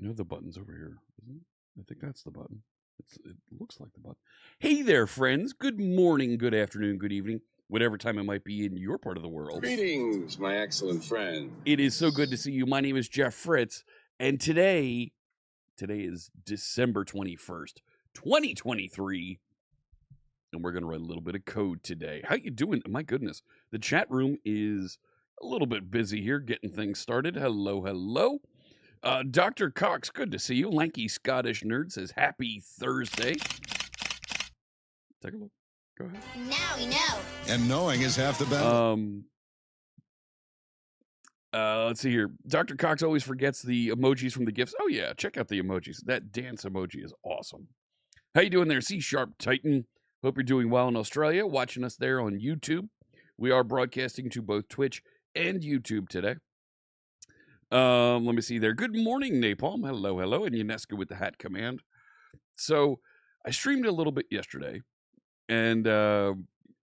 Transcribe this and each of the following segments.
know the button's over here, isn't it? I think that's the button. It looks like the button. Hey there, friends. Good morning, good afternoon, good evening, whatever time it might be in your part of the world. Greetings, my excellent friend. It is so good to see you. My name is Jeff Fritz, and today is December 21st, 2023, and we're going to write a little bit of code today. How you doing? My goodness. The chat room is a little bit busy here getting things started. Hello, hello. Dr. Cox, good to see you. Lanky Scottish Nerd says, happy Thursday. Take a look. Go ahead. Now we know. And knowing is half the battle. Let's see here. Dr. Cox always forgets the emojis from the GIFs. Oh, yeah. Check out the emojis. That dance emoji is awesome. How you doing there, C# Titan? Hope you're doing well in Australia, watching us there on YouTube. We are broadcasting to both Twitch and YouTube today. Let me see there. Good morning, Napalm. Hello, hello. And Unesco with the hat command. So I streamed a little bit yesterday, and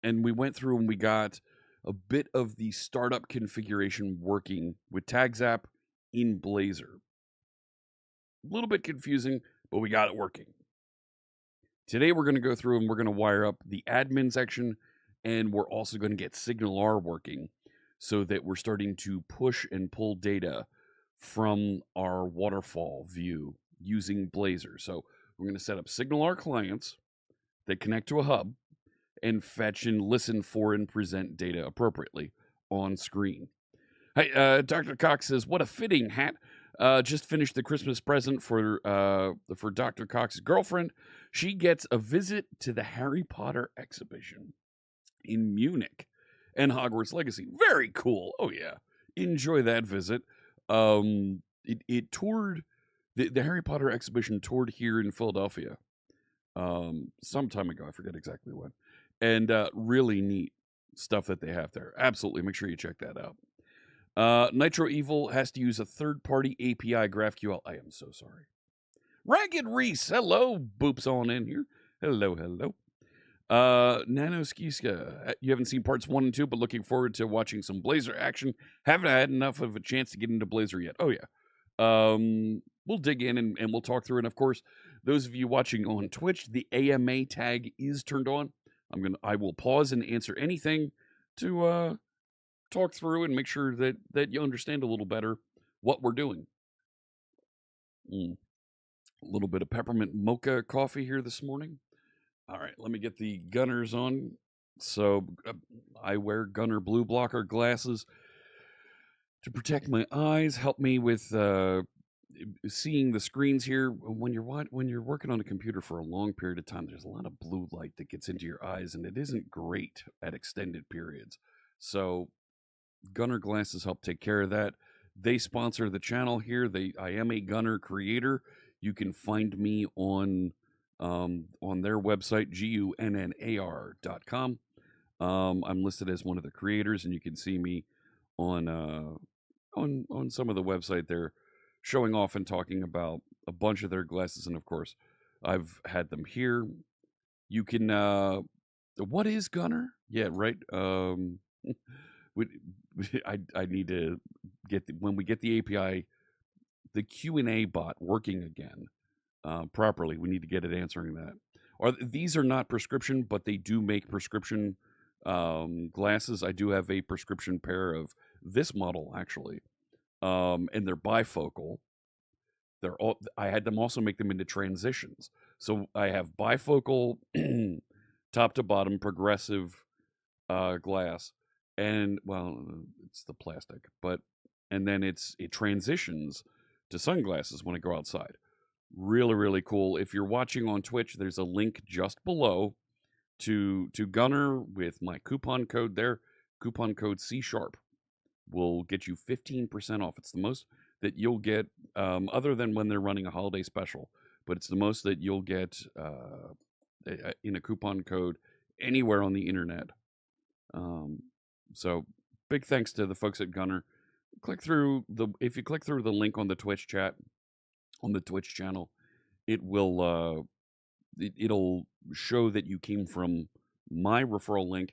we went through and we got a bit of the startup configuration working with TagApp in Blazor. A little bit confusing, but we got it working. Today we're going to go through and we're going to wire up the admin section, and we're also going to get SignalR working so that we're starting to push and pull data from our waterfall view using Blazor. So we're going to set up SignalR clients that connect to a hub and fetch and listen for and present data appropriately on screen. Hey, Dr. Cox says, what a fitting hat. Just finished the Christmas present for Dr. Cox's girlfriend. She gets a visit to the Harry Potter exhibition in Munich and Hogwarts Legacy. Very cool. Oh, yeah. Enjoy that visit. It toured, the Harry Potter exhibition toured here in Philadelphia some time ago. I forget exactly when. And really neat stuff that they have there. Absolutely. Make sure you check that out. Nitro Evil has to use a third-party API GraphQL. I am so sorry. Ragged Reese, hello. Boops on in here. Hello, hello. Nanoskiska, you haven't seen parts 1 and 2, but looking forward to watching some Blazor action. Haven't had enough of a chance to get into Blazor yet. Oh, yeah. We'll dig in and we'll talk through it. And, of course, those of you watching on Twitch, the AMA tag is turned on. I will pause and answer anything to talk through and make sure that you understand a little better what we're doing. A little bit of peppermint mocha coffee here this morning. All right, let me get the Gunners on. So I wear Gunner blue blocker glasses to protect my eyes, help me with seeing the screens here. When you're working on a computer for a long period of time, there's a lot of blue light that gets into your eyes, and it isn't great at extended periods. So Gunner glasses help take care of that. They sponsor the channel here. I am a Gunner creator. You can find me on their website, gunnar.com. I'm listed as one of the creators, and you can see me on some of the website there, showing off and talking about a bunch of their glasses. And of course, I've had them here. You can what is Gunner? Yeah, right. I need to get when we get the API, the Q&A bot working again properly. We need to get it answering that. Or these are not prescription, but they do make prescription glasses. I do have a prescription pair of this model actually, and they're bifocal. I had them also make them into transitions. So I have bifocal, top to bottom, progressive glass, and well, it's the plastic, and then it transitions to sunglasses when I go outside. Really, really cool. If you're watching on Twitch, there's a link just below to Gunner with my coupon code there. Coupon code C# will get you 15% off. It's the most that you'll get, other than when they're running a holiday special, but it's the most that you'll get in a coupon code anywhere on the internet. So big thanks to the folks at Gunner. If you click through the link on the Twitch chat, on the Twitch channel, it will it'll show that you came from my referral link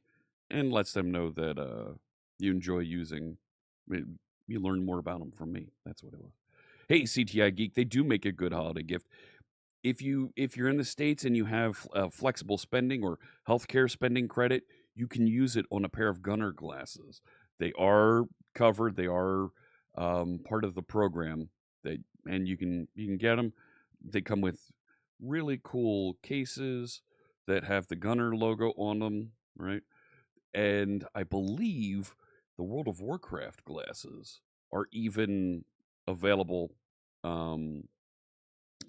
and lets them know that you enjoy using. You learn more about them from me. That's what it was. Hey, CTI Geek, they do make a good holiday gift. If you're in the States and you have flexible spending or healthcare spending credit, you can use it on a pair of Gunnar glasses. They are covered. They are part of the program. And you can get them. They come with really cool cases that have the Gunnar logo on them, right? And I believe the World of Warcraft glasses are even available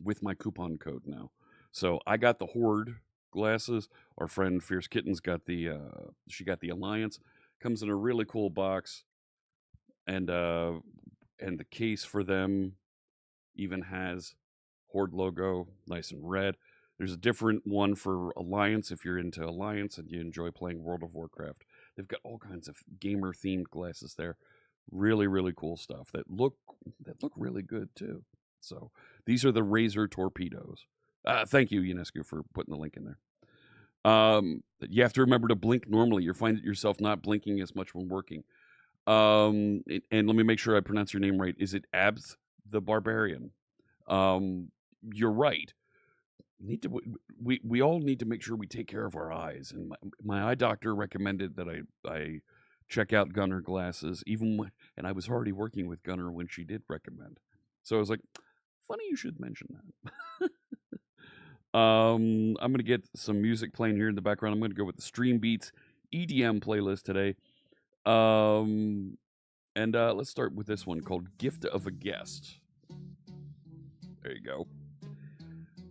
with my coupon code now. So I got the Horde glasses. Our friend Fierce Kittens got she got the Alliance. Comes in a really cool box, and the case for them even has Horde logo, nice and red. There's a different one for Alliance if you're into Alliance and you enjoy playing World of Warcraft. They've got all kinds of gamer themed glasses there. Really, really cool stuff that look really good too. So these are the Razor Torpedoes. Thank you, UNESCO, for putting the link in there. You have to remember to blink normally. You'll find yourself not blinking as much when working. And let me make sure I pronounce your name right. Is it Abs the Barbarian? You're right. We all need to make sure we take care of our eyes. And my eye doctor recommended that I check out Gunnar glasses, and I was already working with Gunnar when she did recommend. So I was like, funny you should mention that. I'm going to get some music playing here in the background. I'm going to go with the Stream Beats EDM playlist today. And let's start with this one called Gift of a Guest. There you go.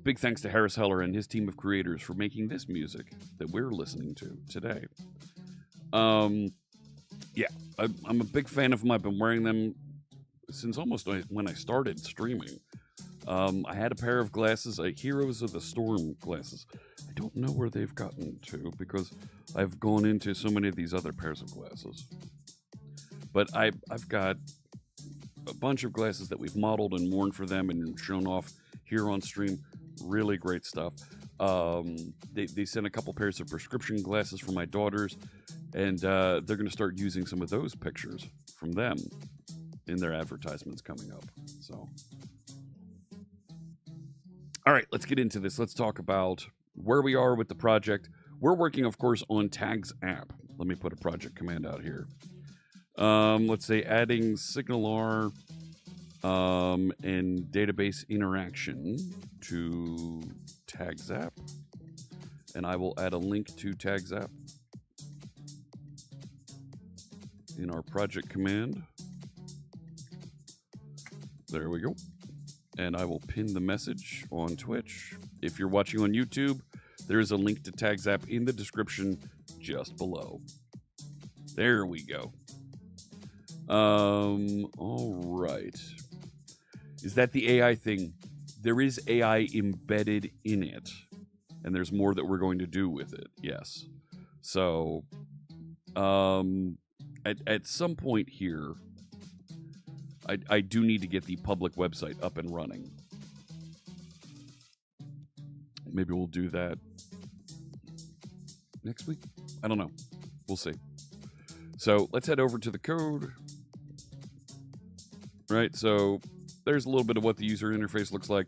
Big thanks to Harris Heller and his team of creators for making this music that we're listening to today. Yeah, I'm a big fan of them. I've been wearing them since almost when I started streaming. I had a pair of glasses, Heroes of the Storm glasses. I don't know where they've gotten to because I've gone into so many of these other pairs of glasses. But I've got a bunch of glasses that we've modeled and worn for them and shown off here on stream. Really great stuff. They sent a couple pairs of prescription glasses for my daughters, and they're going to start using some of those pictures from them in their advertisements coming up. So, all right, let's get into this. Let's talk about where we are with the project. We're working, of course, on TagApp. Let me put a project command out here. Let's say adding SignalR and database interaction to TagApp, and I will add a link to TagApp in our project command. There we go. And I will pin the message on Twitch. If you're watching on YouTube, there is a link to TagApp in the description just below. There we go. All right. Is that the AI thing? There is AI embedded in it, and there's more that we're going to do with it. Yes. So, at some point here, I do need to get the public website up and running. Maybe we'll do that next week. I don't know. We'll see. So let's head over to the code. Right, so there's a little bit of what the user interface looks like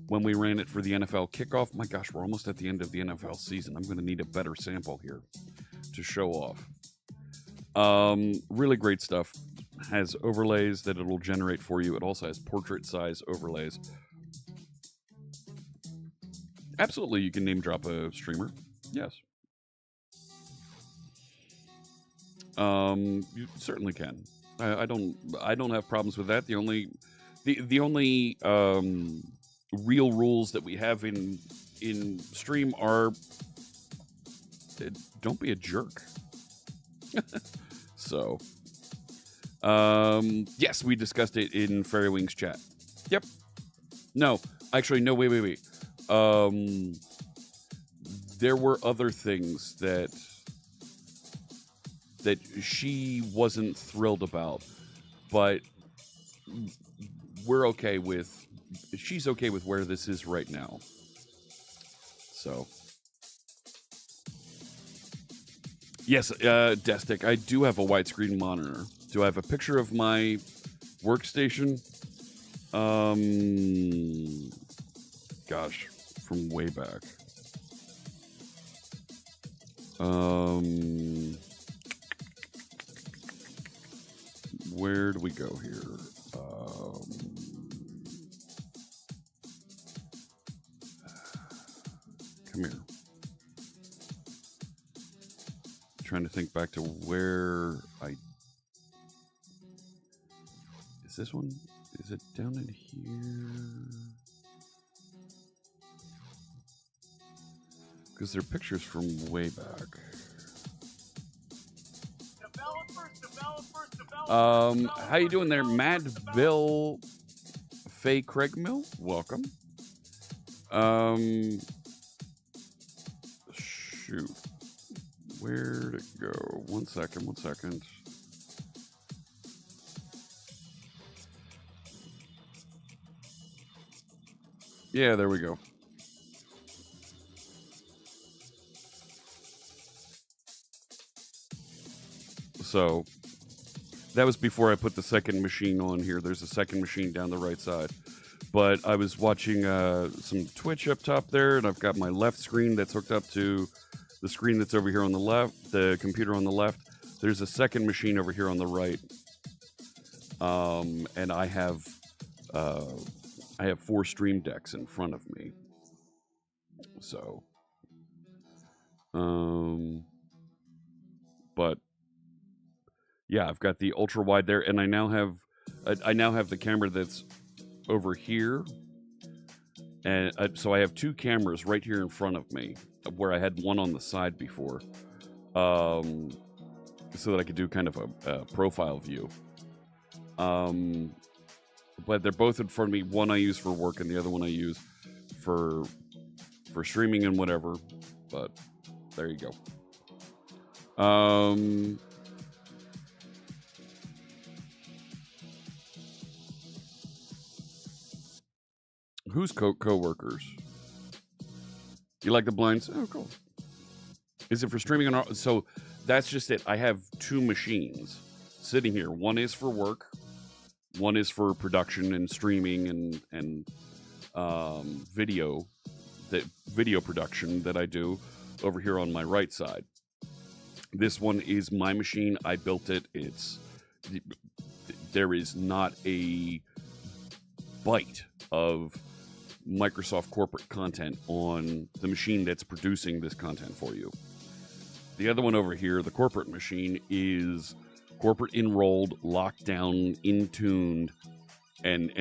when we ran it for the NFL kickoff. My gosh, we're almost at the end of the NFL season. I'm going to need a better sample here to show off. Really great stuff. Has overlays that it'll generate for you. It also has portrait size overlays. Absolutely, you can name drop a streamer. Yes. You certainly can. I don't have problems with that. The only real rules that we have in stream are don't be a jerk. So, yes, we discussed it in Fairy Wings chat. Yep. No, actually, no. Wait. There were other things that she wasn't thrilled about, but she's okay with where this is right now. So, yes, Destic, I do have a widescreen monitor. Do I have a picture of my workstation? Gosh, from way back. Where do we go here? Come here. Trying to think back to where is this one? Is it down in here? Because they're pictures from way back. How you doing there, Mad Bill Faye Craig Mill? Welcome. Shoot. Where'd it go? One second. Yeah, there we go. So that was before I put the second machine on here. There's a second machine down the right side. But I was watching some Twitch up top there, and I've got my left screen that's hooked up to the screen that's over here on the left, the computer on the left. There's a second machine over here on the right. And I have 4 Stream Decks in front of me. So, but yeah, I've got the ultra wide there, and I now have the camera that's over here, and so I have 2 cameras right here in front of me, where I had one on the side before, so that I could do kind of a profile view. But they're both in front of me. One I use for work, and the other one I use for streaming and whatever. But there you go. Who's co-workers? You like the blinds? Oh, cool. Is it for streaming? So that's just it. I have 2 machines sitting here. One is for work. One is for production and streaming and video production that I do over here on my right side. This one is my machine. I built it. There is not a bite of Microsoft corporate content on the machine that's producing this content for you. The other one over here, the corporate machine, is corporate enrolled, locked down, in-tuned, and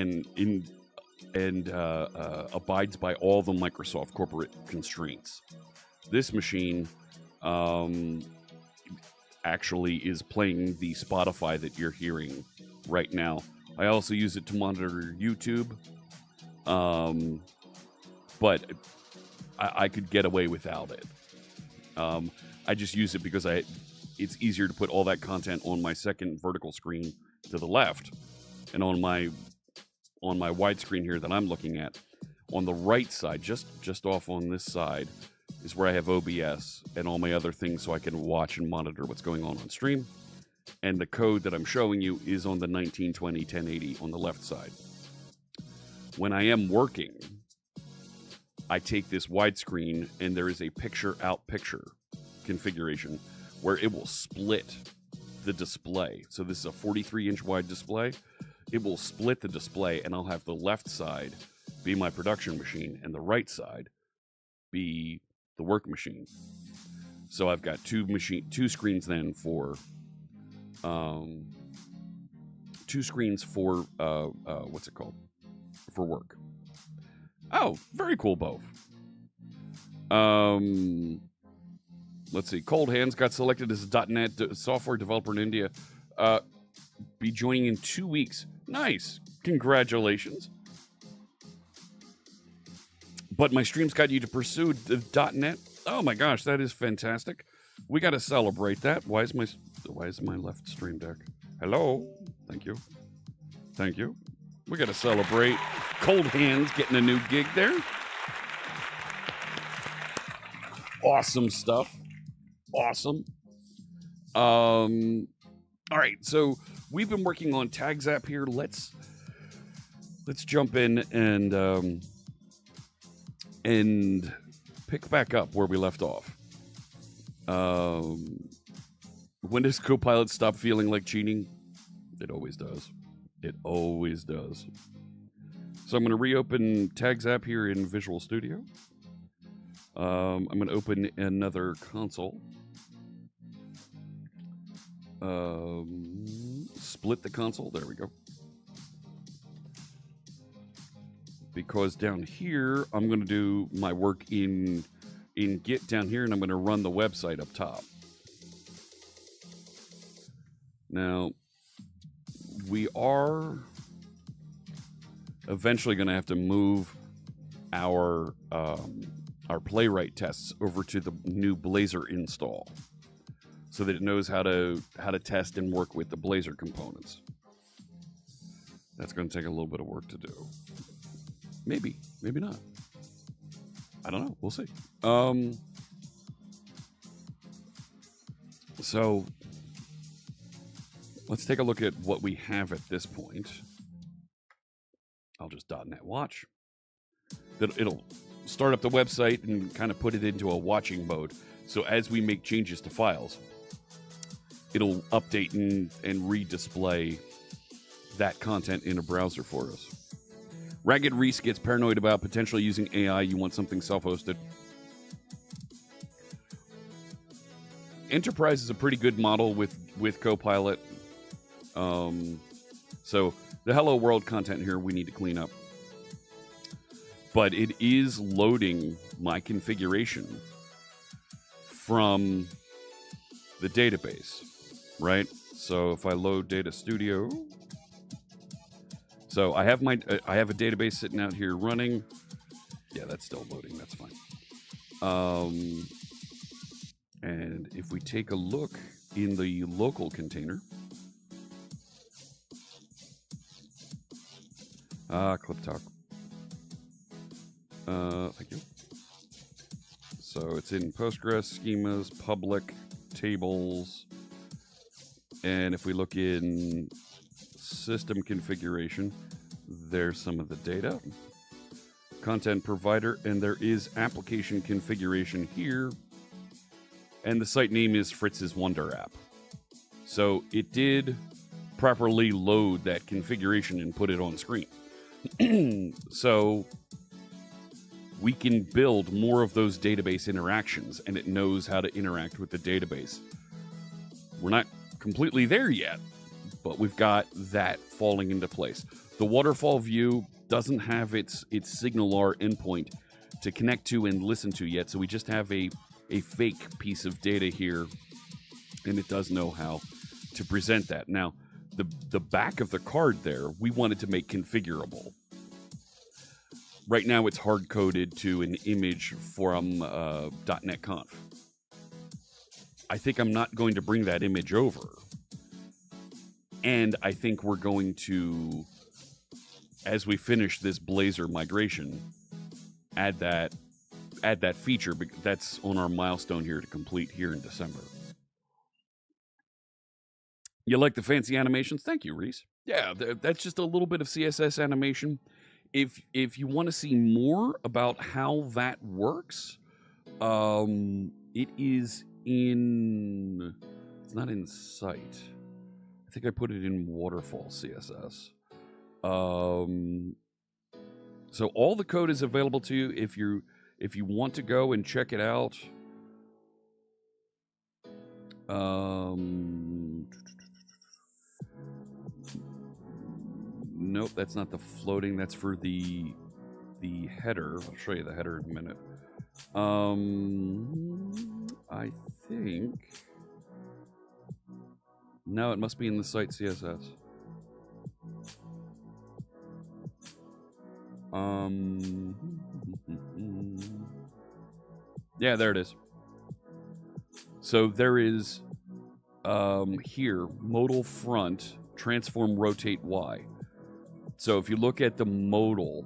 abides by all the Microsoft corporate constraints. This machine actually is playing the Spotify that you're hearing right now. I also use it to monitor YouTube. But I could get away without it. I just use it because it's easier to put all that content on my second vertical screen to the left, and on my wide screen here that I'm looking at, on the right side, just off on this side, is where I have OBS and all my other things, so I can watch and monitor what's going on stream. And the code that I'm showing you is on the 1920 1080 on the left side. When I am working, I take this widescreen, and there is a picture-out-picture configuration where it will split the display. So this is a 43-inch wide display. It will split the display, and I'll have the left side be my production machine and the right side be the work machine. So I've got 2 screens then for 2 screens for what's it called? For work. Oh, very cool, both. Let's see. Cold Hands got selected as a .NET software developer in India. Be joining in 2 weeks. Nice. Congratulations. But my streams got you to pursue the .NET. Oh my gosh, that is fantastic. We got to celebrate that. Why is my left stream deck? Hello. Thank you. Thank you. We got to celebrate Cold Hands getting a new gig there. Awesome stuff. Awesome. All right, so we've been working on TagApp here. Let's let's jump in and pick back up where we left off. When does Copilot stop feeling like cheating? It always does. It always does. So I'm going to reopen TagApp here in Visual Studio. I'm going to open another console. Split the console. There we go. Because down here, I'm going to do my work in Git down here, and I'm going to run the website up top. Now, we are eventually going to have to move our Playwright tests over to the new Blazor install, so that it knows how to test and work with the Blazor components. That's going to take a little bit of work to do. Maybe not. I don't know. We'll see. So let's take a look at what we have at this point. I'll just .NET watch. It'll start up the website and kind of put it into a watching mode. So as we make changes to files, it'll update and redisplay that content in a browser for us. Ragged Reese gets paranoid about potentially using AI. You want something self-hosted. Enterprise is a pretty good model with Copilot. So the Hello World content here we need to clean up. But it is loading my configuration from the database, right? So if I load Data Studio... So I have a database sitting out here running. Yeah, that's still loading. That's fine. And if we take a look in the local container, clip talk. Thank you. So it's in Postgres, schemas, public, tables, and if we look in system configuration, there's some of the data, content provider, and there is application configuration here, and the site name is Fritz's Wonder App. So it did properly load that configuration and put it on screen. So we can build more of those database interactions, and it knows how to interact with the database. We're not completely there yet, but we've got that falling into place. The waterfall view doesn't have its SignalR endpoint to connect to and listen to yet, so we just have a fake piece of data here, and it does know how to present that. Now, the back of the card there, we wanted to make configurable. Right now, it's hard-coded to an image from .NET Conf. I think I'm not going to bring that image over. And I think we're going to, as we finish this Blazor migration, add that feature. That's on our milestone here to complete here in December. You like the fancy animations? Thank you, Reese. Yeah, that's just a little bit of CSS animation. If you want to see more about how that works, it is in. It's not in Site. I think I put it in Waterfall CSS. So all the code is available to you if you want to go and check it out. Nope, that's not the floating. That's for the header. I'll show you the header in a minute. I think. No, it must be in the site CSS. Yeah, there it is. So there is here modal front transform rotate Y. So if you look at the modal,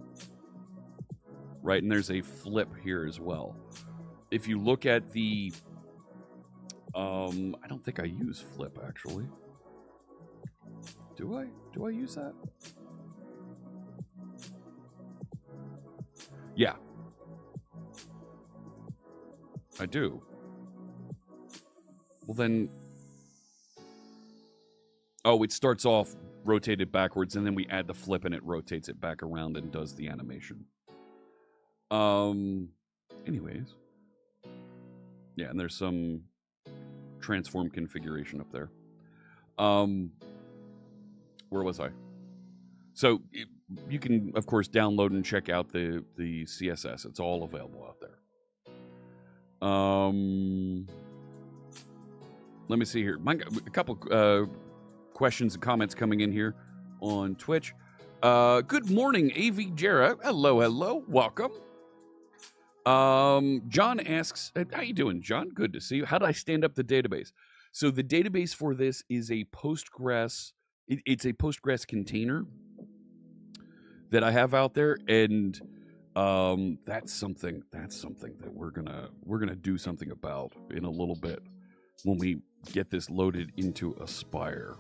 right, and there's a flip here as well. If you look at the I don't think I use flip actually. Do I use that? Yeah. I do. Well, then... Oh, it starts off rotated backwards, and then we add the flip, and it rotates it back around and does the animation. Anyways. Yeah, and there's some transform configuration up there. Where was I? So you can, of course, download and check out the CSS. It's all available out there. Let me see here. A couple questions and comments coming in here on Twitch. Good morning, AV Jera. Hello, hello. Welcome. John asks, how you doing, John? Good to see you. How do I stand up the database? So the database for this is a Postgres. It's a Postgres container that I have out there, and that's something that we're gonna do something about in a little bit when we get this loaded into Aspire.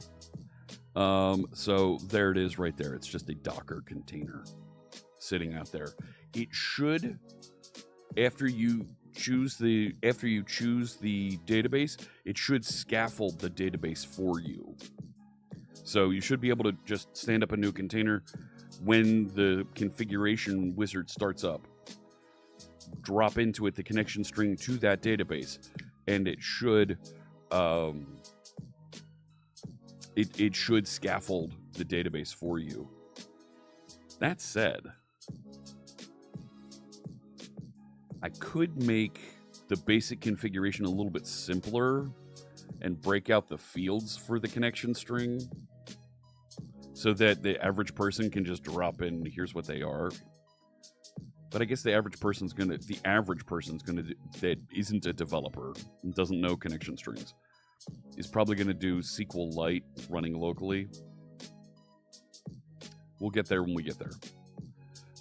So there it is right there. It's just a Docker container sitting out there. It should, after you choose the database, it should scaffold the database for you. So you should be able to just stand up a new container when the configuration wizard starts up, drop into it the connection string to that database, and it should it should scaffold the database for you. That said, I could make the basic configuration a little bit simpler and break out the fields for the connection string so that the average person can just drop in, here's what they are. But I guess the average person's gonna that isn't a developer and doesn't know connection strings is probably gonna do SQLite running locally. We'll get there when we get there.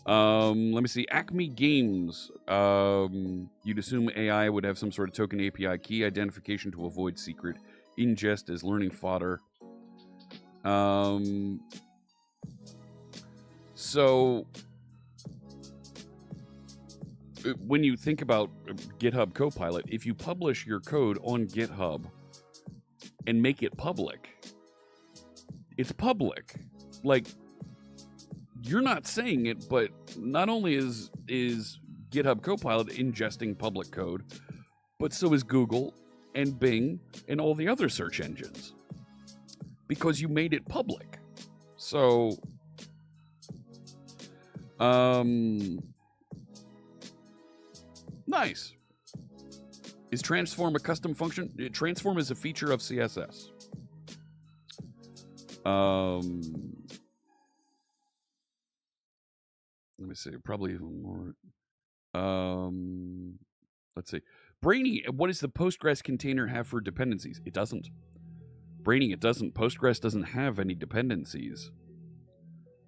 Let me see. Acme Games. You'd assume AI would have some sort of token API key identification to avoid secret ingest as learning fodder. So when you think about GitHub Copilot, if you publish your code on GitHub and make it public, it's public. Like, you're not saying it, but not only is GitHub Copilot ingesting public code, but so is Google and Bing and all the other search engines, because you made it public. So, nice. Is transform a custom function? Transform is a feature of CSS. Let me see. Probably even more. Let's see. Brainy, what does the Postgres container have for dependencies? It doesn't. Brainy, it doesn't. Postgres doesn't have any dependencies.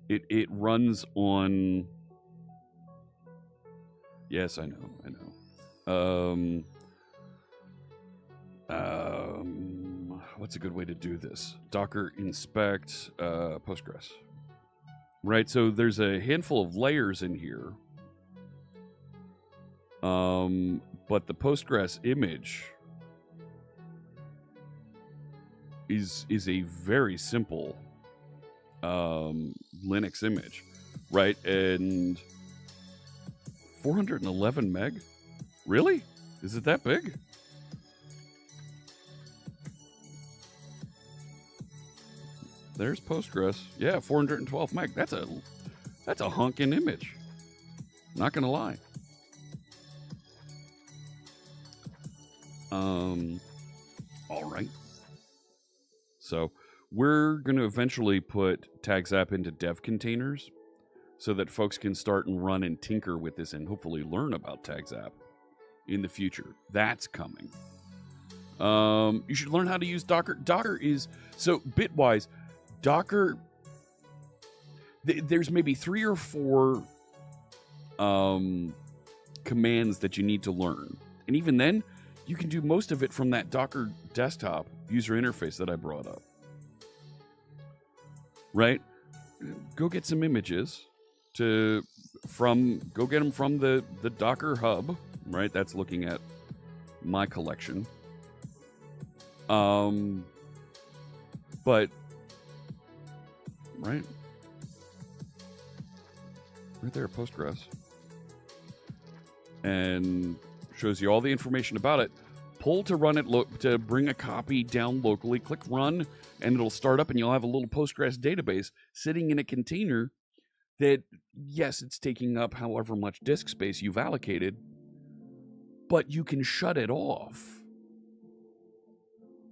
It runs on... Yes, I know. What's a good way to do this? Docker inspect Postgres. Right, so there's a handful of layers in here. But the Postgres image is a very simple Linux image, right? And 411 meg? Really? Is it that big? There's Postgres. Yeah, 412 meg. That's a honkin' image. Not gonna lie. All right. So we're gonna eventually put TagApp into dev containers so that folks can start and run and tinker with this and hopefully learn about TagApp in the future. That's coming. You should learn how to use Docker. Docker is, so Bitwise, Docker, there's maybe 3 or 4 commands that you need to learn. And even then, you can do most of it from that Docker desktop user interface that I brought up. Right? Go get some images to go get them from the Docker hub, right? That's looking at my collection. But right there, Postgres, and shows you all the information about it. Pull to run it, to bring a copy down locally, click run, and it'll start up, and you'll have a little Postgres database sitting in a container that, yes, it's taking up however much disk space you've allocated, but you can shut it off,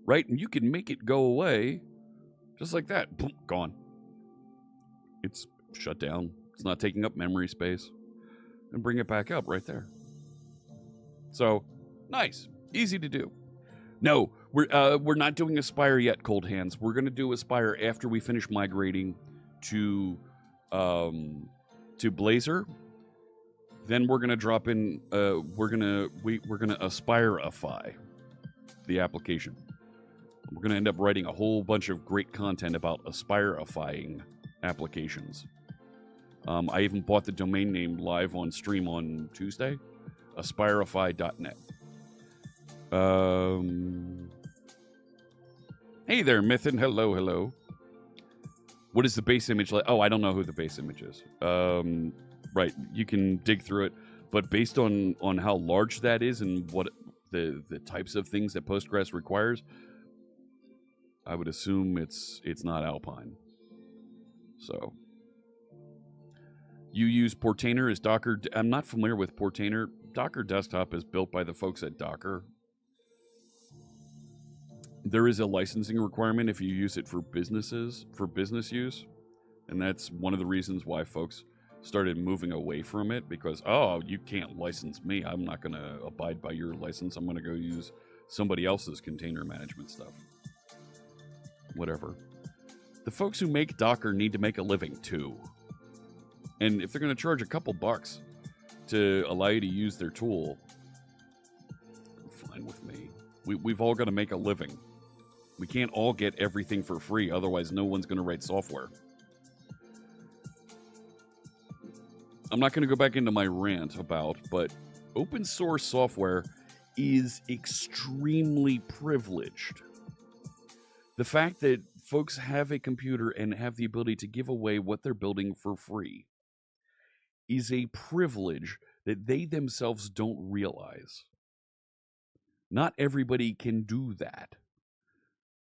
right? And you can make it go away just like that. Boom, gone. It's shut down. It's not taking up memory space. And bring it back up right there. So, nice. Easy to do. No, we're not doing Aspire yet, Cold Hands. We're going to do Aspire after we finish migrating to Blazor. Then we're going to drop in we're going to Aspireify the application. We're going to end up writing a whole bunch of great content about Aspireifying applications. I even bought the domain name live on stream on Tuesday, aspireify.net. Hey there, Mythin. Hello. What is the base image like? Oh, I don't know who the base image is. Right, you can dig through it, but based on how large that is and what the types of things that Postgres requires, I would assume it's not Alpine. So, you use Portainer as Docker. I'm not familiar with Portainer. Docker Desktop is built by the folks at Docker. There is a licensing requirement if you use it for business use, and that's one of the reasons why folks started moving away from it, because, oh, you can't license me. I'm not going to abide by your license. I'm going to go use somebody else's container management stuff. Whatever. The folks who make Docker need to make a living too. And if they're going to charge a couple bucks to allow you to use their tool, fine with me. We've all got to make a living. We can't all get everything for free, otherwise no one's going to write software. I'm not going to go back into my rant about, but open source software is extremely privileged. The fact that folks have a computer and have the ability to give away what they're building for free is a privilege that they themselves don't realize. Not everybody can do that.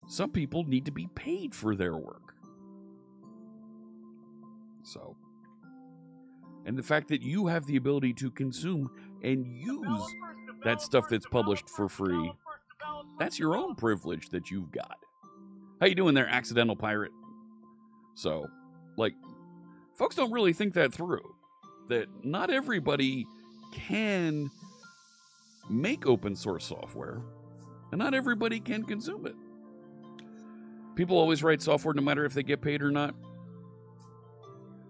Some people need to be paid for their work. So, and the fact that you have the ability to consume and use that stuff that's published for free, that's your own privilege that you've got. How you doing there, accidental pirate? So, like, folks don't really think that through. That not everybody can make open source software, and not everybody can consume it. People always write software no matter if they get paid or not.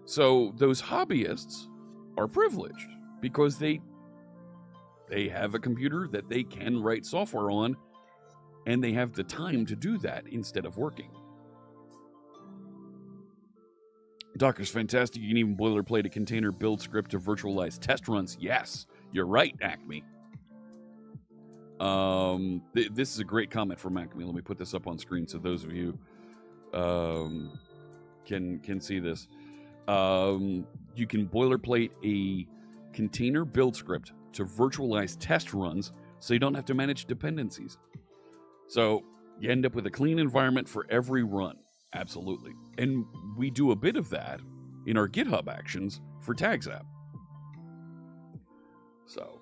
So those hobbyists are privileged because they have a computer that they can write software on, and they have the time to do that instead of working. Docker's fantastic. You can even boilerplate a container build script to virtualize test runs. Yes, you're right, Acme. This is a great comment from Acme. Let me put this up on screen so those of you can see this. You can boilerplate a container build script to virtualize test runs so you don't have to manage dependencies. So you end up with a clean environment for every run. Absolutely. And we do a bit of that in our GitHub actions for TagApp. So,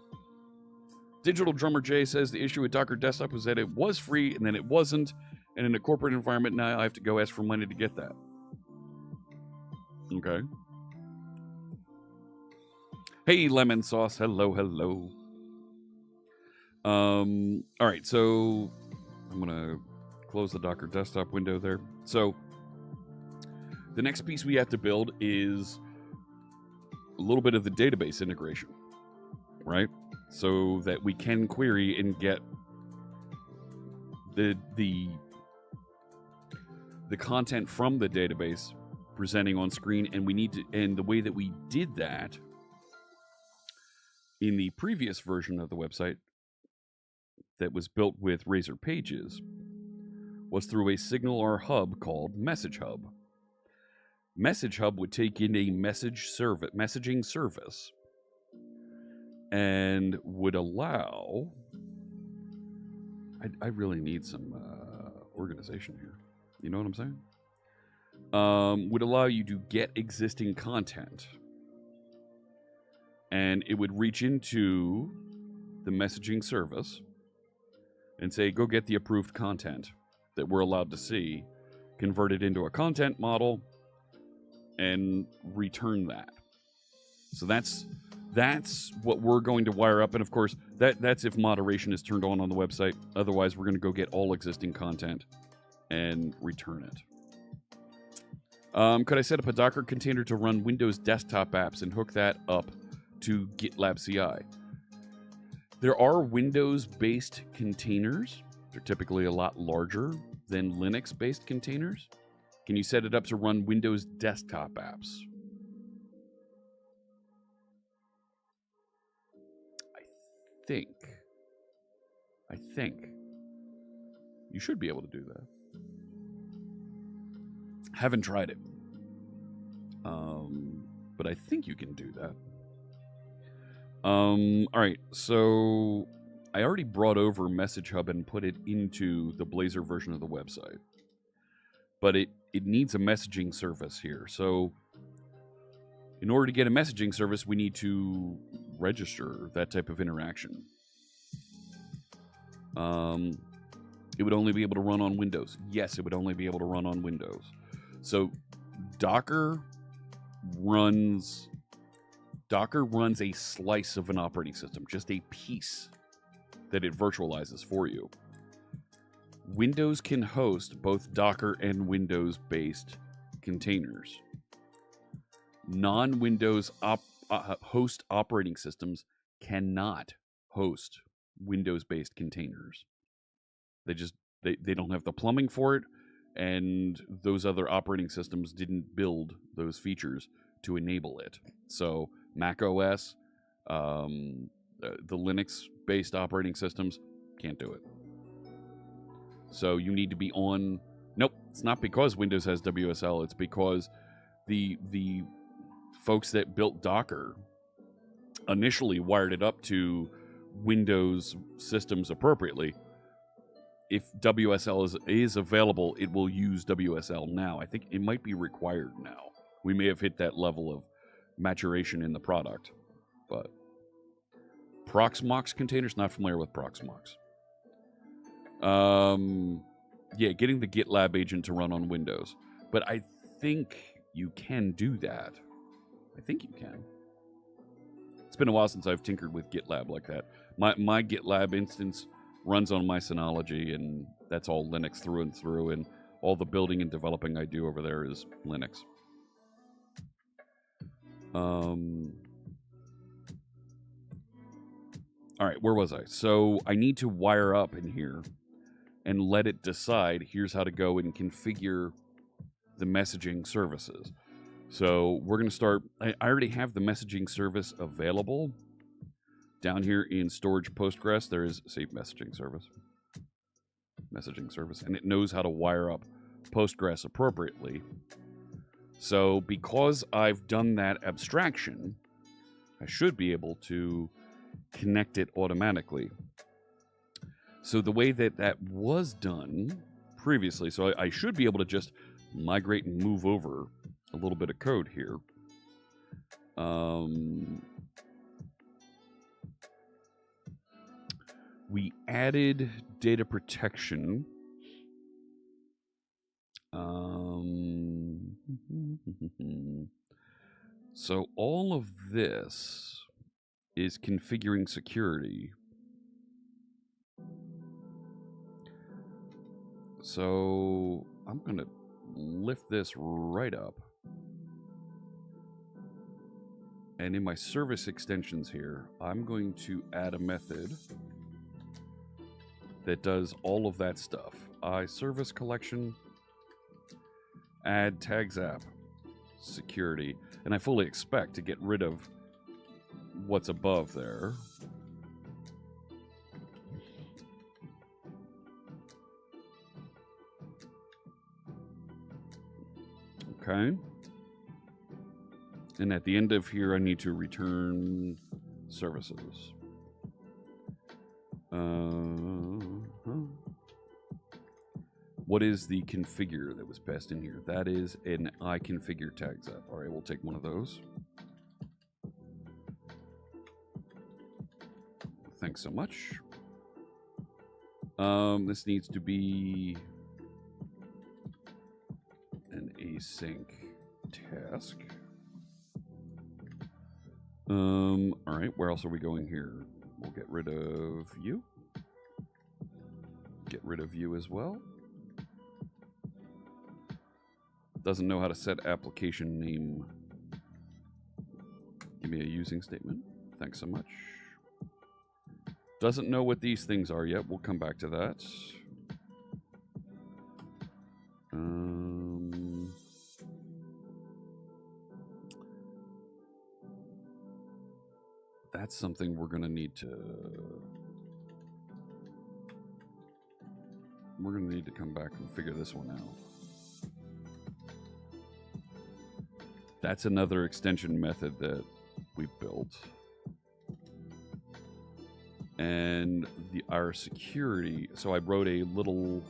Digital Drummer J says the issue with Docker Desktop was that it was free and then it wasn't. And in a corporate environment, now I have to go ask for money to get that. Okay. Hey, Lemon Sauce. Hello. All right, so I'm going to close the Docker Desktop window there. So the next piece we have to build is a little bit of the database integration, right? So that we can query and get the content from the database presenting on screen, and we need to, and the way that we did that in the previous version of the website that was built with Razor Pages was through a SignalR hub called Message Hub. Message Hub would take in a messaging service and would allow... I really need some organization here. You know what I'm saying? Would allow you to get existing content. And it would reach into the messaging service and say, go get the approved content that we're allowed to see, convert it into a content model, and return that. So that's what we're going to wire up. And of course, that's if moderation is turned on the website. Otherwise, we're going to go get all existing content and return it. Could I set up a Docker container to run Windows desktop apps and hook that up to GitLab CI? There are Windows-based containers. They're typically a lot larger than Linux-based containers. Can you set it up to run Windows desktop apps? I think you should be able to do that. Haven't tried it. But I think you can do that. All right, so I already brought over Message Hub and put it into the Blazor version of the website. But it needs a messaging service here. So in order to get a messaging service, we need to register that type of interaction. It would only be able to run on Windows. Yes, it would only be able to run on Windows. So Docker runs a slice of an operating system, just a piece that it virtualizes for you. Windows can host both Docker and Windows-based containers. Non-Windows host operating systems cannot host Windows-based containers. They don't have the plumbing for it, and those other operating systems didn't build those features to enable it. So Mac OS, the Linux-based operating systems can't do it. So you need to be on... Nope, it's not because Windows has WSL. It's because the folks that built Docker initially wired it up to Windows systems appropriately. If WSL is available, it will use WSL now. I think it might be required now. We may have hit that level of maturation in the product. But Proxmox containers, not familiar with Proxmox. Yeah, getting the GitLab agent to run on Windows. But I think you can do that. I think you can. It's been a while since I've tinkered with GitLab like that. My GitLab instance runs on my Synology, and that's all Linux through and through, and all the building and developing I do over there is Linux. All right, where was I? So I need to wire up in here and let it decide, here's how to go and configure the messaging services. So we're going to start, I already have the messaging service available. Down here in storage Postgres, there is safe messaging service, and it knows how to wire up Postgres appropriately. So because I've done that abstraction, I should be able to connect it automatically. So the way that was done previously, so I should be able to just migrate and move over a little bit of code here. We added data protection. So all of this is configuring security. So I'm going to lift this right up. And in my service extensions here, I'm going to add a method that does all of that stuff. Service collection, add TagApp security, and I fully expect to get rid of what's above there. Okay. And at the end of here, I need to return services. What is the configure that was passed in here? That is an iConfigure tags app. All right, we'll take one of those. Thanks so much. This needs to be an async task. All right, where else are we going here? We'll get rid of you. Get rid of you as well. Doesn't know how to set application name. Give me a using statement. Thanks so much. Doesn't know what these things are yet. We'll come back to that. That's something we're going to need to... We're going to need to come back and figure this one out. That's another extension method that we built. And our security, so I wrote a little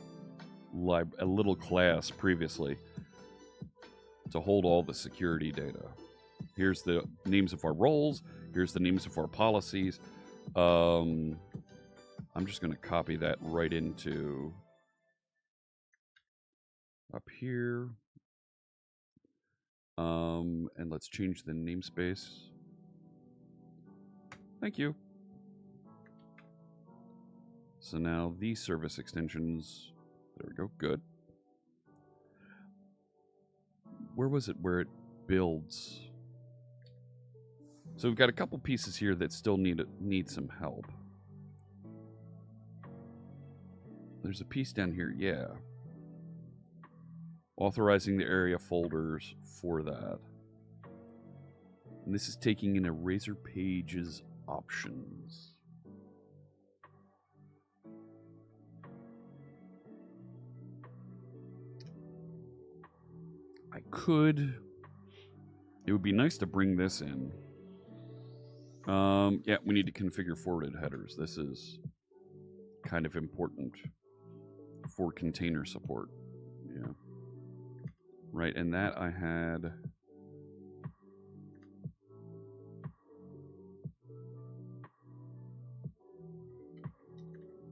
class previously to hold all the security data. Here's the names of our roles. Here's the names of our policies. I'm just going to copy that right into up here. And let's change the namespace. Thank you. So now these service extensions, there we go, good. Where was it where it builds? So we've got a couple pieces here that still need some help. There's a piece down here, yeah. Authorizing the area folders for that. And this is taking in Eraser Pages options. I could... It would be nice to bring this in. Yeah, we need to configure forwarded headers. This is kind of important for container support. Yeah. Right, and that I had...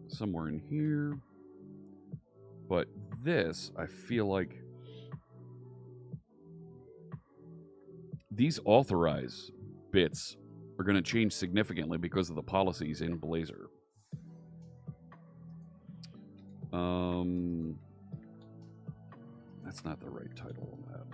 somewhere in here. But this, I feel like... these authorize bits are going to change significantly because of the policies in Blazor. That's not the right title on that.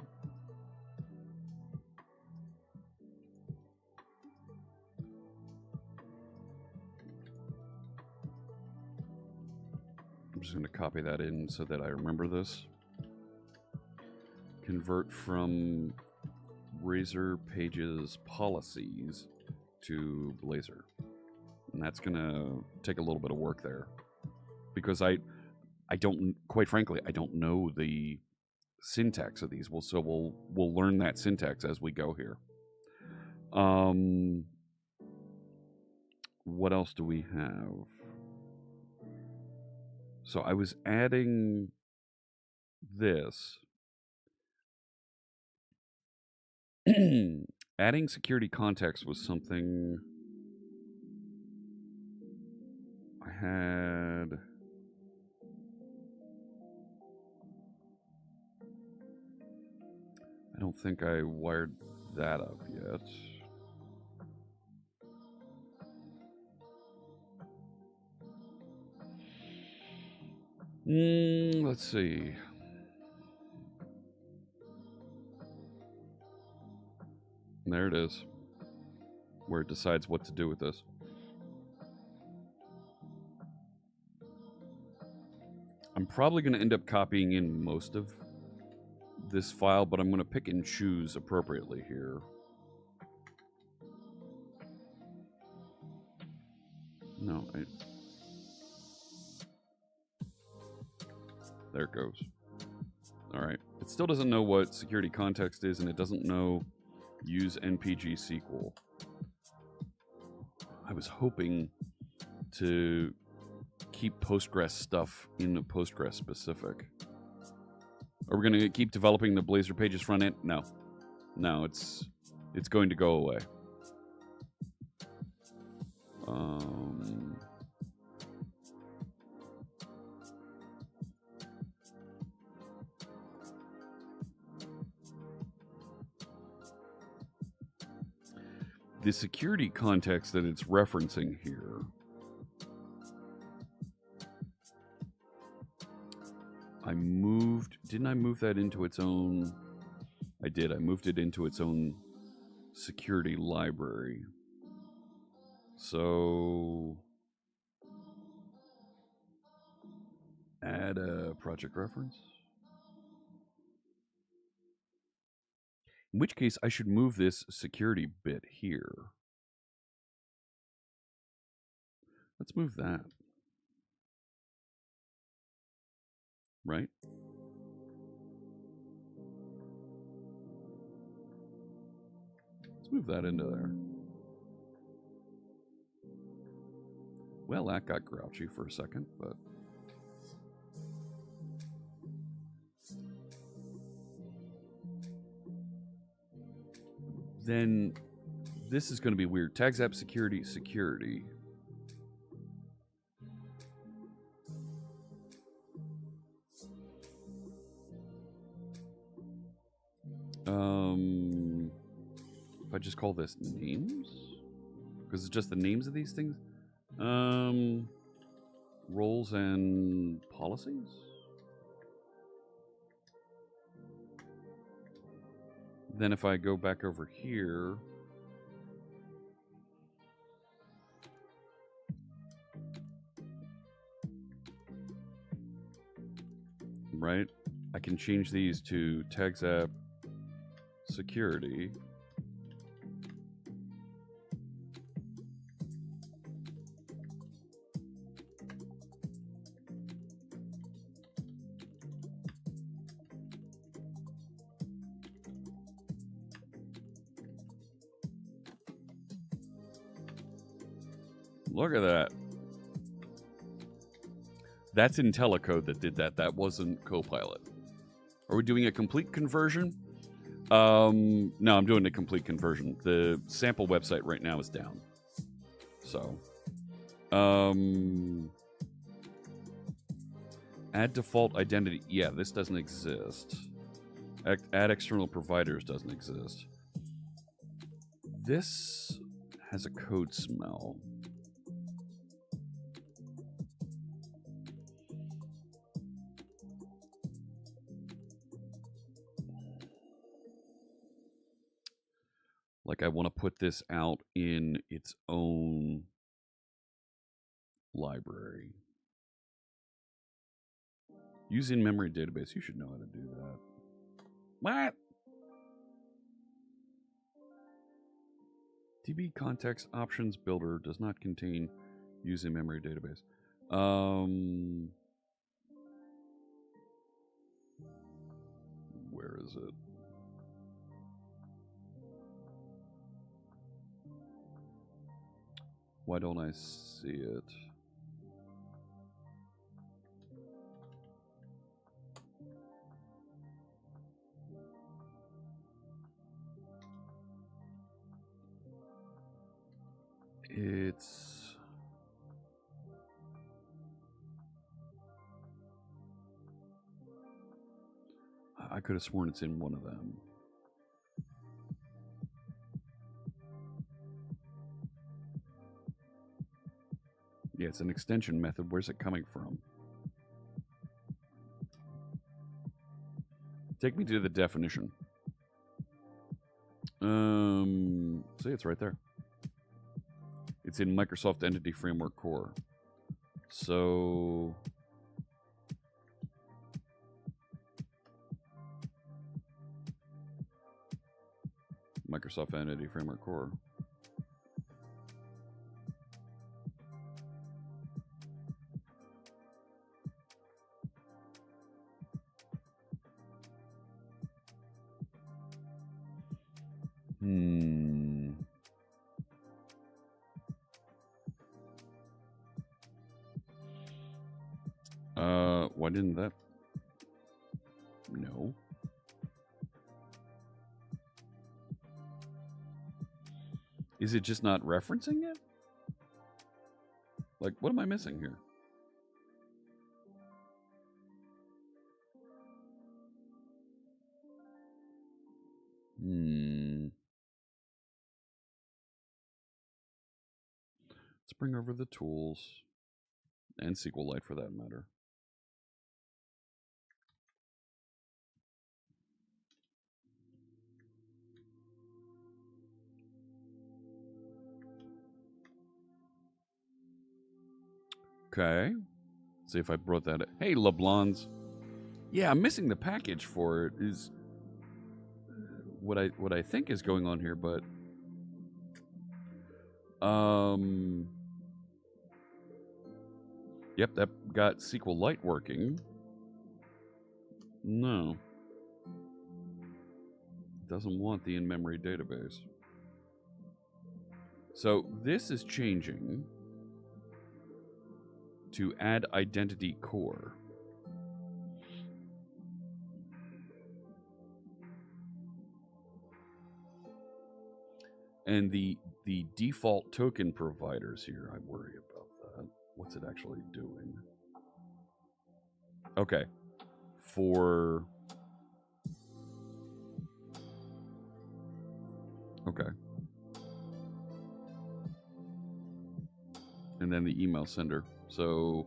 I'm just going to copy that in so that I remember this. Convert from Razor Pages policies to Blazor. And that's going to take a little bit of work there. Because I don't, quite frankly, I don't know the syntax of these. We'll learn that syntax as we go here. What else do we have? So I was adding this. Adding security context was something I had. I don't think I wired that up yet. Let's see. There it is. Where it decides what to do with this. I'm probably going to end up copying in most of this file, but I'm going to pick and choose appropriately here. No. There it goes. All right. It still doesn't know what security context is, and it doesn't know use NPG SQL. I was hoping to keep Postgres stuff in a Postgres specific. Are we going to keep developing the Blazor Pages front end? No. No, it's going to go away. The security context that it's referencing here didn't I move that into its own? I did. I moved it into its own security library. So add a project reference. In which case, I should move this security bit here. Let's move that. Right? Let's move that into there. Well, that got grouchy for a second, but... Then this is going to be weird. TagApp security. If I just call this names, because it's just the names of these things. Roles and policies. Then if I go back over here, right, I can change these to TagApp security. Look at that. That's IntelliCode that did that. That wasn't Copilot. Are we doing a complete conversion? No, I'm doing a complete conversion. The sample website right now is down. So, add default identity. Yeah, this doesn't exist. Add external providers doesn't exist. This has a code smell. Like I want to put this out in its own library. Use in-memory database. You should know how to do that. What? DB context options builder does not contain use in-memory database. Where is it? Why don't I see it? It's... I could have sworn it's in one of them. Yeah, it's an extension method. Where's it coming from? Take me to the definition. See, it's right there. It's in Microsoft Entity Framework Core. So... Microsoft Entity Framework Core. Hmm. Why didn't that? No. Is it just not referencing it? Like, what am I missing here? Let's bring over the tools and SQLite for that matter. Okay. See if I brought that. Hey, LeBlonds. Yeah, I'm missing the package for it. Is what I think is going on here, but yep, that got SQLite working. No, doesn't want the in-memory database. So this is changing to add identity core. And the default token providers here, I worry about that. What's it actually doing? Okay. Okay. And then the email sender. So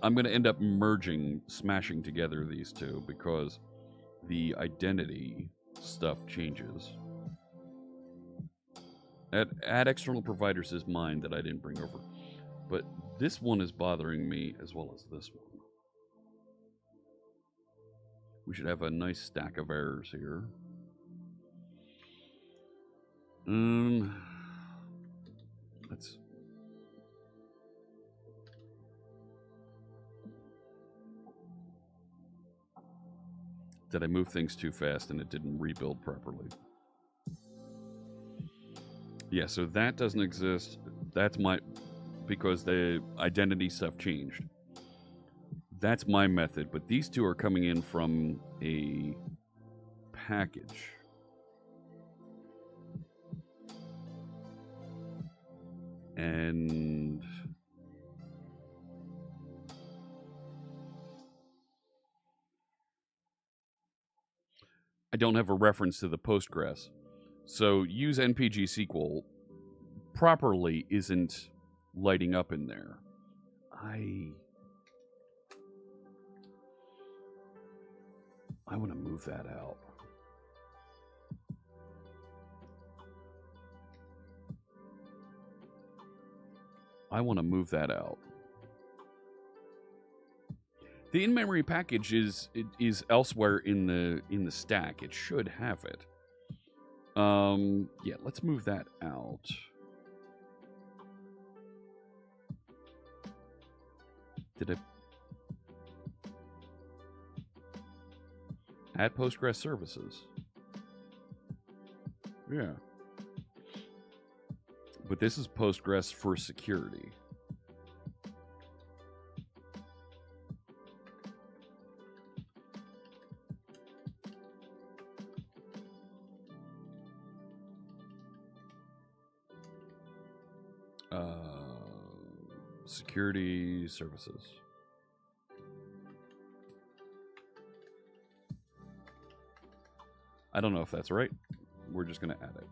I'm going to end up smashing together these two because the identity stuff changes. Add external providers is mine that I didn't bring over. But this one is bothering me as well as this one. We should have a nice stack of errors here. Let's... Did I move things too fast and it didn't rebuild properly? Yeah, so that doesn't exist. That's because the identity stuff changed. That's my method, but these two are coming in from a package. And I don't have a reference to the Postgres. So use NPG SQL properly isn't lighting up in there. I want to move that out. I want to move that out. The in-memory package is elsewhere in the stack. It should have it. Yeah, let's move that out. Did I add Postgres services? Yeah. But this is Postgres for security. Security services. I don't know if that's right. We're just going to add it.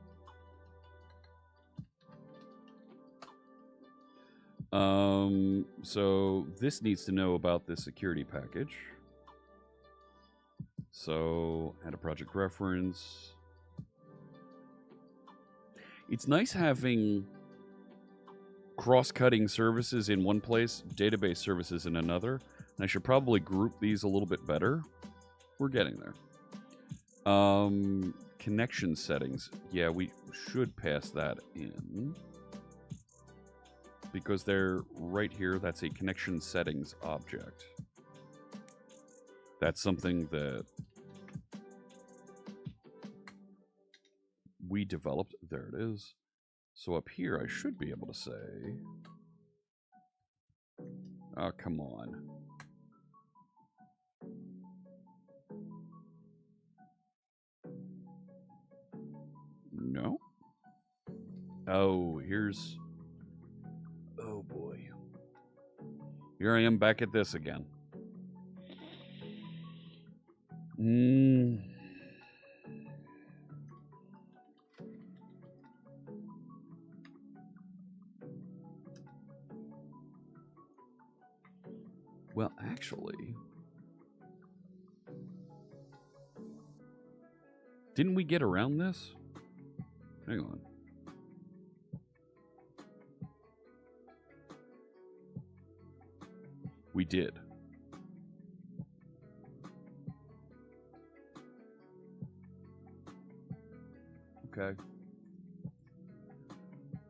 So this needs to know about the security package. So add a project reference. It's nice having cross-cutting services in one place, database services in another. And I should probably group these a little bit better. We're getting there. Connection settings. Yeah, we should pass that in. Because they're right here. That's a connection settings object. That's something that we developed. There it is. So up here, I should be able to say, oh, come on. No. Oh, here's, oh boy. Here I am back at this again. Well, actually, didn't we get around this? Hang on. We did. Okay.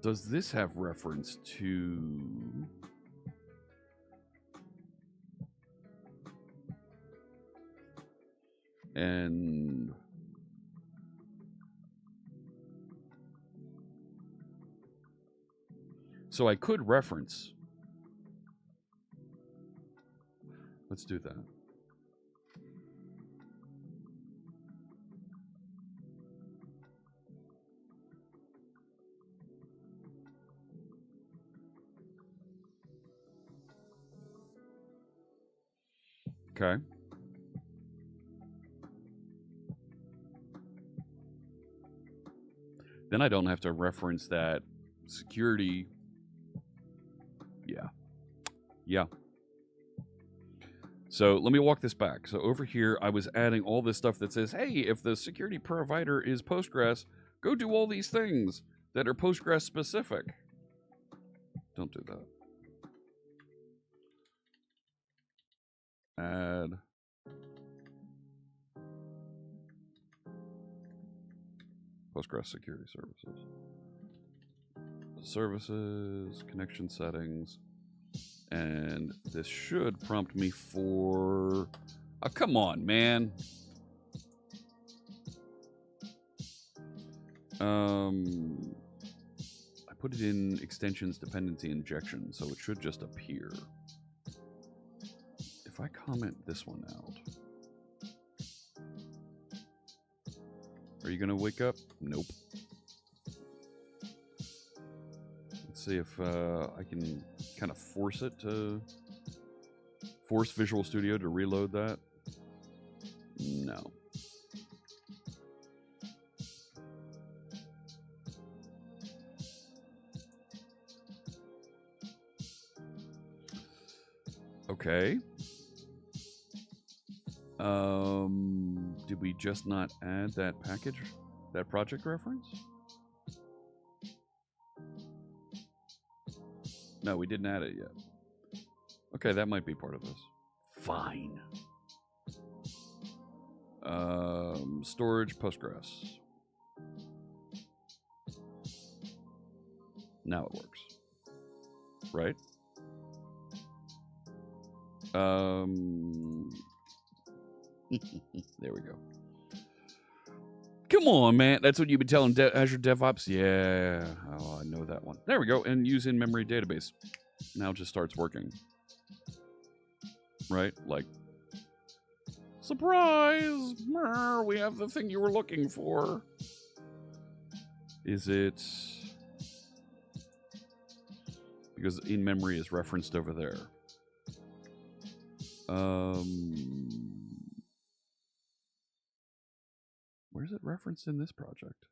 Does this have reference to... And... So I could reference. Let's do that. Okay. Then I don't have to reference that security. Yeah. Yeah. So let me walk this back. So over here, I was adding all this stuff that says, hey, if the security provider is Postgres, go do all these things that are Postgres specific. Don't do that. Add. Postgres security services. Services, connection settings. And this should prompt me for... Oh, come on, man. I put it in extensions dependency injection, so it should just appear. If I comment this one out... Are you going to wake up? Nope. Let's see if I can kind of force it to... Force Visual Studio to reload that. No. Okay. Did we just not add that package, that project reference? No, we didn't add it yet. Okay, that might be part of this. Fine. Storage, Postgres. Now it works. Right? There we go. Come on, man. That's what you've been telling Azure DevOps? Yeah. Oh, I know that one. There we go. And use in-memory database. Now it just starts working. Right? Like, surprise! We have the thing you were looking for. Is it... Because in-memory is referenced over there. Where's it referenced in this project?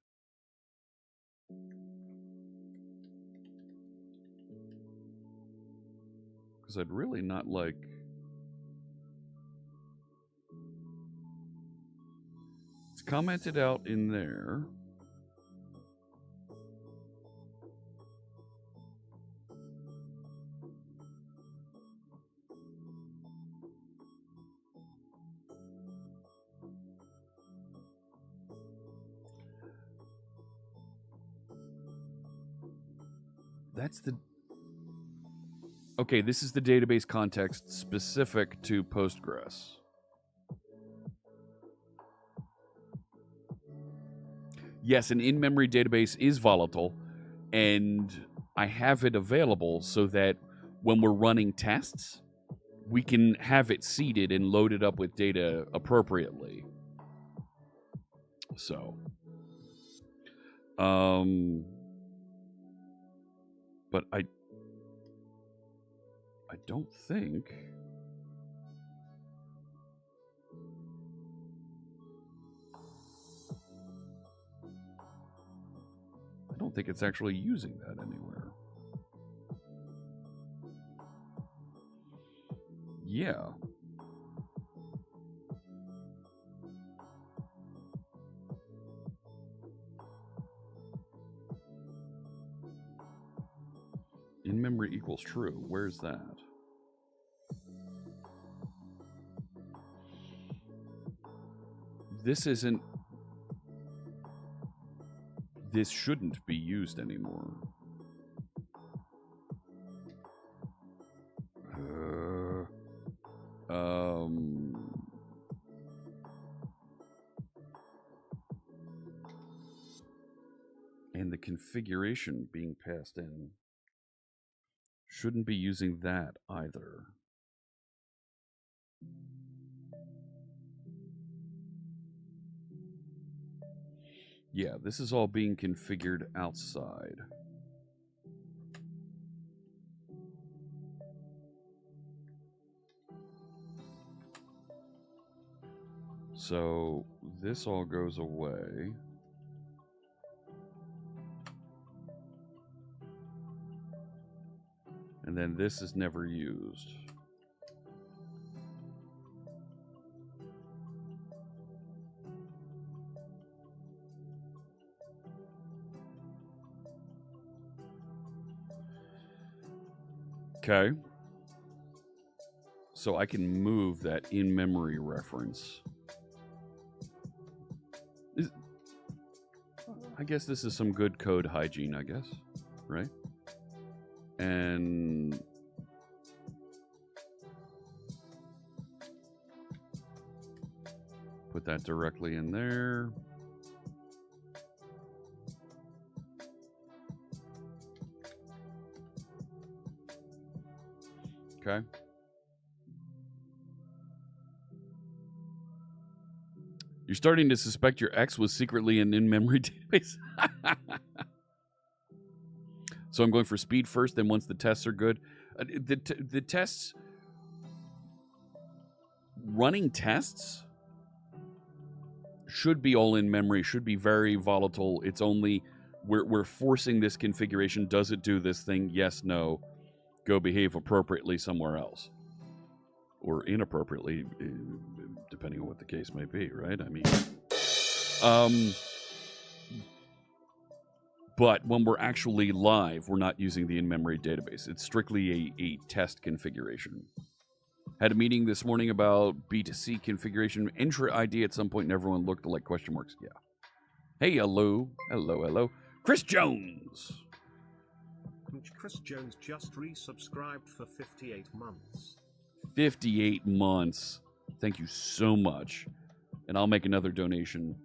Because I'd really not like... It's commented out in there. That's the... Okay, this is the database context specific to Postgres. Yes, an in-memory database is volatile, and I have it available so that when we're running tests, we can have it seeded and loaded up with data appropriately. So, but I don't think. I don't think it's actually using that anywhere. Yeah. In memory equals true. Where's that? This isn't. This shouldn't be used anymore. And the configuration being passed in shouldn't be using that either. Yeah, this is all being configured outside. So this all goes away. And then this is never used. Okay. So I can move that in-memory reference. I guess this is some good code hygiene, I guess, right? And put that directly in there. Okay. You're starting to suspect your ex was secretly an in-memory database. So I'm going for speed first, then once the tests are good. The tests, running tests should be all in memory, should be very volatile. It's only, we're forcing this configuration. Does it do this thing? Yes, no. Go behave appropriately somewhere else. Or inappropriately, depending on what the case may be, right? I mean, but when we're actually live, we're not using the in-memory database. It's strictly a test configuration. Had a meeting this morning about B2C configuration. Intra ID at some point, and everyone looked like question marks. Yeah. Hey, hello. Hello, hello. Chris Jones. Chris Jones just resubscribed for 58 months. 58 months. Thank you so much. And I'll make another donation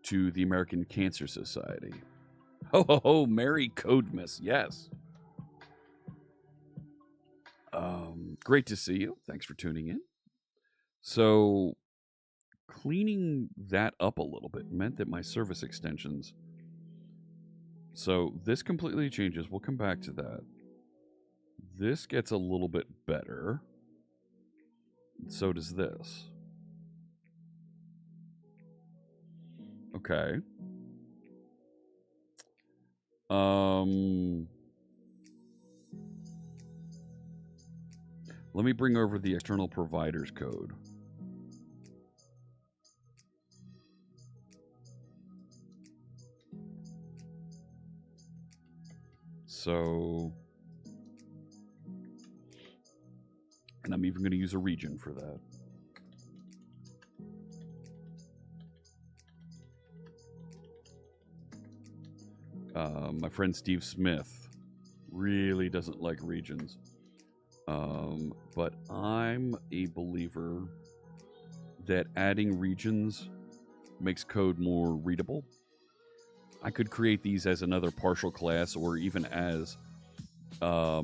to the American Cancer Society. Ho, ho, ho. Merry Codemas. Yes. Great to see you. Thanks for tuning in. So, cleaning that up a little bit meant that my service extensions. So, this completely changes. We'll come back to that. This gets a little bit better. So does this. Okay. Let me bring over the external providers code. So, and I'm even going to use a region for that. My friend Steve Smith really doesn't like regions. But I'm a believer that adding regions makes code more readable. I could create these as another partial class or even as oh,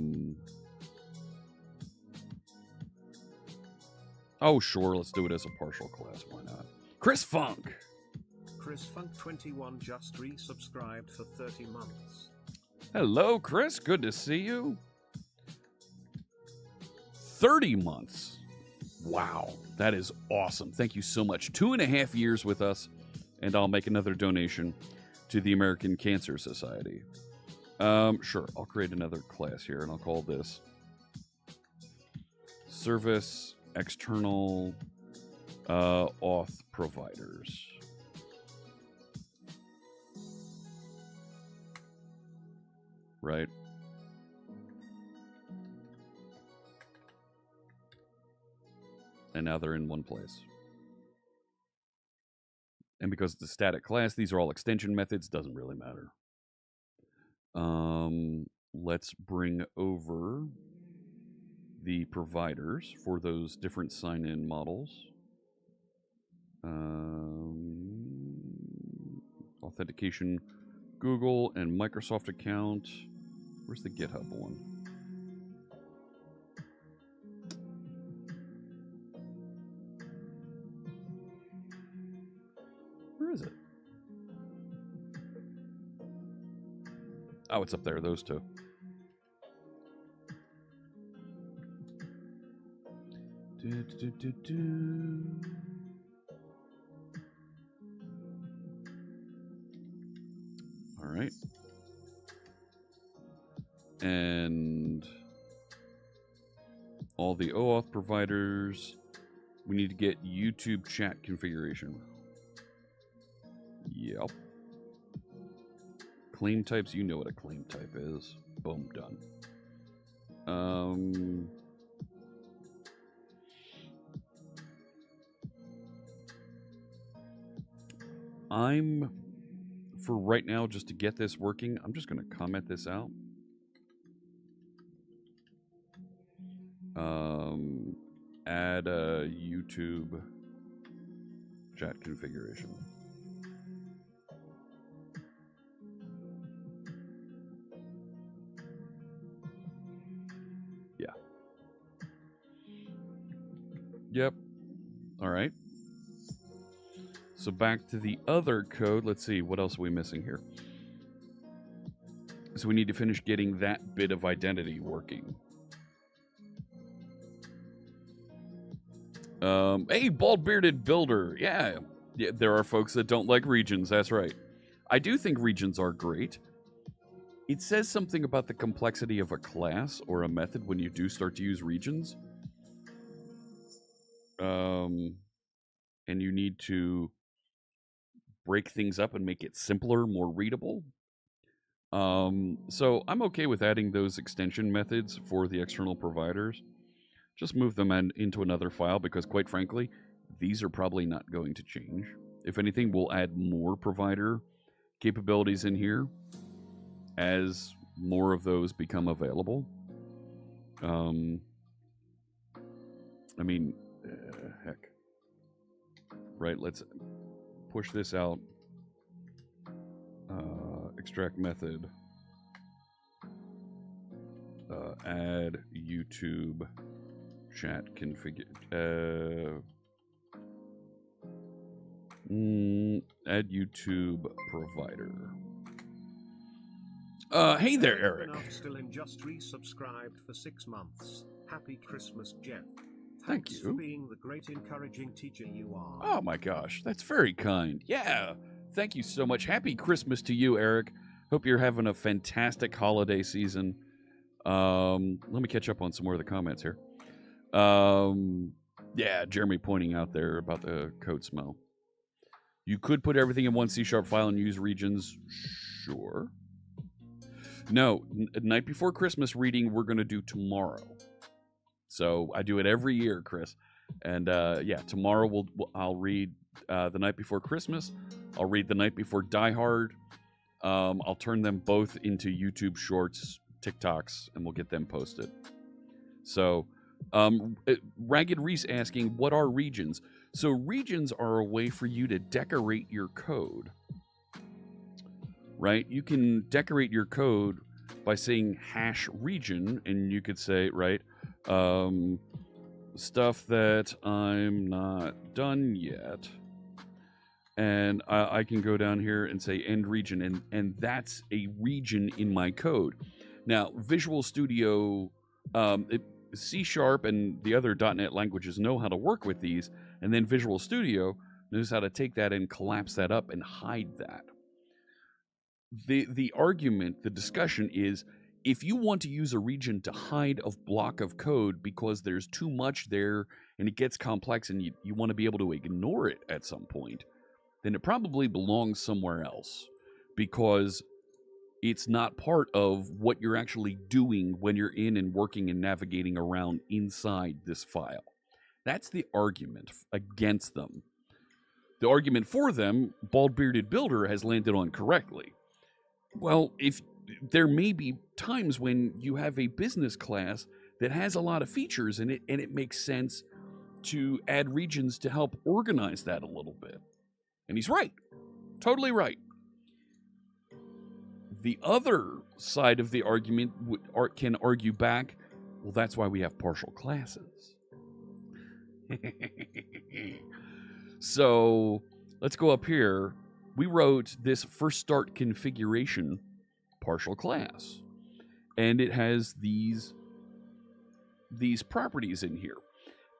sure, let's do it as a partial class. Why not? Chris Funk. Chris Funk 21 just resubscribed for 30 months. Hello, Chris. Good to see you. 30 months. Wow, that is awesome. Thank you so much. 2.5 years with us, and I'll make another donation to the American Cancer Society. Sure, I'll create another class here, and I'll call this Service External Auth Providers. Right? And now they're in one place. And because it's a static class, these are all extension methods, doesn't really matter. Let's bring over the providers for those different sign-in models. Authentication, Google and Microsoft account. Where's the GitHub one? Where is it? Oh, it's up there, those two. All right. And all the OAuth providers, we need to get YouTube chat configuration. Yep. Claim types, you know what a claim type is. Boom, done. For right now, just to get this working, I'm just going to comment this out. Add a YouTube chat configuration. Yeah. Yep. All right. So back to the other code. Let's see, what else are we missing here? So we need to finish getting that bit of identity working. Hey, bald-bearded builder. Yeah, there are folks that don't like regions. That's right. I do think regions are great. It says something about the complexity of a class or a method when you do start to use regions. And you need to break things up and make it simpler, more readable. So I'm okay with adding those extension methods for the external providers. Just move them into another file because, quite frankly, these are probably not going to change. If anything, we'll add more provider capabilities in here as more of those become available. I mean, heck. Right, let's push this out. Extract method. Add YouTube chat configure. Add YouTube provider. Hey there, Eric. Still in just resubscribed for 6 months. Happy Christmas, Jeff. Thank Thanks you. for being the great encouraging teacher you are. Oh my gosh, that's very kind. Yeah, thank you so much. Happy Christmas to you, Eric. Hope you're having a fantastic holiday season. Let me catch up on some more of the comments here. Yeah, Jeremy pointing out there about the code smell. You could put everything in one C# file and use regions. Sure. No, night before Christmas reading we're going to do tomorrow. So I do it every year, Chris. And yeah, tomorrow I'll read the night before Christmas. I'll read the night before Die Hard. I'll turn them both into YouTube shorts, TikToks, and we'll get them posted. So Ragged Reese asking, what are regions? So regions are a way for you to decorate your code. right? You can decorate your code by saying #region, and you could say, right, stuff that I'm not done yet. And I can go down here and say end region, and that's a region in my code. Now, Visual Studio, C# and the other .NET languages know how to work with these, and then Visual Studio knows how to take that and collapse that up and hide that. The argument, the discussion is, if you want to use a region to hide a block of code because there's too much there and it gets complex and you want to be able to ignore it at some point, then it probably belongs somewhere else, because it's not part of what you're actually doing when you're in and working and navigating around inside this file. That's the argument against them. The argument for them, Bald Bearded Builder has landed on correctly. Well, if there may be times when you have a business class that has a lot of features in it, and it makes sense to add regions to help organize that a little bit. And he's right. Totally right. The other side of the argument can argue back, well, that's why we have partial classes. So let's go up here. We wrote this first start configuration partial class, and it has these properties in here.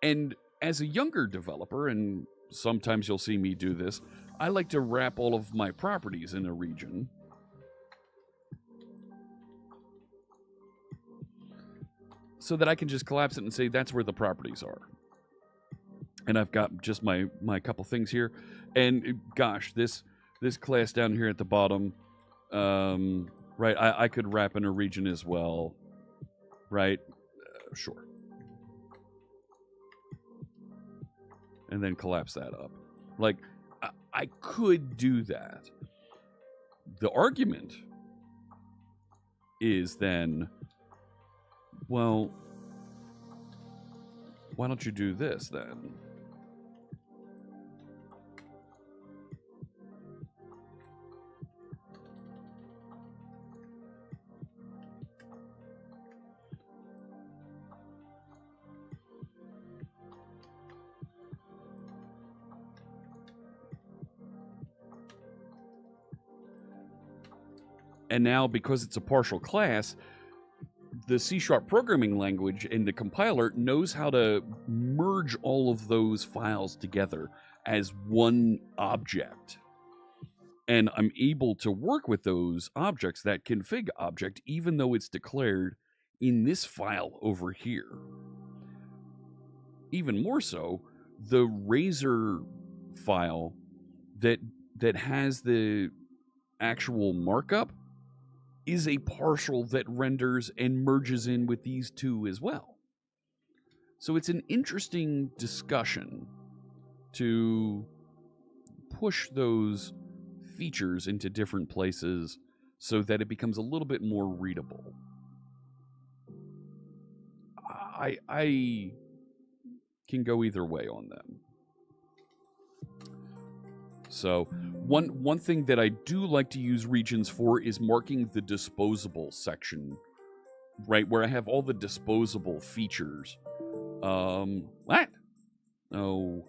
And as a younger developer, and sometimes you'll see me do this, I like to wrap all of my properties in a region. So that I can just collapse it and say that's where the properties are. And I've got just my couple things here. And gosh, this class down here at the bottom, right, I could wrap in a region as well, right? Sure. And then collapse that up. Like, I could do that. The argument is then, well, why don't you do this then? And now, because it's a partial class, the C# programming language and the compiler knows how to merge all of those files together as one object. And I'm able to work with those objects, that config object, even though it's declared in this file over here. Even more so, the Razor file that has the actual markup is a partial that renders and merges in with these two as well. So it's an interesting discussion to push those features into different places so that it becomes a little bit more readable. I can go either way on them. So one thing that I do like to use regions for is marking the disposable section, right, where I have all the disposable features. What? Oh,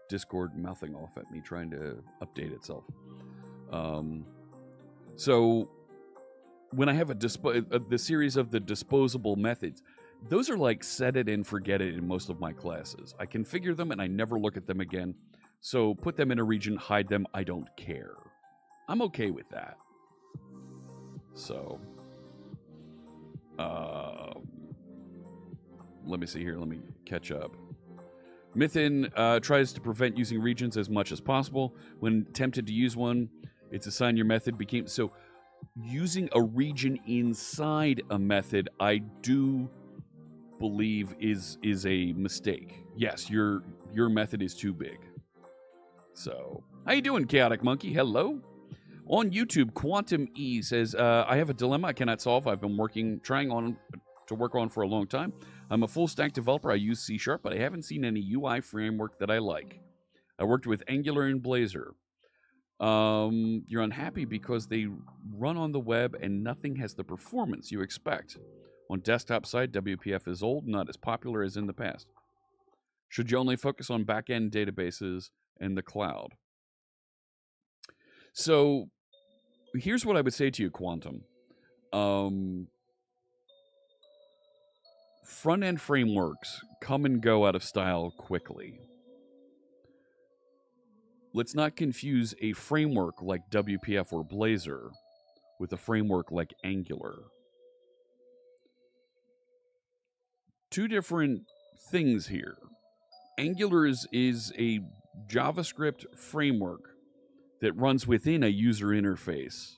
Discord mouthing off at me, trying to update itself. So when I have the series of the disposable methods, those are like set it and forget it in most of my classes. I configure them and I never look at them again. So put them in a region, hide them, I don't care. I'm okay with that. So, let me see here. Let me catch up. Mythin tries to prevent using regions as much as possible. When tempted to use one, its assign your method became... So using a region inside a method, I do believe is a mistake. Yes, your method is too big. So, how you doing, Chaotic Monkey? Hello. On YouTube, Quantum E says, I have a dilemma I cannot solve. I've been trying to work on for a long time. I'm a full stack developer. I use C#, but I haven't seen any UI framework that I like. I worked with Angular and Blazor. You're unhappy because they run on the web and nothing has the performance you expect. On desktop side, WPF is old, not as popular as in the past. Should you only focus on back-end databases and the cloud? So here's what I would say to you, Quantum. Front-end frameworks come and go out of style quickly. Let's not confuse a framework like WPF or Blazor with a framework like Angular. Two different things here. Angular is a JavaScript framework that runs within a user interface.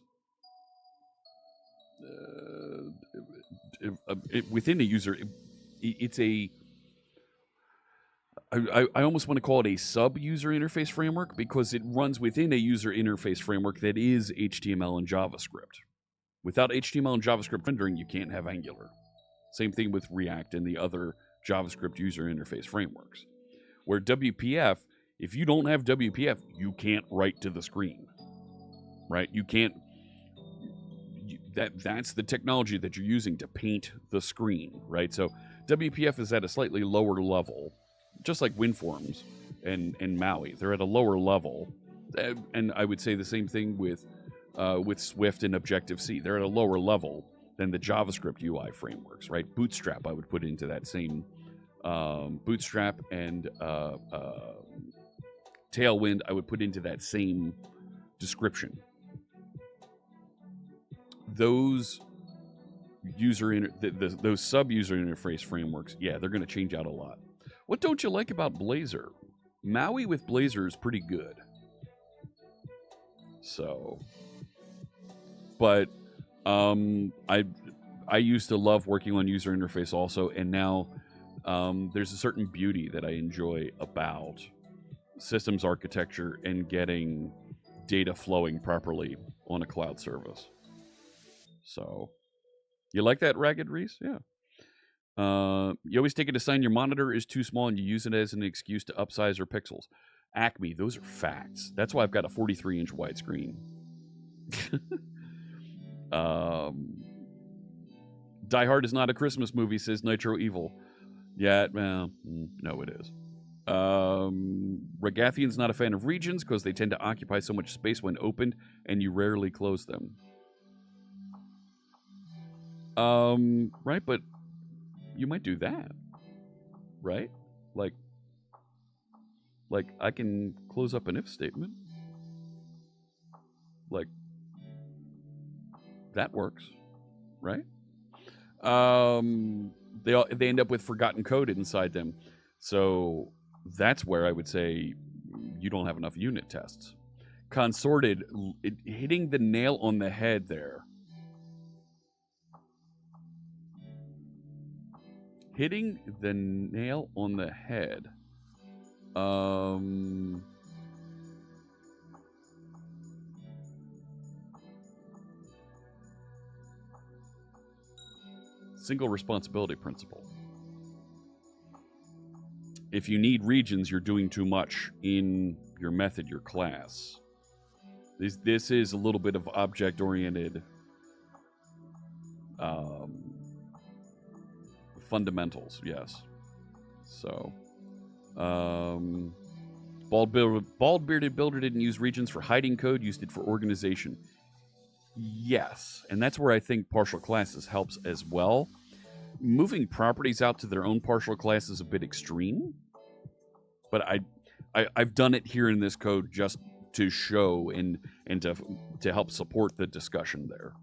Within a user, it's a... I almost want to call it a sub-user interface framework because it runs within a user interface framework that is HTML and JavaScript. Without HTML and JavaScript rendering, you can't have Angular. Same thing with React and the other JavaScript user interface frameworks. Where WPF, if you don't have WPF, you can't write to the screen, right? You can't. That's the technology that you're using to paint the screen, right? So WPF is at a slightly lower level, just like WinForms and Maui. They're at a lower level, and I would say the same thing with Swift and Objective-C. They're at a lower level than the JavaScript UI frameworks, right? Bootstrap I would put into that same. Bootstrap and Tailwind I would put into that same description. Those those sub-user interface frameworks, yeah, they're going to change out a lot. What don't you like about Blazor? Maui with Blazor is pretty good. So, but I used to love working on user interface also, and now there's a certain beauty that I enjoy about systems architecture and getting data flowing properly on a cloud service. So, you like that, Ragged Reese? Yeah. You always take it to sign your monitor is too small and you use it as an excuse to upsize or pixels. Acme, those are facts. That's why I've got a 43-inch widescreen. Die Hard is not a Christmas movie, says Nitro Evil. Yeah, well, no, it is. Regathian's not a fan of regions because they tend to occupy so much space when opened, and you rarely close them. Right, but you might do that, right? Like I can close up an if statement. Like, that works, right? They end up with forgotten code inside them. So that's where I would say you don't have enough unit tests. Consorted, hitting the nail on the head there. Hitting the nail on the head. Single responsibility principle. If you need regions, you're doing too much in your method, your class. This is a little bit of object-oriented fundamentals, yes. So, Bald-bearded builder didn't use regions for hiding code, used it for organization. Yes, and that's where I think partial classes helps as well. Moving properties out to their own partial class is a bit extreme, but I've done it here in this code just to show and to help support the discussion there.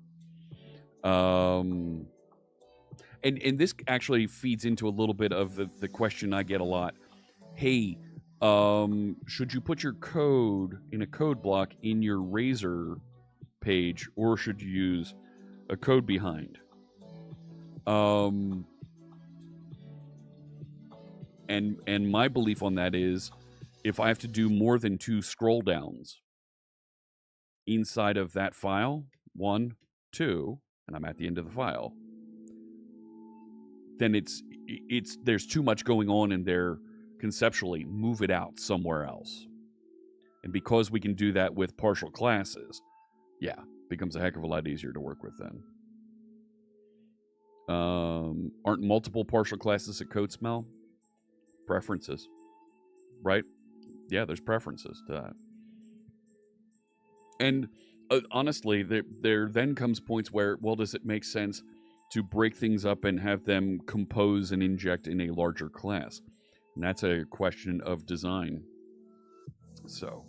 And this actually feeds into a little bit of the question I get a lot. Hey, should you put your code in a code block in your Razor page, or should you use a code behind? And my belief on that is, if I have to do more than 2 scroll downs inside of that file, 1, 2, and I'm at the end of the file, then there's too much going on in there conceptually. Move it out somewhere else. And because we can do that with partial classes, yeah, becomes a heck of a lot easier to work with then. Aren't multiple partial classes a code smell? Preferences, right? Yeah, there's preferences to that. And honestly, there then comes points where, well, does it make sense to break things up and have them compose and inject in a larger class? And that's a question of design. So,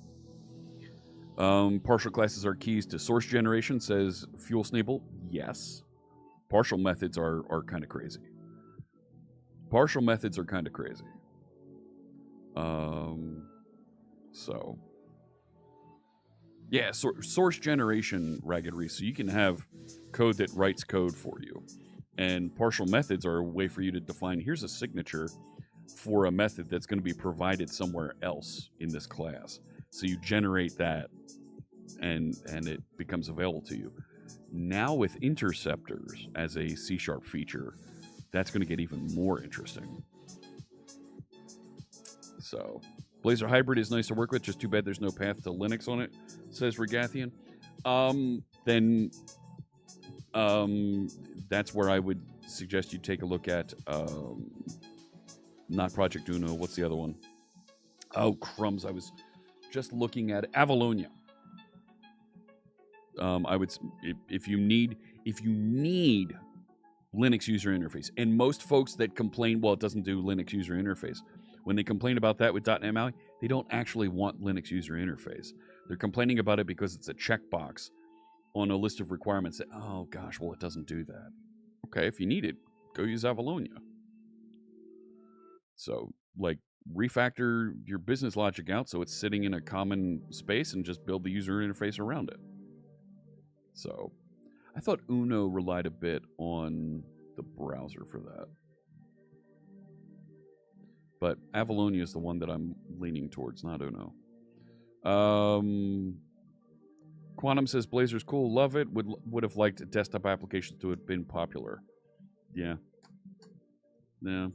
partial classes are keys to source generation, says Fuel Sneeble. Yes. Partial methods are kind of crazy. Partial methods are kind of crazy. So, yeah, source generation, Ragged Reese. So you can have code that writes code for you. And partial methods are a way for you to define, here's a signature for a method that's going to be provided somewhere else in this class. So you generate that, and it becomes available to you. Now with interceptors as a C# feature, that's going to get even more interesting. So, Blazor Hybrid is nice to work with. Just too bad there's no path to Linux on it, says Regathian. That's where I would suggest you take a look at, not Project Uno. What's the other one? Oh, crumbs. I was just looking at Avalonia. I would, if you need Linux user interface, and most folks that complain, well, it doesn't do Linux user interface. When they complain about that with .NET MAUI, they don't actually want Linux user interface. They're complaining about it because it's a checkbox on a list of requirements that, oh gosh, well, it doesn't do that. Okay, if you need it, go use Avalonia. So, like, refactor your business logic out so it's sitting in a common space and just build the user interface around it. So, I thought Uno relied a bit on the browser for that. But Avalonia is the one that I'm leaning towards, not Uno. Quantum says Blazor's cool, love it. Would have liked desktop applications to have been popular. Yeah. Yeah.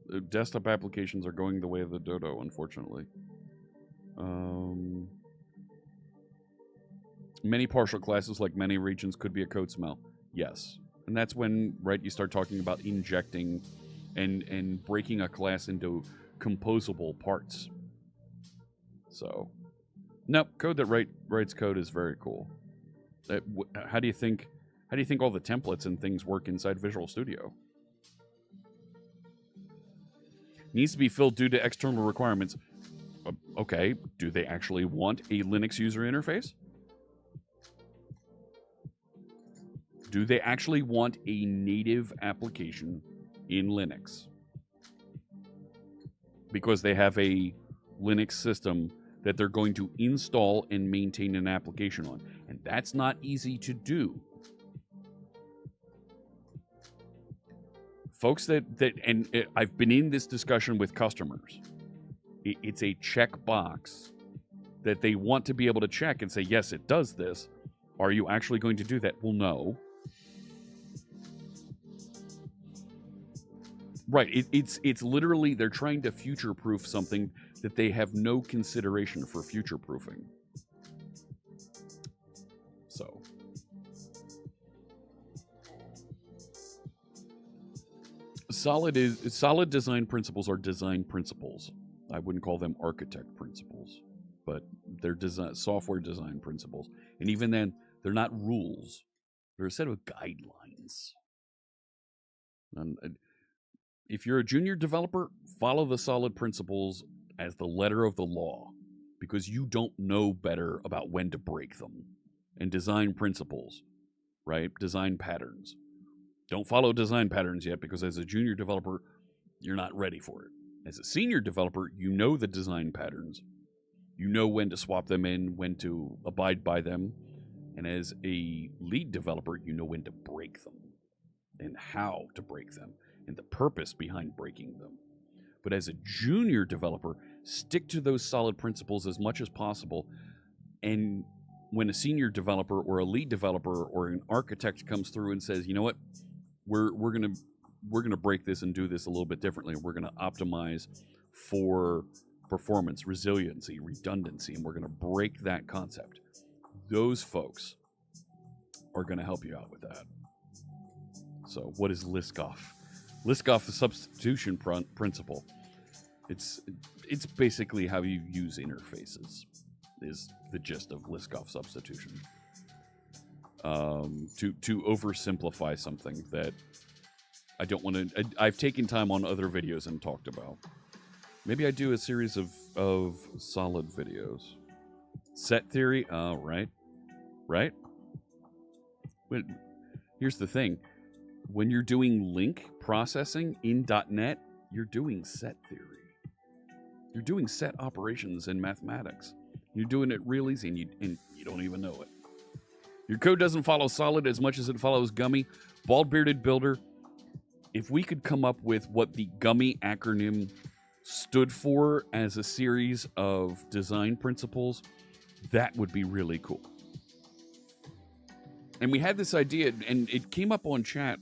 The desktop applications are going the way of the dodo, unfortunately. Many partial classes, like many regions, could be a code smell. Yes. And that's when, right, you start talking about injecting and breaking a class into composable parts. So, nope, code that writes code is very cool. How do you think all the templates and things work inside Visual Studio? Needs to be filled due to external requirements. Okay, do they actually want a Linux user interface? Do they actually want a native application in Linux? Because they have a Linux system that they're going to install and maintain an application on. And that's not easy to do. Folks I've been in this discussion with customers. It's a checkbox that they want to be able to check and say, yes, it does this. Are you actually going to do that? Well, no. Right. It's literally, they're trying to future-proof something that they have no consideration for future-proofing. So. Solid design principles are design principles. I wouldn't call them architect principles, but they're software design principles. And even then, they're not rules. They're a set of guidelines. And if you're a junior developer, follow the solid principles as the letter of the law, because you don't know better about when to break them. And design principles, right? Design patterns. Don't follow design patterns yet, because as a junior developer, you're not ready for it. As a senior developer, you know the design patterns. You know when to swap them in, when to abide by them. And as a lead developer, you know when to break them and how to break them and the purpose behind breaking them. But as a junior developer, stick to those solid principles as much as possible. And when a senior developer or a lead developer or an architect comes through and says, you know what, we're gonna break this and do this a little bit differently. We're gonna optimize for performance, resiliency, redundancy, and we're going to break that concept. Those folks are going to help you out with that. So what is Liskov? Liskov, the substitution principle. It's basically how you use interfaces is the gist of Liskov substitution. To oversimplify something that I don't want to... I've taken time on other videos and talked about. Maybe I do a series of solid videos. Set theory? Right. Right? But here's the thing. When you're doing link processing in .NET, you're doing set theory. You're doing set operations in mathematics. You're doing it real easy, and you don't even know it. Your code doesn't follow solid as much as it follows gummy. Bald-bearded builder, if we could come up with what the gummy acronym stood for as a series of design principles, that would be really cool. And we had this idea, and it came up on chat,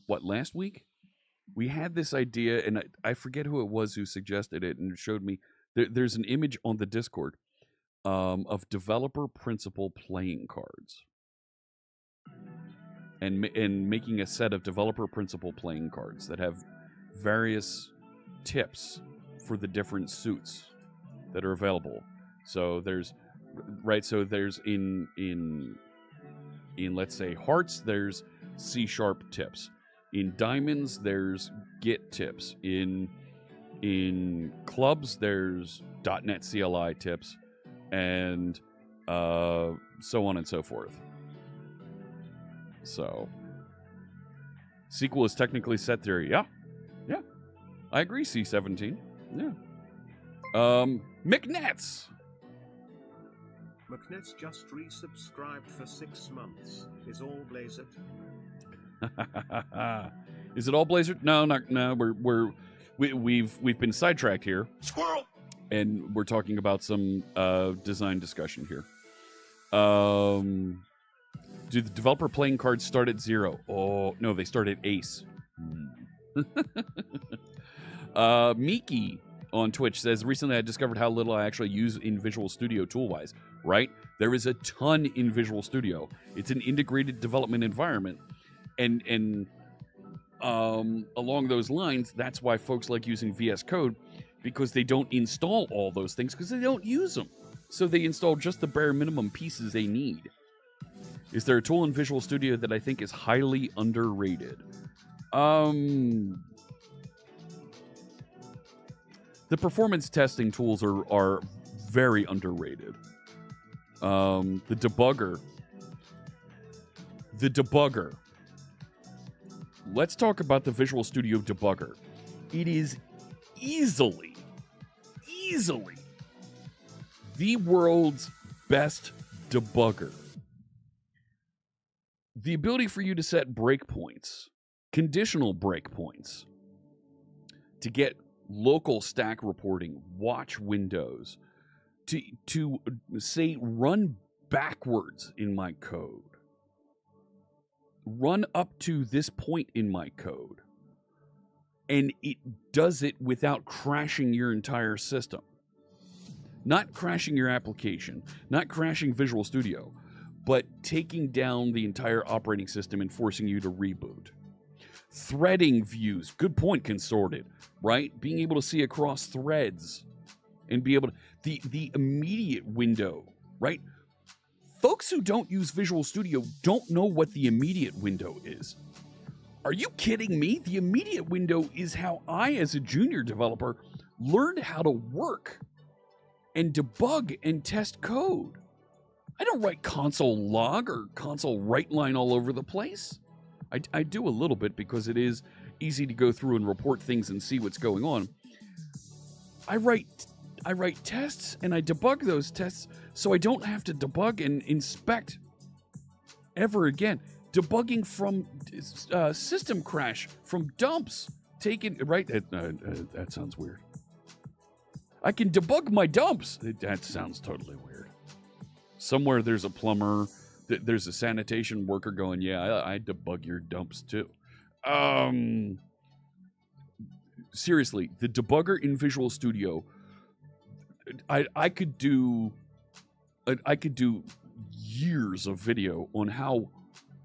last week? We had this idea, and I forget who it was who suggested it, and it showed me. There's an image on the Discord of developer principal playing cards. And making a set of developer principal playing cards that have various tips for the different suits that are available. So there's in let's say hearts, there's C# tips. In diamonds, there's Git tips. In clubs, there's .NET CLI tips, and so on and so forth. So SQL is technically set theory. Yeah. I agree, C17. Yeah. McNets. McNets just resubscribed for 6 months. Is all Blazor? Is it all Blazor? No. We've been sidetracked here. Squirrel. And we're talking about some design discussion here. Do the developer playing cards start at 0? Oh no, they start at ace. Miki on Twitch says, recently I discovered how little I actually use in Visual Studio tool-wise. Right? There is a ton in Visual Studio. It's an integrated development environment. And along those lines, that's why folks like using VS Code, because they don't install all those things because they don't use them. So they install just the bare minimum pieces they need. Is there a tool in Visual Studio that I think is highly underrated? The performance testing tools are very underrated. The debugger. Let's talk about the Visual Studio debugger. It is easily the world's best debugger. The ability for you to set breakpoints, conditional breakpoints, to get local stack reporting, watch windows, to say run backwards in my code. Run up to this point in my code. And it does it without crashing your entire system. Not crashing your application, not crashing Visual Studio, but taking down the entire operating system and forcing you to reboot. Threading views, good point, Consorted, right? Being able to see across threads and be able to, the immediate window, right? Folks who don't use Visual Studio don't know what the immediate window is. Are you kidding me? The immediate window is how I, as a junior developer, learned how to work and debug and test code. I don't write console log or console write line all over the place. I do a little bit because it is easy to go through and report things and see what's going on. I write tests and I debug those tests so I don't have to debug and inspect ever again. Debugging from system crash, from dumps, taken, right? That sounds weird. I can debug my dumps. That sounds totally weird. Somewhere there's a plumber, there's a sanitation worker going, yeah, I debug your dumps too. Seriously, the debugger in Visual Studio I could do years of video on how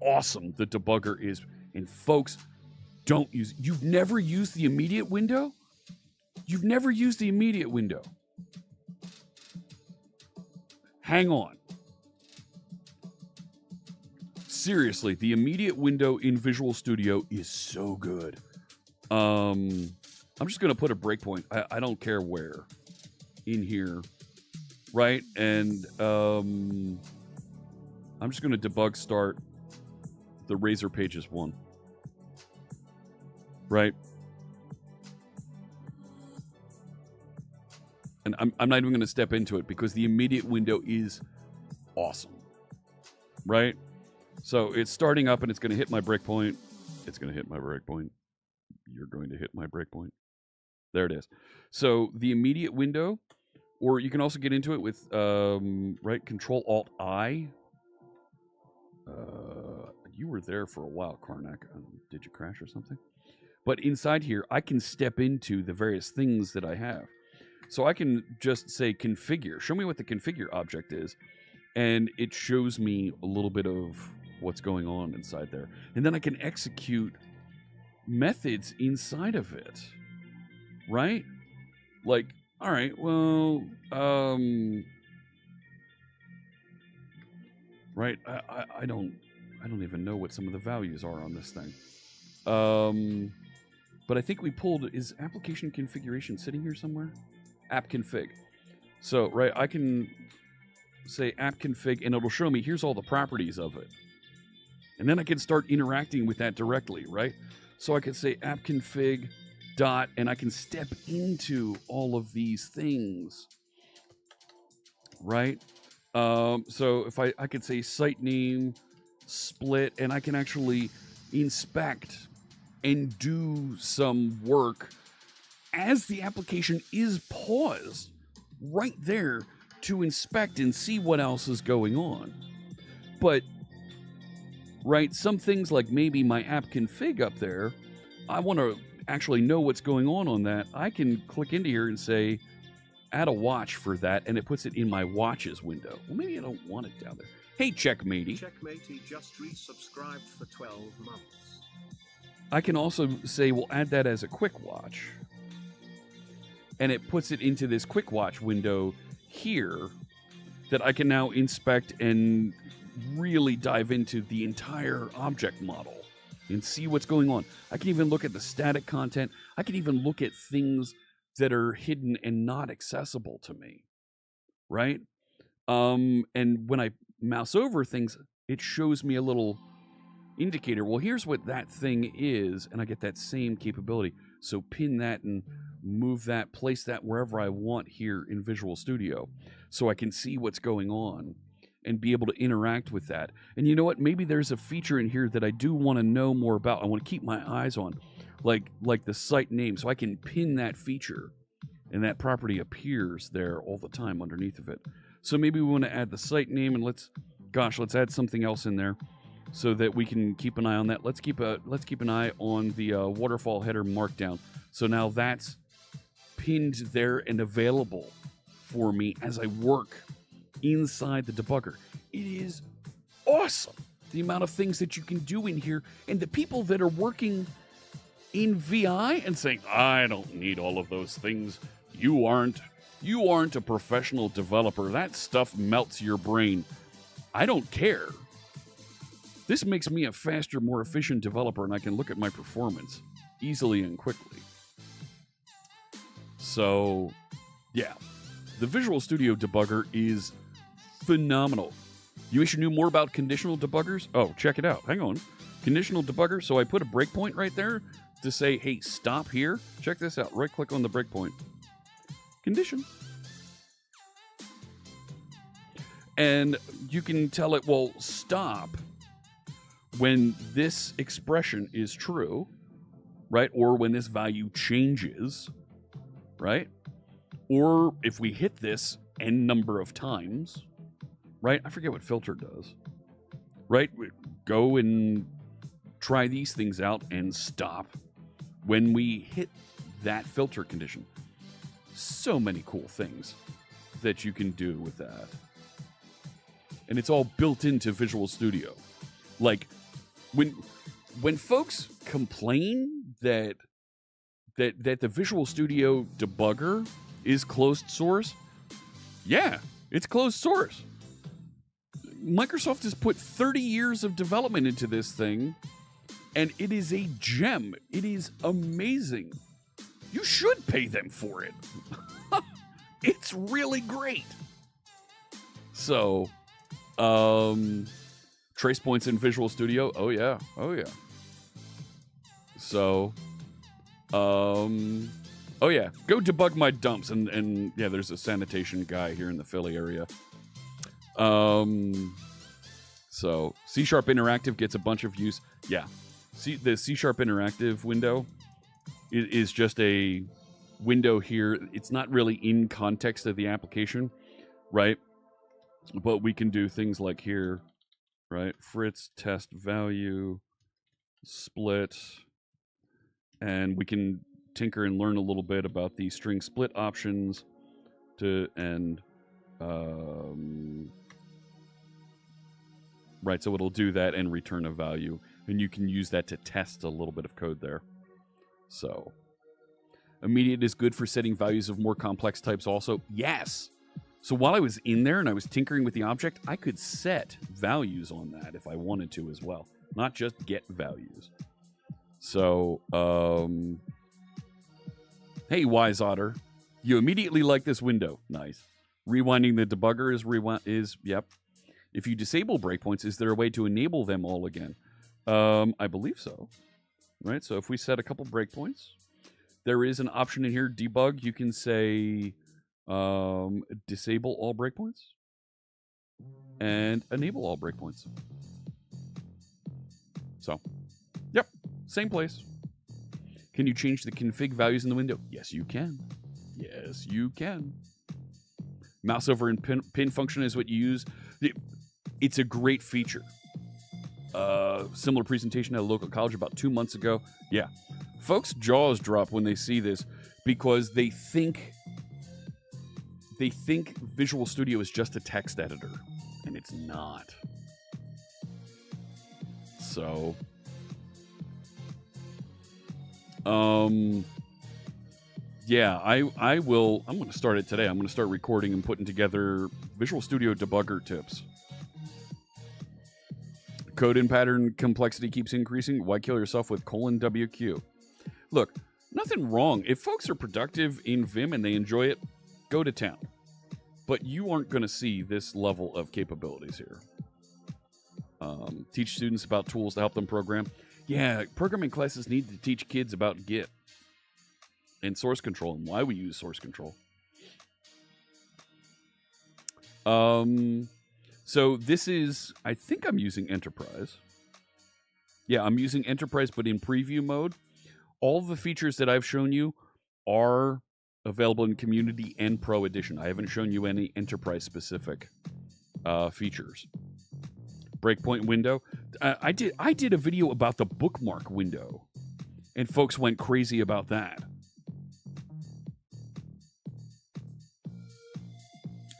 awesome the debugger is. And folks, you've never used the immediate window? You've never used the immediate window. Hang on. Seriously, the immediate window in Visual Studio is so good. I'm just going to put a breakpoint. I don't care where in here, right? And I'm just going to debug start the Razor Pages one, right? And I'm not even going to step into it because the immediate window is awesome, right? So it's starting up and it's going to hit my breakpoint. It's going to hit my breakpoint. You're going to hit my breakpoint. There it is. So the immediate window, or you can also get into it with, right, Control-Alt-I. You were there for a while, Karnak. Did you crash or something? But inside here, I can step into the various things that I have. So I can just say configure. Show me what the configure object is. And it shows me a little bit of what's going on inside there. And then I can execute methods inside of it. Right? Like, all right, well, right, I don't even know what some of the values are on this thing. But I think we pulled, is application configuration sitting here somewhere? App config. So, right, I can say app config and it'll show me here's all the properties of it. And then I can start interacting with that directly, right? So I could say app config dot and I can step into all of these things, right? So if I could say site name split and I can actually inspect and do some work as the application is paused right there to inspect and see what else is going on. But, right, some things like maybe my app config up there, I want to actually know what's going on that. I can click into here and say, add a watch for that, and it puts it in my watches window. Well, maybe I don't want it down there. Hey, Checkmatey. Checkmatey just resubscribed for 12 months. I can also say, we'll add that as a quick watch. And it puts it into this quick watch window here that I can now inspect and really dive into the entire object model and see what's going on. I can even look at the static content. I can even look at things that are hidden and not accessible to me, right? And when I mouse over things, it shows me a little indicator. Well, here's what that thing is, and I get that same capability. So pin that and move that, place that wherever I want here in Visual Studio so I can see what's going on and be able to interact with that. And you know what? Maybe there's a feature in here that I do want to know more about. I want to keep my eyes on, like the site name, so I can pin that feature and that property appears there all the time underneath of it. So maybe we want to add the site name, and let's add something else in there so that we can keep an eye on that. Let's keep an eye on the waterfall header markdown. So now that's pinned there and available for me as I work inside the debugger. It is awesome, the amount of things that you can do in here, and the people that are working in VI and saying, I don't need all of those things. You aren't a professional developer. That stuff melts your brain. I don't care. This makes me a faster, more efficient developer, and I can look at my performance easily and quickly. So, yeah, the Visual Studio debugger is phenomenal. You wish you knew more about conditional debuggers? Oh, check it out. Hang on. Conditional debugger. So I put a breakpoint right there to say, hey, stop here. Check this out. Right-click on the breakpoint. Condition. And you can tell it, well, stop when this expression is true, right? Or when this value changes, right? Or if we hit this n number of times, right? I forget what filter does, right? Go and try these things out and stop when we hit that filter condition. So many cool things. that you can do with that. And it's all built into Visual Studio. Like, when folks complain that the Visual Studio debugger is closed source, yeah, it's closed source. Microsoft has put 30 years of development into this thing, and it is a gem. It is amazing. You should pay them for it. It's really great. So, trace points in Visual Studio. Oh yeah. Oh yeah. So, oh yeah. Go debug my dumps. And yeah, there's a sanitation guy here in the Philly area. So C# Interactive gets a bunch of use. Yeah. The C# Interactive window is just a window here. It's not really in context of the application, right? But we can do things like here, right? Fritz test value split, and we can tinker and learn a little bit about the string split options right, so it'll do that and return a value, and you can use that to test a little bit of code there. So immediate is good for setting values of more complex types also. Yes. So while I was in there and I was tinkering with the object, I could set values on that if I wanted to as well, not just get values. So, hey, Wise Otter, you immediately like this window. Nice. Rewinding the debugger is yep. If you disable breakpoints, is there a way to enable them all again? I believe so. Right. So if we set a couple breakpoints, there is an option in here, debug. You can say disable all breakpoints and enable all breakpoints. So, yep, same place. Can you change the config values in the window? Yes, you can. Yes, you can. Mouse over and pin function is what you use. It's a great feature. Similar presentation at a local college about 2 months ago. Yeah. Folks' jaws drop when they see this because they think Visual Studio is just a text editor, and it's not. So, yeah, I will. I'm going to start it today. I'm going to start recording and putting together Visual Studio debugger tips. Code and pattern complexity keeps increasing. Why kill yourself with :WQ? Look, nothing wrong. If folks are productive in Vim and they enjoy it, go to town. But you aren't going to see this level of capabilities here. Teach students about tools to help them program. Yeah, programming classes need to teach kids about Git and source control and why we use source control. So this is, I think I'm using Enterprise. Yeah, I'm using Enterprise, but in preview mode. All the features that I've shown you are available in Community and Pro Edition. I haven't shown you any Enterprise-specific features. Breakpoint window. I did a video about the bookmark window, and folks went crazy about that.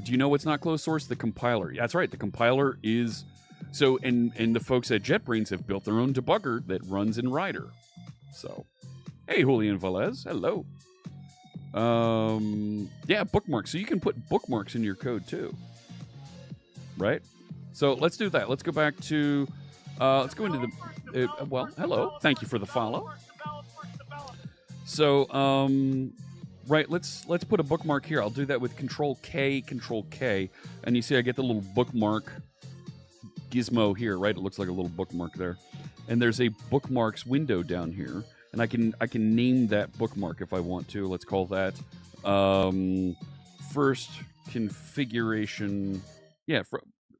Do you know what's not closed source? The compiler. Yeah, that's right. The compiler is... So, and the folks at JetBrains have built their own debugger that runs in Rider. So, hey, Julian Velez. Hello. Yeah, bookmarks. So you can put bookmarks in your code too. Right? So let's do that. Let's go back to... let's go into the... well, hello. Thank you for the follow. So, right, let's put a bookmark here. I'll do that with Control K, and you see I get the little bookmark gizmo here, right? It looks like a little bookmark there, and there's a bookmarks window down here, and I can name that bookmark if I want to. Let's call that first configuration. Yeah,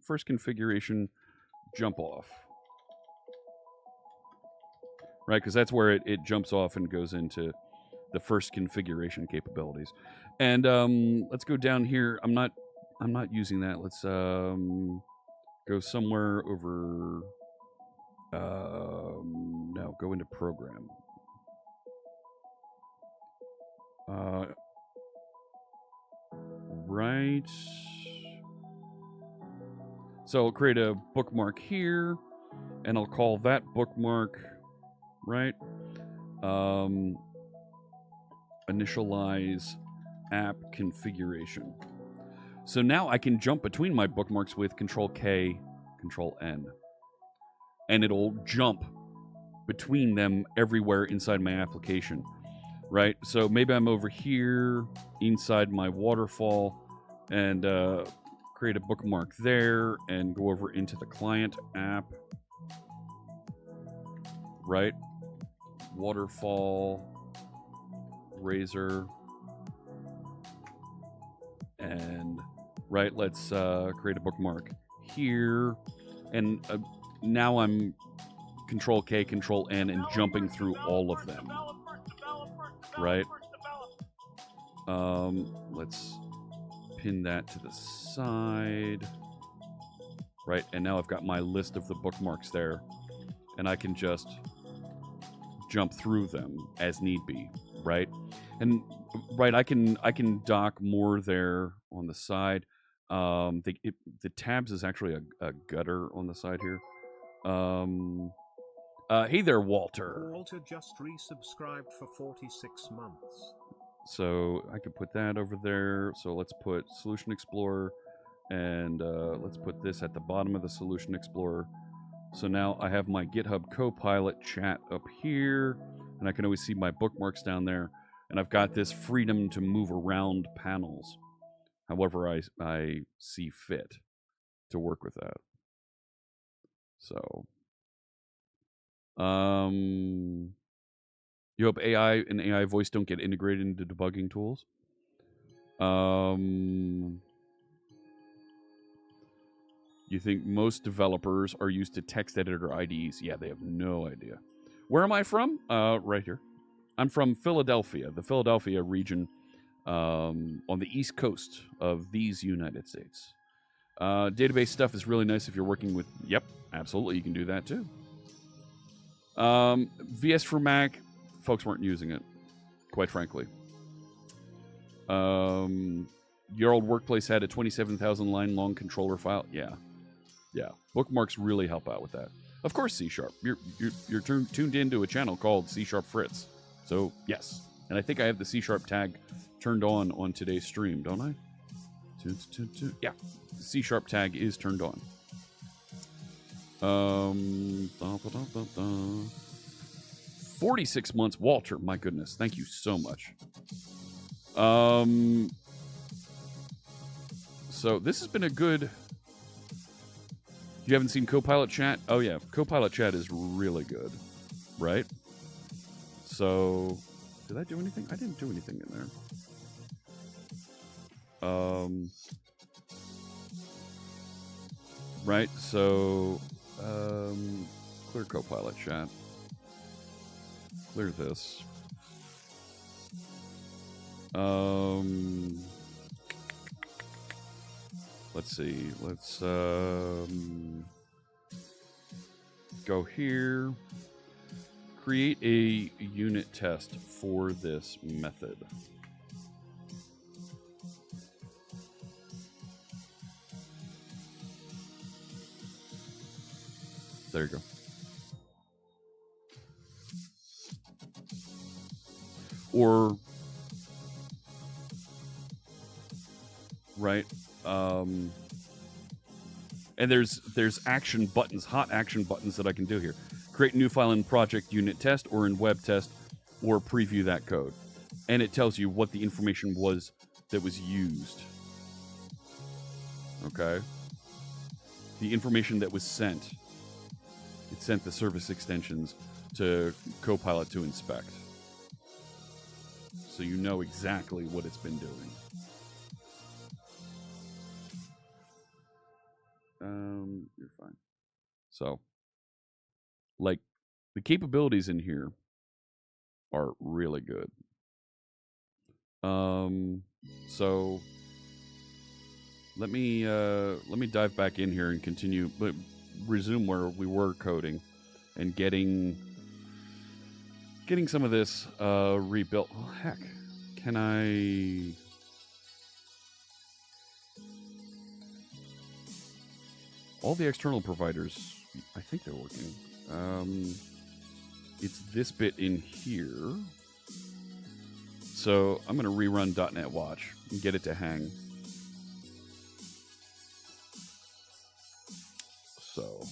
first configuration jump off, right? Because that's where it jumps off and goes into the first configuration capabilities. And let's go down here. I'm not using that. Let's go somewhere over. No, go into program. Right right. So I'll create a bookmark here, and I'll call that bookmark, right? Initialize app configuration. So now I can jump between my bookmarks with Control-K, Control-N. And it'll jump between them everywhere inside my application, right? So maybe I'm over here inside my waterfall and create a bookmark there and go over into the client app, right? Waterfall, razor, and right, let's create a bookmark here. And now I'm Control-K, Control-N, and jumping through all of them, right? Let's pin that to the side, right? And now I've got my list of the bookmarks there, and I can just jump through them as need be, right? And right, I can dock more there on the side. The tabs is actually a gutter on the side here. Hey there, Walter. Walter just resubscribed for 46 months. So I could put that over there. So let's put Solution Explorer, and let's put this at the bottom of the Solution Explorer. So now I have my GitHub Copilot chat up here, and I can always see my bookmarks down there. And I've got this freedom to move around panels, however I see fit to work with that. So, you hope AI and AI voice don't get integrated into debugging tools. You think most developers are used to text editor IDEs? Yeah, they have no idea. Where am I from? Right here. I'm from Philadelphia, the Philadelphia region, on the East Coast of these United States. Database stuff is really nice if you're working with... Yep, absolutely, you can do that too. VS for Mac, folks weren't using it, quite frankly. Your old workplace had a 27,000 line long controller file. Yeah. Bookmarks really help out with that. Of course, C#. You're tuned into a channel called C# Fritz. So, yes. And I think I have the C# tag turned on today's stream, don't I? Yeah. The C# tag is turned on. 46 months. Walter, my goodness. Thank you so much. So, this has been a good... You haven't seen Copilot Chat? Oh, yeah. Copilot Chat is really good. Right? So, did I do anything? I didn't do anything in there. Right? So, clear Copilot Chat. Clear this. Let's see. Let's go here. Create a unit test for this method. There you go. Or, right, and there's action buttons, hot action buttons that I can do here. Create a new file in project unit test or in web test, or preview that code. And it tells you what the information was that was used. Okay? The information that was sent. It sent the service extensions to Copilot to inspect. So you know exactly what it's been doing. You're fine. So, like, the capabilities in here are really good. So let me dive back in here and continue, but resume where we were coding and getting some of this rebuilt. Oh, heck, can I? all the external providers, I think they're working. It's this bit in here. So I'm going to rerun .NET Watch and get it to hang. So,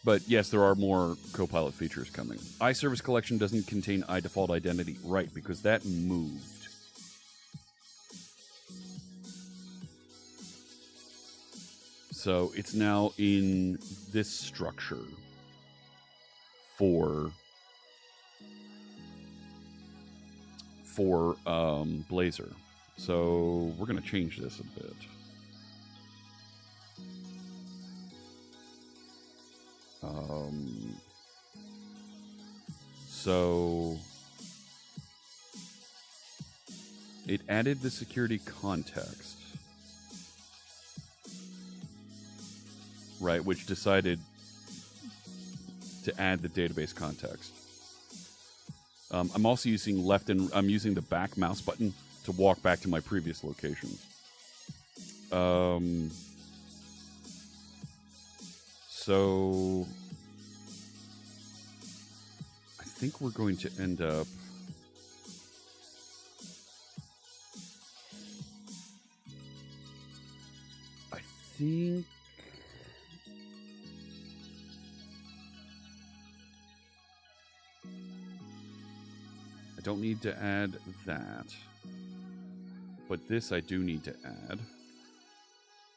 but yes, there are more Copilot features coming. iService Collection doesn't contain iDefault identity, right? Because that moved. So it's now in this structure for Blazor. So we're going to change this a bit. So it added the security context, right, which decided to add the database context. I'm also using I'm using the back mouse button to walk back to my previous locations. So I think we're going to end up I don't need to add that, but this I do need to add.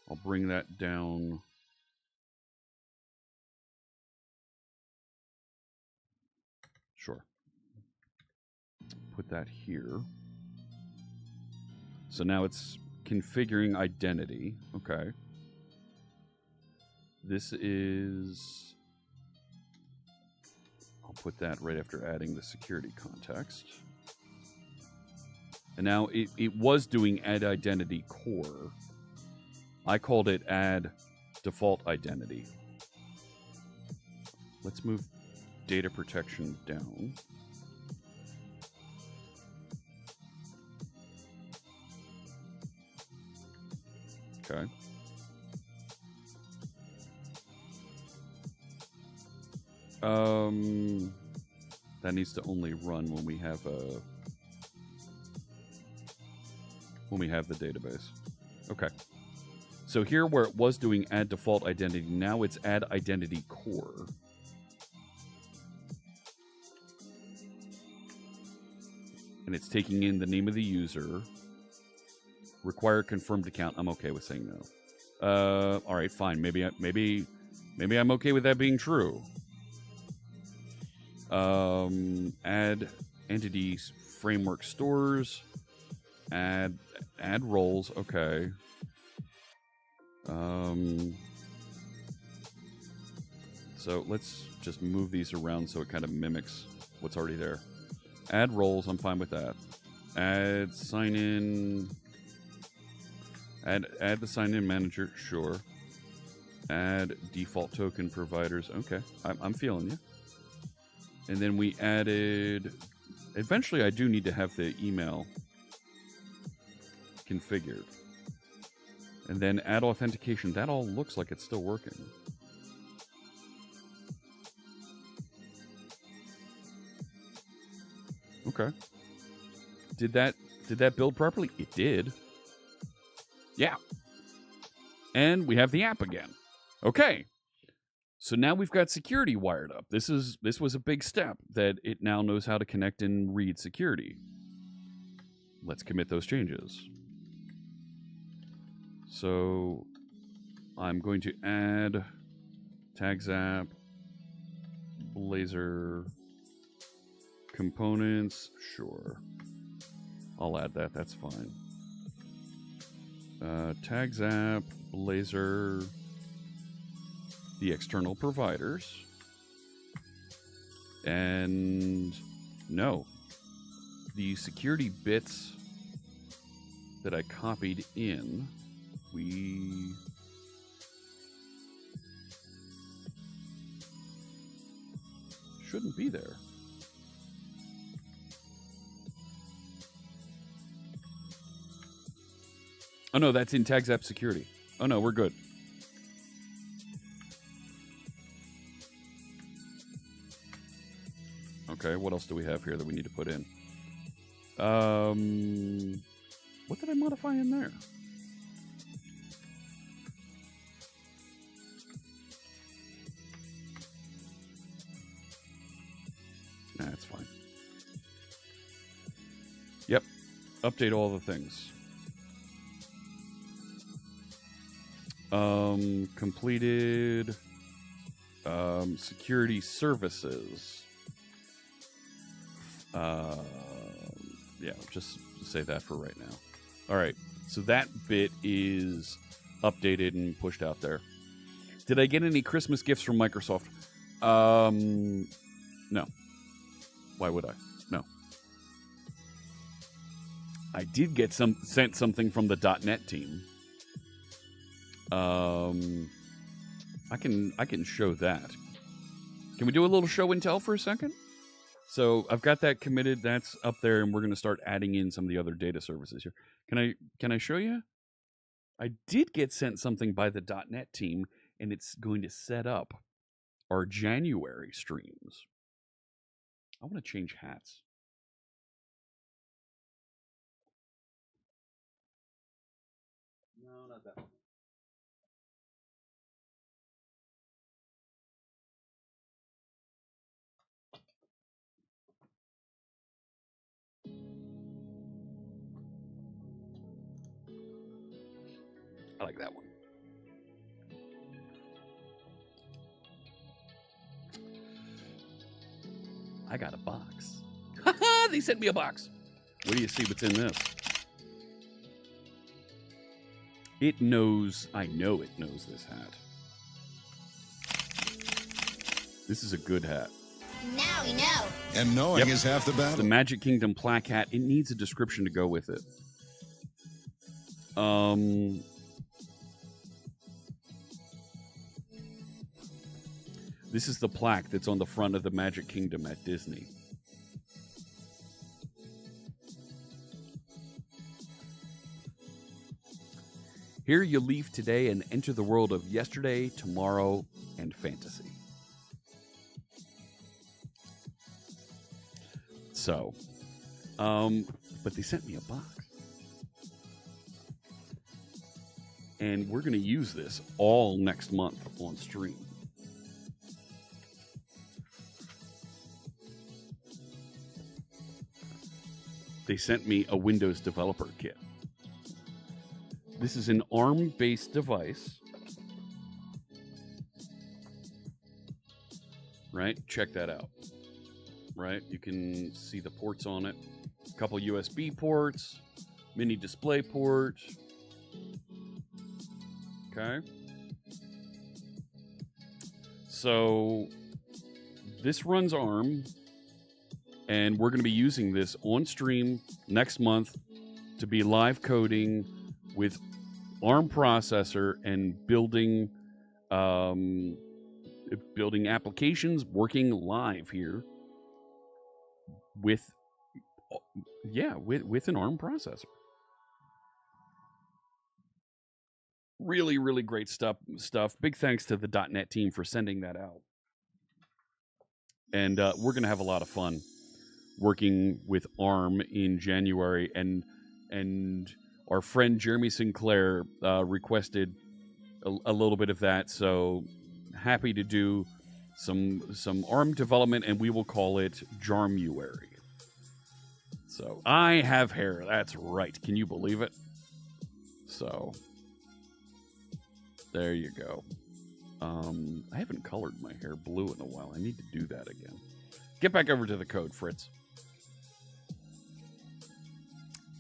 I'll bring that down. Sure. Put that here. So now it's configuring identity. Okay. This is... I'll put that right after adding the security context. And now it was doing add identity core. I called it add default identity. Let's move data protection down. Okay. That needs to only run when we have the database. Okay. So here where it was doing add default identity, now it's add identity core. And it's taking in the name of the user. Require confirmed account. I'm okay with saying no. All right, fine. Maybe I'm okay with that being true. Add entities, framework stores, add roles. Okay. So let's just move these around so it kind of mimics what's already there. Add roles. I'm fine with that. Add sign in. Add the sign-in manager, sure. Add default token providers, okay. I'm feeling you. And then we added... Eventually, I do need to have the email configured. And then add authentication. That all looks like it's still working. Okay. Did that build properly? It did. Yeah. And we have the app again. Okay. So now we've got security wired up. This was a big step that it now knows how to connect and read security. Let's commit those changes. So I'm going to add TagApp, Blazor, components. Sure. I'll add that. That's fine. TagApp, Blazor, the external providers, and no, the security bits that I copied in, we shouldn't be there. Oh, no, that's in TagApp security. Oh, no, we're good. Okay, what else do we have here that we need to put in? What did I modify in there? Nah, it's fine. Yep. Update all the things. Completed security services. Yeah, just say that for right now. All right, so that bit is updated and pushed out there. Did I get any Christmas gifts from Microsoft? No. Why would I? No. I did get sent something from the .NET team. I can show that. Can we do a little show and tell for a second? So I've got that committed. That's up there, and we're going to start adding in some of the other data services here. Can I show you? I did get sent something by the .NET team, and it's going to set up our January streams. I want to change hats. No, not that one. I like that one. I got a box. Haha, they sent me a box. What do you see what's in this? It knows, I know it knows this hat. This is a good hat. Now we know. And knowing is half the It's the battle. Magic Kingdom plaque hat. It needs a description to go with it. This is the plaque that's on the front of the Magic Kingdom at Disney. Here you leave today and enter the world of yesterday, tomorrow, and fantasy. So, but they sent me a box. And we're going to use this all next month on stream. They sent me a Windows developer kit. This is an ARM-based device. Right? Check that out. Right? You can see the ports on it. A couple USB ports, mini display port. Okay. So this runs ARM, and we're going to be using this on stream next month to be live coding with ARM processor and building applications working live here with an ARM processor. Really, really great stuff. Big thanks to the .NET team for sending that out. And we're going to have a lot of fun working with ARM in January. And our friend Jeremy Sinclair requested a little bit of that. So happy to do some ARM development, and we will call it Jarmuary. So I have hair. That's right. Can you believe it? So there you go. I haven't colored my hair blue in a while. I need to do that again. Get back over to the code, Fritz.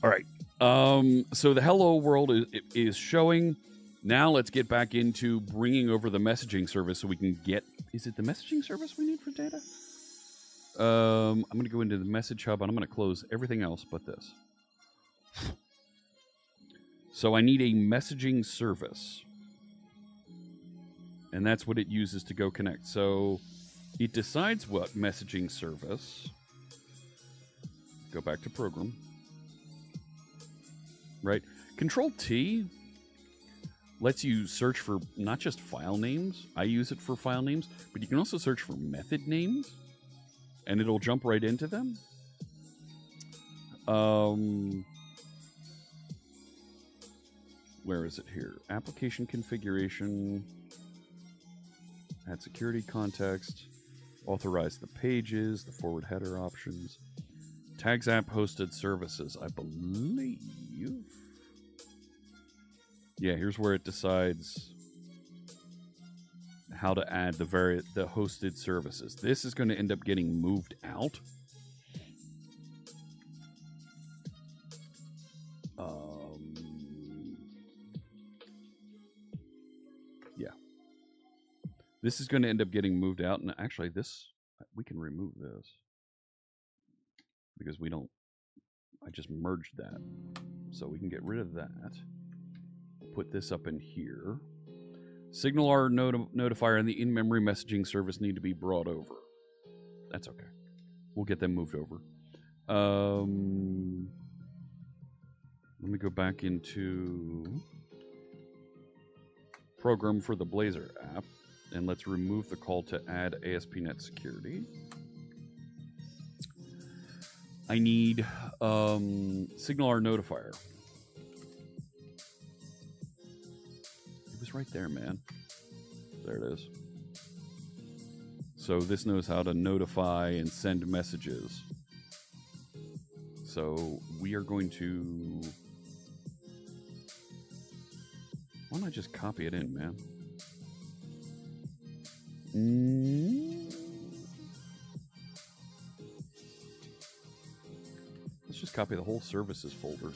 All right. So the Hello World is showing. Now let's get back into bringing over the messaging service so we can get... Is it the messaging service we need for data? I'm going to go into the message hub, and I'm going to close everything else but this. So I need a messaging service. And that's what it uses to go connect. So it decides what messaging service. Go back to program. Right? Control T lets you search for not just file names. I use it for file names, but you can also search for method names, and it'll jump right into them. Where is it here? Application configuration. Add security context. Authorize the pages, the forward header options. TagApp hosted services, I believe. Yeah, here's where it decides how to add the hosted services. This is going to end up getting moved out. Yeah. This is going to end up getting moved out, and actually we can remove this because I just merged that. So we can get rid of that. Put this up in here. SignalR notifier and the in-memory messaging service need to be brought over. That's okay. We'll get them moved over. Let me go back into program for the Blazor app, and let's remove the call to add ASP.NET security. I need SignalR notifier. It was right there, man. There it is. So this knows how to notify and send messages. So we are going to... Why don't I just copy it in, man? Let's just copy the whole services folder.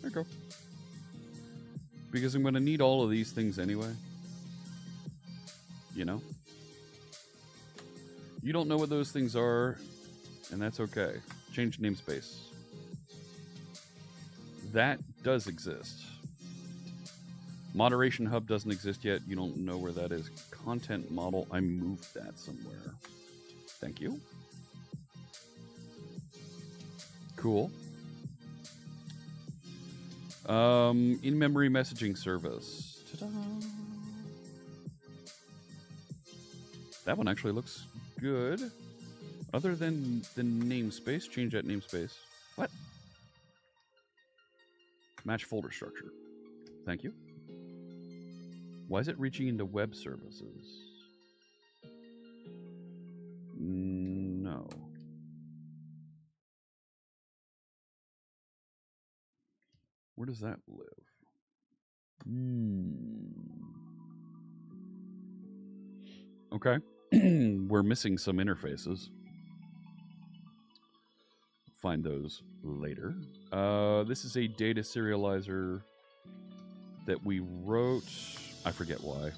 There you go. Because I'm going to need all of these things anyway. You know? You don't know what those things are, and that's okay. Change namespace. That does exist. Moderation Hub doesn't exist yet. You don't know where that is. Content model, I moved that somewhere. Thank you. Cool. In-memory messaging service. Ta-da! That one actually looks good. Other than the namespace, change that namespace. What? Match folder structure. Thank you. Why is it reaching into web services? No. Where does that live? Okay. We're missing some interfaces. Find those later. This is a data serializer that we wrote. I forget why.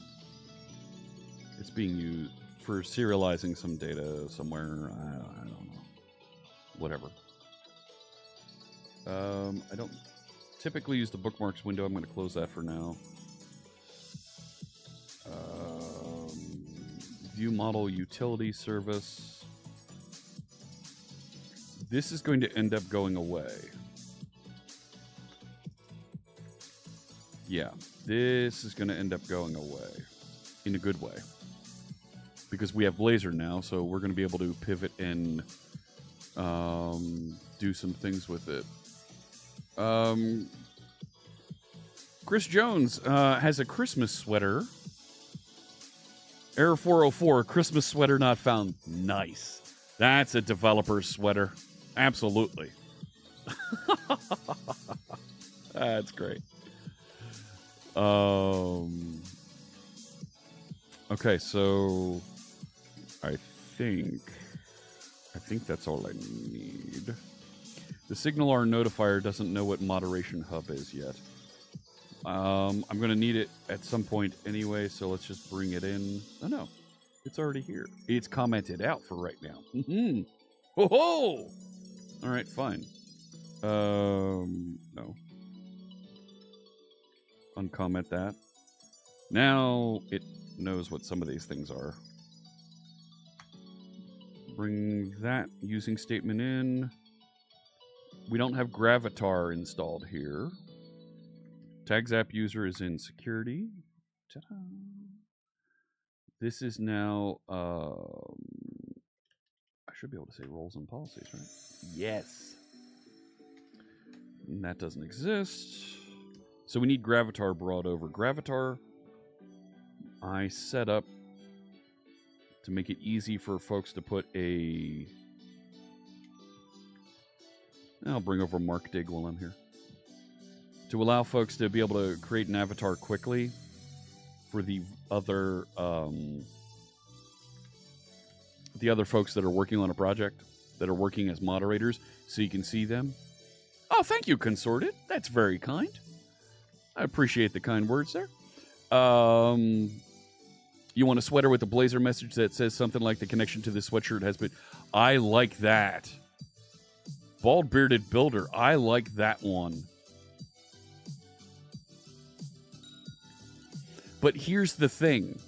It's being used for serializing some data somewhere. I don't know. Whatever. I don't typically use the bookmarks window. I'm going to close that for now. View model utility service. This is going to end up going away. Yeah, this is going to end up going away in a good way. Because we have Blazor now, so we're going to be able to pivot and do some things with it. Chris Jones has a Christmas sweater. Error 404, Christmas sweater not found. Nice. That's a developer sweater. Absolutely. That's great. Okay, so I think that's all I need. The SignalR notifier doesn't know what Moderation Hub is yet. I'm going to need it at some point anyway, so let's just bring it in. Oh, no. It's already here. It's commented out for right now. Ho ho! All right, fine. No. Uncomment that. Now it knows what some of these things are. Bring that using statement in. We don't have Gravatar installed here. TagApp user is in security. Ta-da. This is now, I should be able to say roles and policies, right? Yes. And that doesn't exist. So we need Gravatar brought over. Gravatar, I set up to make it easy for folks to put a... I'll bring over Mark Dig while I'm here. To allow folks to be able to create an avatar quickly for the other folks that are working on a project, that are working as moderators, so you can see them. Oh, thank you, Consorted. That's very kind. I appreciate the kind words there. You want a sweater with a Blazor message that says something like the connection to this sweatshirt has been... I like that. Bald Bearded Builder. I like that one. But here's the thing.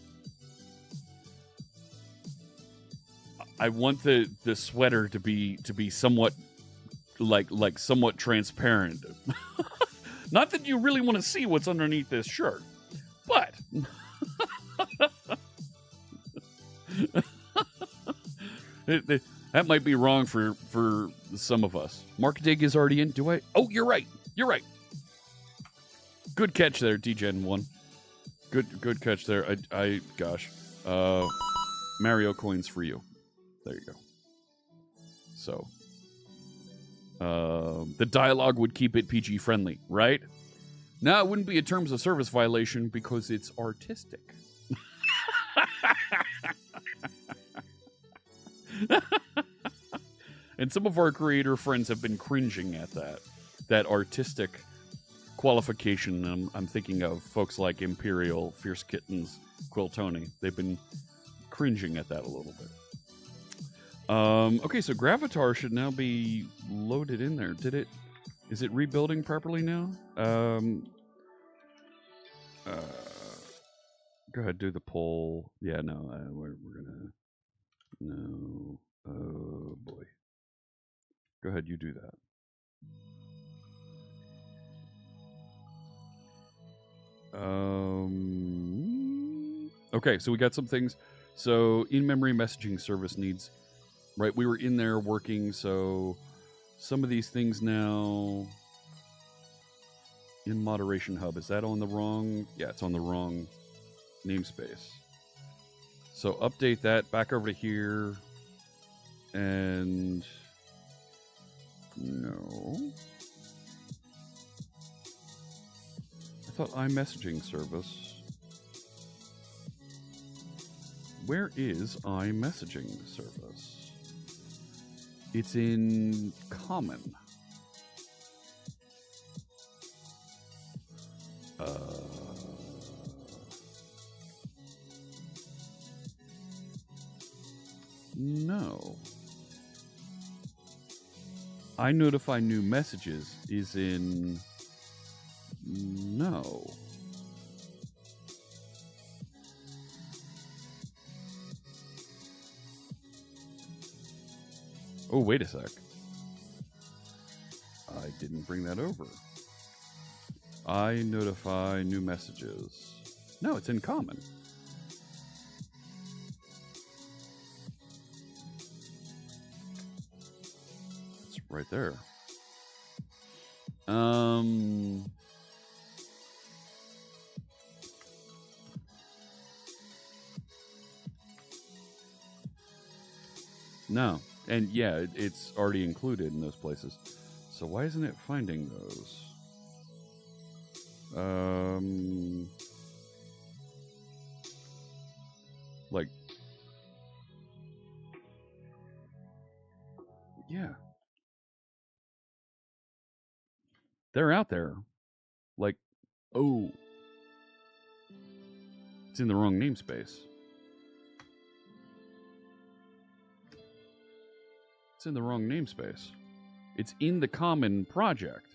I want the sweater to be somewhat like somewhat transparent. Not that you really want to see what's underneath this shirt, but that might be wrong for some of us. Mark Dig is already in. Do I? Oh, you're right. You're right. Good catch there, DGen1. Good catch there. Gosh. Mario coins for you. There you go. So, the dialogue would keep it PG friendly, right? No, it wouldn't be a terms of service violation because it's artistic. And some of our creator friends have been cringing at that artistic qualification. I'm thinking of folks like Imperial, Fierce Kittens, Quill Tony. They've been cringing at that a little bit. Okay, so Gravatar should now be loaded in there. Is it rebuilding properly now? Go ahead, do the poll. Yeah, no, we're gonna... No. Oh, boy. Go ahead, you do that. Okay, so we got some things. So, in-memory messaging service needs... Right, we were in there working, so some of these things now... In Moderation Hub, is that on the wrong... Yeah, it's on the wrong namespace. So update that back over to here. And... No. I thought iMessaging service. Where is iMessaging service? It's in common. No. I notify new messages is in... No. Oh, wait a sec. I didn't bring that over. I notify new messages. No, it's in common. It's right there. No. And yeah, it's already included in those places. So why isn't it finding those? Like, yeah. They're out there. Like, oh. It's in the wrong namespace. It's in the wrong namespace. It's in the common project.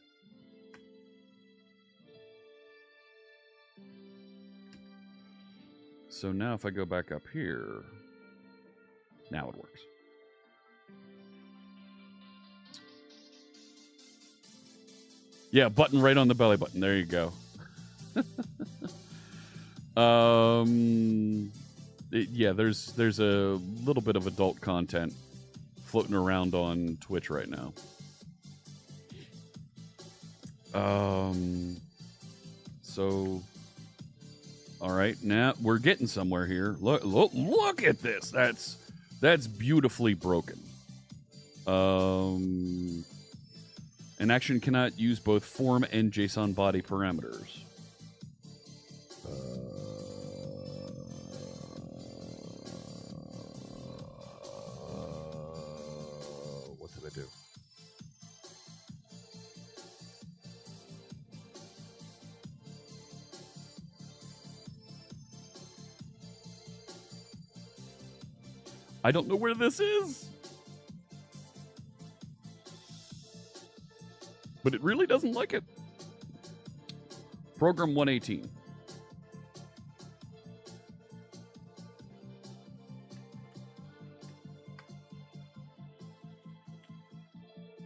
So now if I go back up here, now it works. Yeah, button right on the belly button. There you go. Yeah, there's a little bit of adult content floating around on Twitch right now. So, all right, now we're getting somewhere here. Look at this. That's beautifully broken. An action cannot use both form and JSON body parameters. What did I do? I don't know where this is. But it really doesn't like it. Program 118.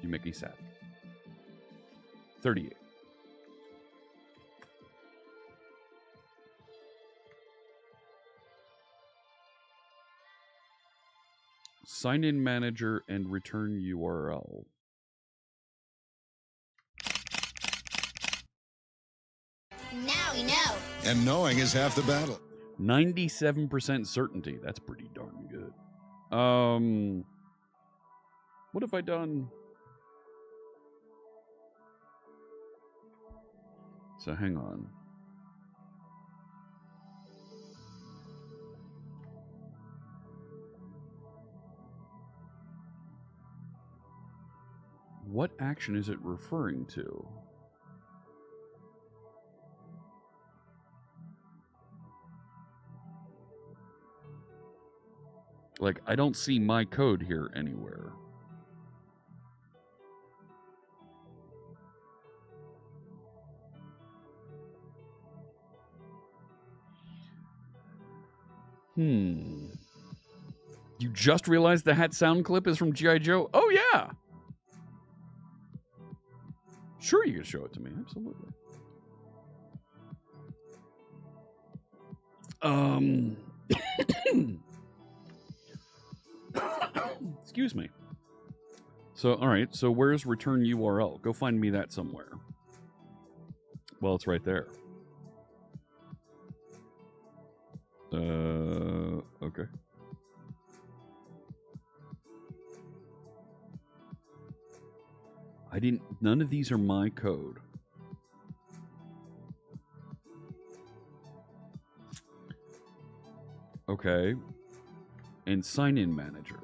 You make me sad. 38. Sign in manager and return URL. Now we know. And knowing is half the battle. 97% certainty. That's pretty darn good. What have I done? So hang on. What action is it referring to? Like, I don't see my code here anywhere. You just realized the hat sound clip is from G.I. Joe? Oh, yeah! Sure, you can show it to me. Absolutely. Excuse me. So, all right. So, where's return URL? Go find me that somewhere. Well, it's right there. Okay. None of these are my code. Okay. And sign in manager.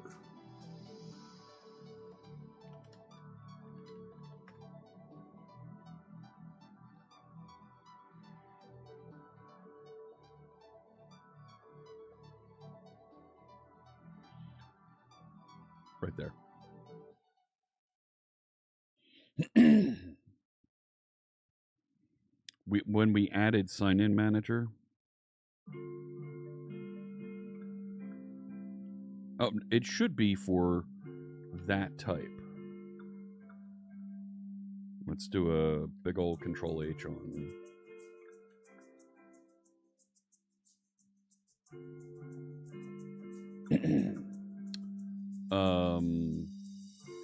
Right there. When we added sign in manager. Oh, it should be for that type. Let's do a big old Control H on.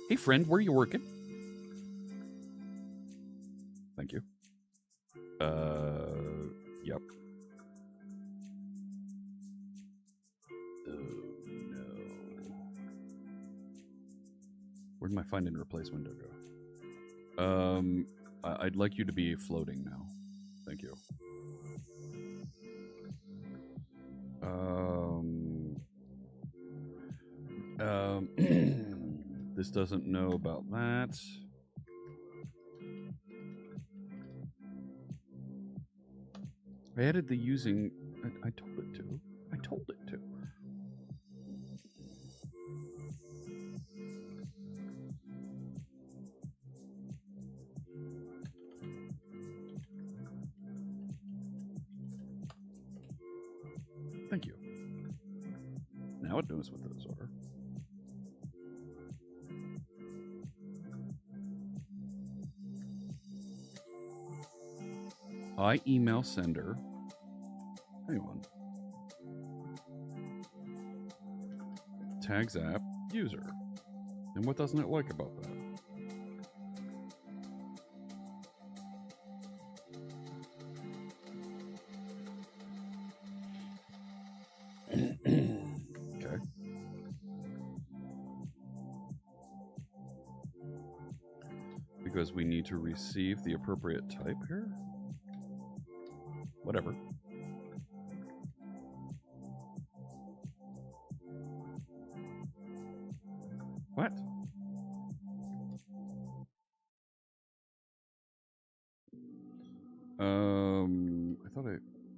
Hey friend, where are you working? Thank you. Yep. Oh no. Where'd my find and replace window go? I'd like you to be floating now. Thank you. This doesn't know about that. I added the using. I told it to. I told it to. Thank you. Now it knows what those are. I email sender. Hang on. Tags app user. And what doesn't it like about that? Okay. Because we need to receive the appropriate type here. Whatever. What? I thought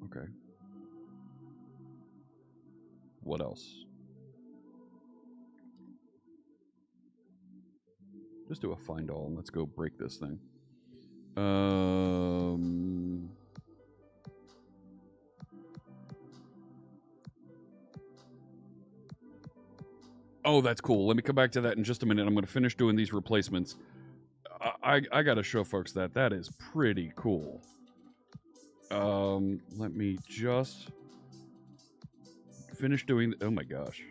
okay. What else? Just do a find all and let's go break this thing. Oh, that's cool. Let me come back to that in just a minute. I'm going to finish doing these replacements. I got to show folks that. That is pretty cool. Let me just finish doing... Oh my gosh.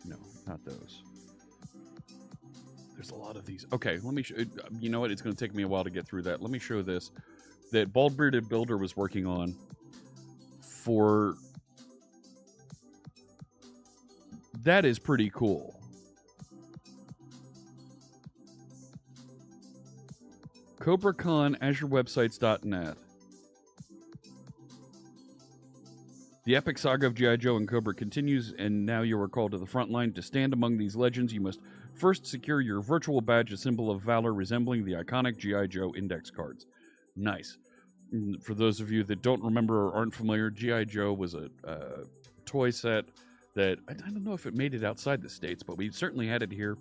No, not those. There's a lot of these. Okay, let me show... You know what? It's going to take me a while to get through that. Let me show this. That Bald Bearded Builder was working on for... That is pretty cool. CobraCon, AzureWebsites.net. The epic saga of G.I. Joe and Cobra continues, and now you are called to the front line. To stand among these legends, you must first secure your virtual badge, a symbol of valor resembling the iconic G.I. Joe index cards. Nice. For those of you that don't remember or aren't familiar, G.I. Joe was a toy set that, I don't know if it made it outside the States, but we certainly had it here.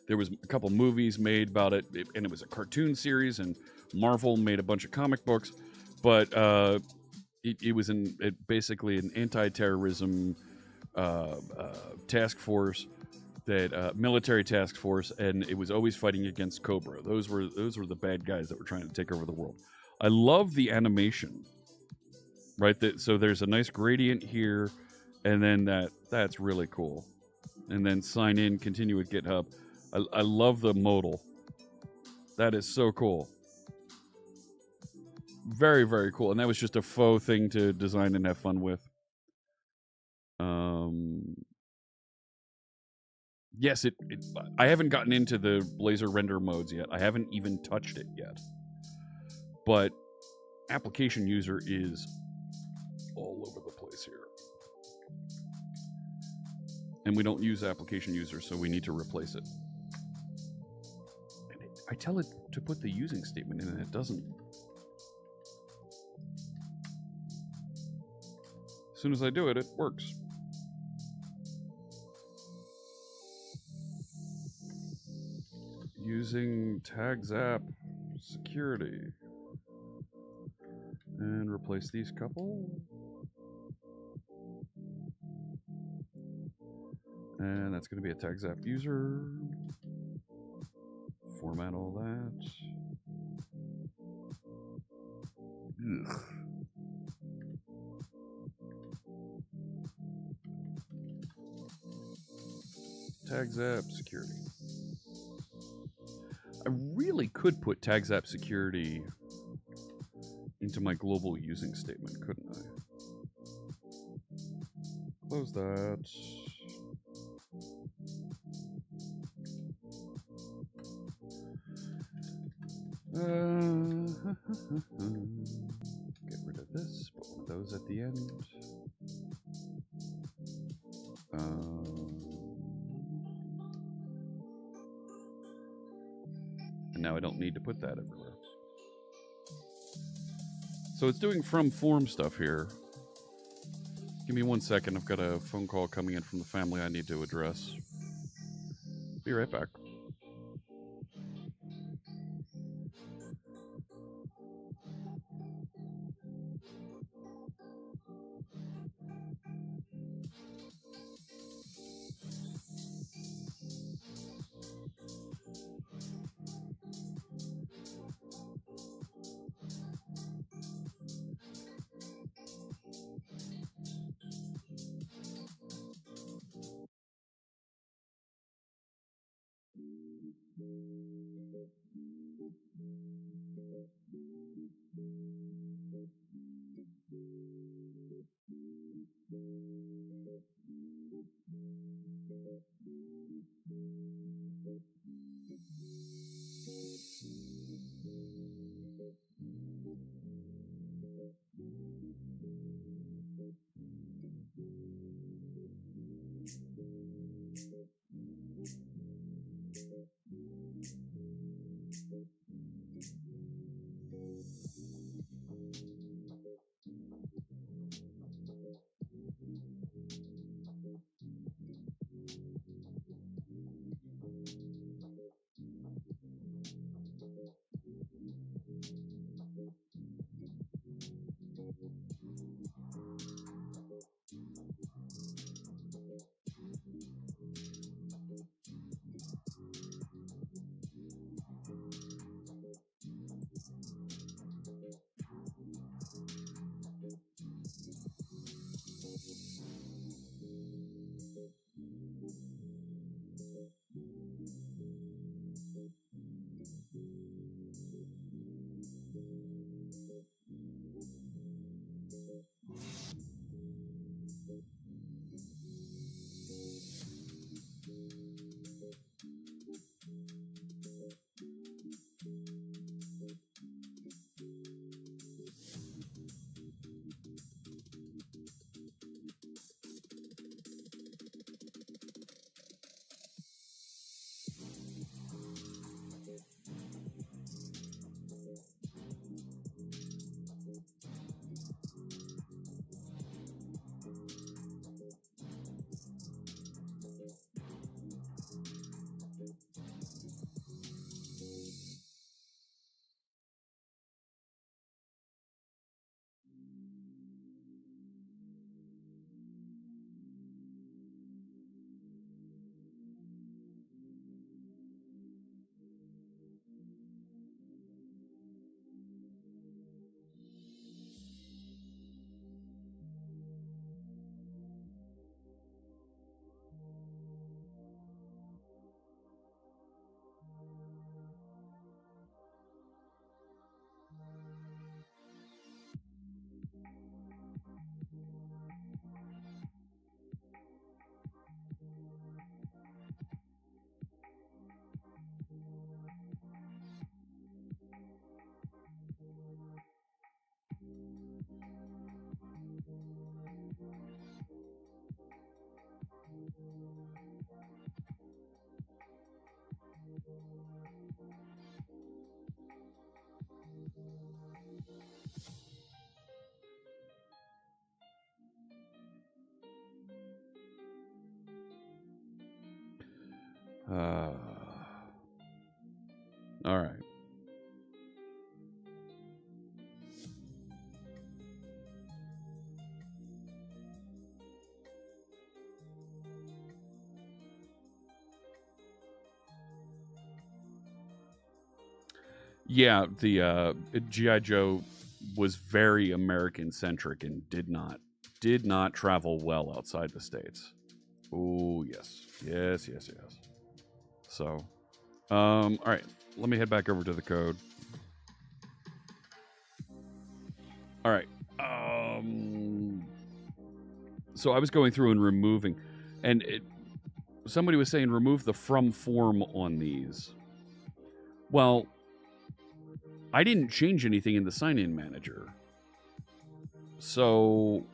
There was a couple movies made about it, and it was a cartoon series, and Marvel made a bunch of comic books, but it was basically an anti-terrorism task force, that military task force, and it was always fighting against Cobra. Those were the bad guys that were trying to take over the world. I love the animation, right? So there's a nice gradient here, and then that's really cool. And then sign in, continue with GitHub. I love the modal. That is so cool. Very, very cool. And that was just a faux thing to design and have fun with. Yes, I haven't gotten into the Blazor render modes yet. I haven't even touched it yet. But application user is all over the place here. And we don't use application user, so we need to replace it. And I tell it to put the using statement in, and it doesn't. As soon as I do it, it works. Using TagApp security. And replace these couple. And that's going to be a TagApp user. Format all that. Ugh. TagApp security. I really could put TagApp security into my global using statement, couldn't I? Close that. Get rid of this, put one of those at the end. And now I don't need to put that everywhere. So it's doing from form stuff here. Give me 1 second. I've got a phone call coming in from the family I need to address. Be right back. All right. Yeah, the GI Joe was very American centric and did not travel well outside the States. Oh yes, yes, yes, yes. So, all right, let me head back over to the code. All right. So I was going through and removing, and somebody was saying remove the from form on these. Well, I didn't change anything in the sign-in manager. So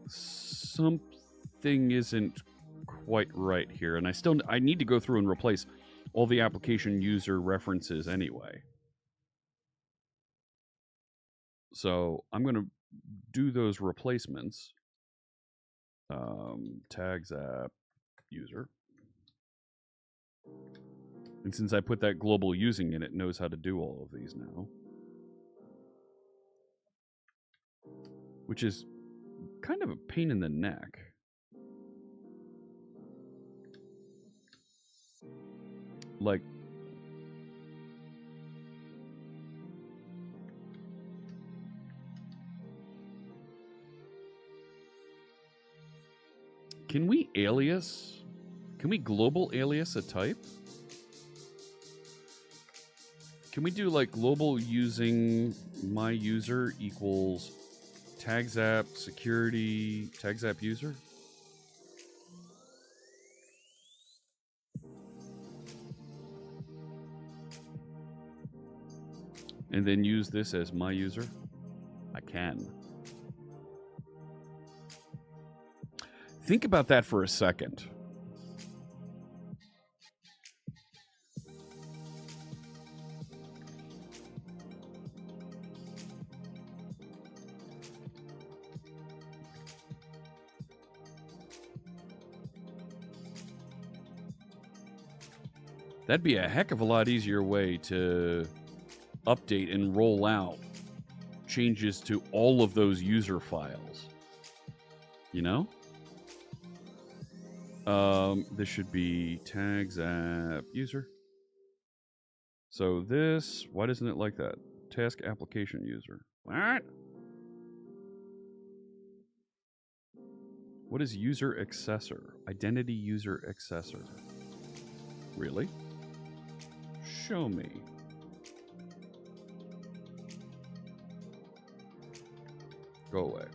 something isn't quite right here, and I need to go through and replace all the application user references anyway. So I'm going to do those replacements. Tags app user. And since I put that global using in, it knows how to do all of these now. Which is kind of a pain in the neck. Like, can we alias Can we global alias a type? Can we do like global using my user equals TagApp security TagApp user? And then use this as my user? I can. Think about that for a second. That'd be a heck of a lot easier way to update and roll out changes to all of those user files. You know? This should be TagApp user. So this, why doesn't it like that? Task application user. What? What is user accessor? Identity user accessor. Really? Show me. Go away.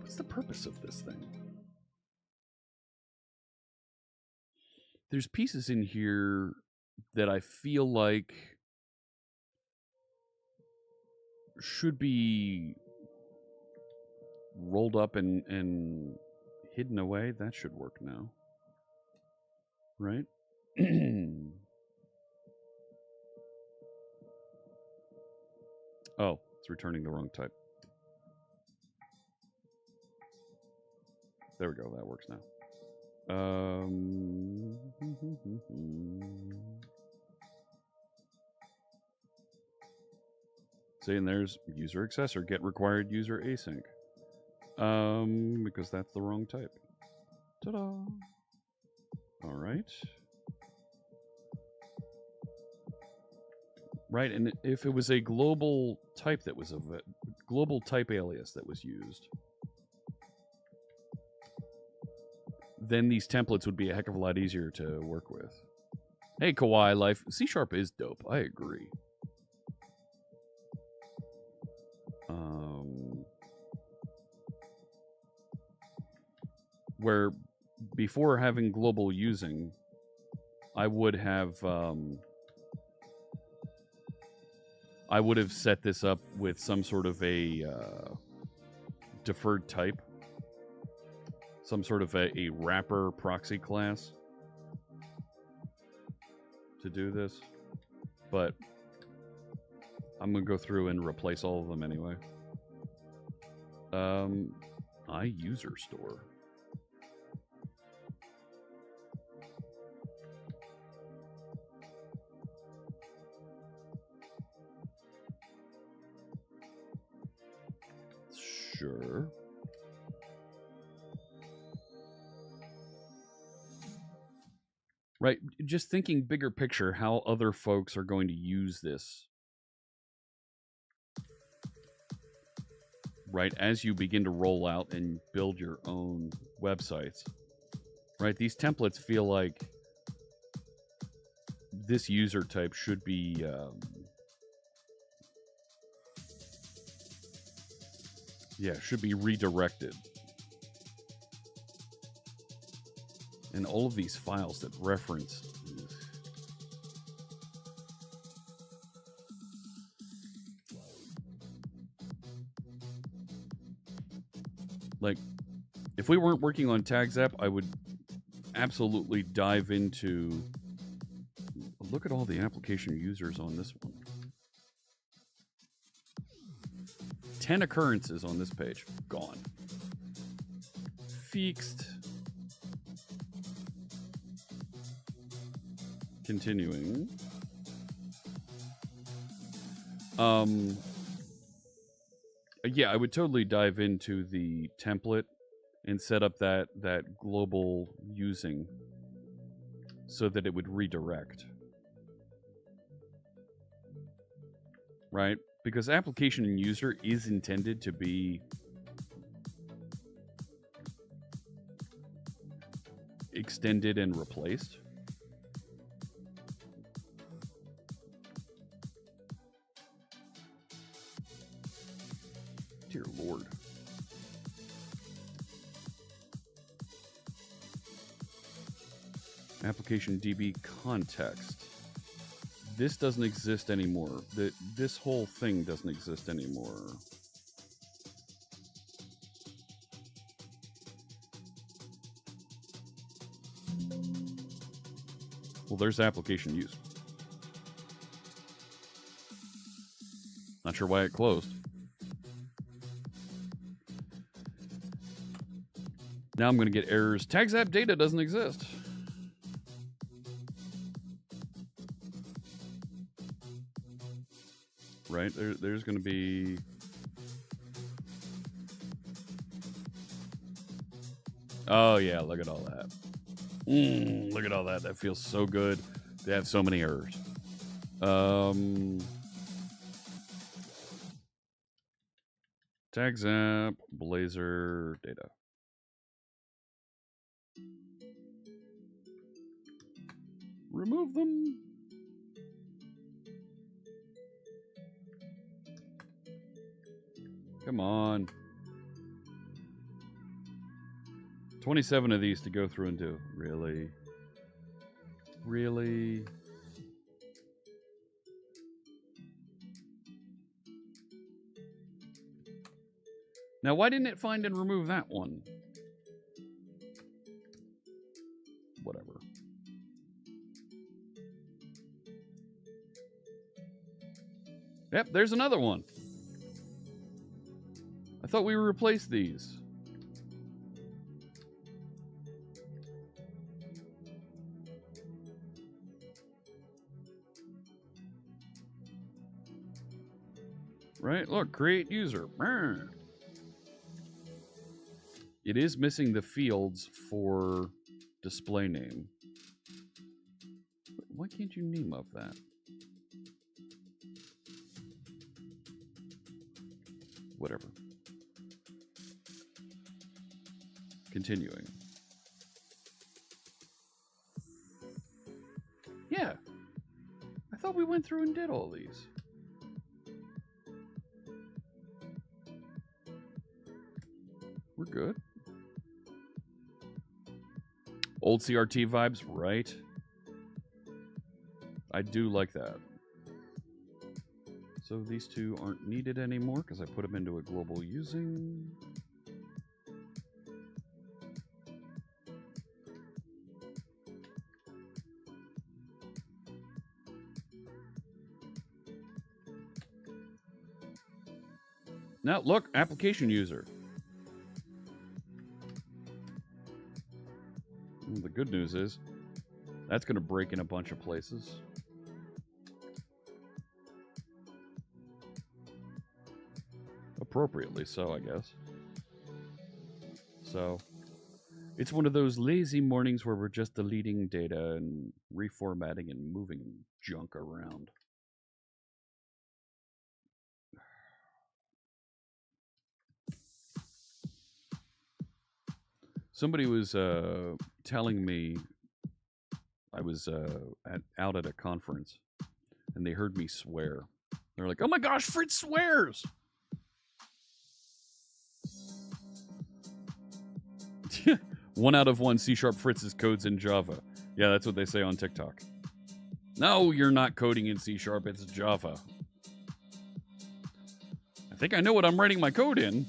What's the purpose of this thing? There's pieces in here that I feel like should be rolled up and hidden away. That should work now. Right? Oh, it's returning the wrong type. There we go. That works now. Saying there's user accessor, get required user async. Because that's the wrong type. Ta-da! All right. Right, and if it was a global type that was a global type alias that was used, then these templates would be a heck of a lot easier to work with. Hey, Kawaii Life, C# is dope. I agree. Where before having global using, I would have set this up with some sort of a deferred type, some sort of a wrapper proxy class to do this, but I'm gonna go through and replace all of them anyway. User store. Sure. Right, just thinking bigger picture, how other folks are going to use this. Right, as you begin to roll out and build your own websites. Right, these templates feel like this user type should be should be redirected. And all of these files that reference. Like, if we weren't working on TagApp, I would absolutely dive into. Look at all the application users on this one. 10 occurrences on this page. Gone. Fixed. Continuing. Yeah, I would totally dive into the template and set up that global using so that it would redirect. Right? Because application and user is intended to be extended and replaced. Dear Lord. Application DB context. This doesn't exist anymore. This whole thing doesn't exist anymore. Well, there's application use. Not sure why it closed. Now I'm going to get errors. TagApp data doesn't exist. Right? There's going to be... Oh, yeah, look at all that. Look at all that. That feels so good. They have so many errors. TagApp, Blazor, data. Remove them. Come on. 27 of these to go through and do. Really? Really? Now, why didn't it find and remove that one? Whatever. Yep, there's another one. I thought we replaced these. Right? Look, create user. It is missing the fields for display name. Why can't you name of that? Whatever. Continuing. Yeah. I thought we went through and did all these. We're good. Old CRT vibes, right? I do like that. So these two aren't needed anymore because I put them into a global using. Now, look, application user. The good news is that's going to break in a bunch of places. Appropriately so, I guess. So, it's one of those lazy mornings where we're just deleting data and reformatting and moving junk around. Somebody was telling me I was out at a conference and they heard me swear. They're like, "Oh my gosh, Fritz swears!" One out of one C# Fritz's codes in Java. Yeah, that's what they say on TikTok. No, you're not coding in C#, it's Java. I think I know what I'm writing my code in.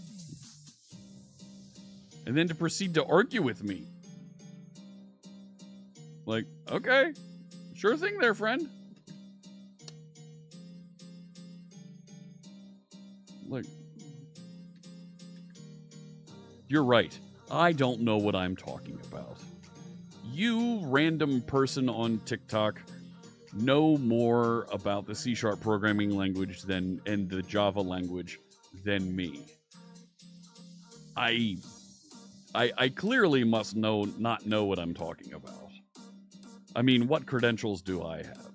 And then to proceed to argue with me. Like, okay, sure thing there, friend. Like, you're right. I don't know what I'm talking about. You random person on TikTok know more about the C# programming language and the Java language than me. I clearly must not know what I'm talking about. I mean, what credentials do I have?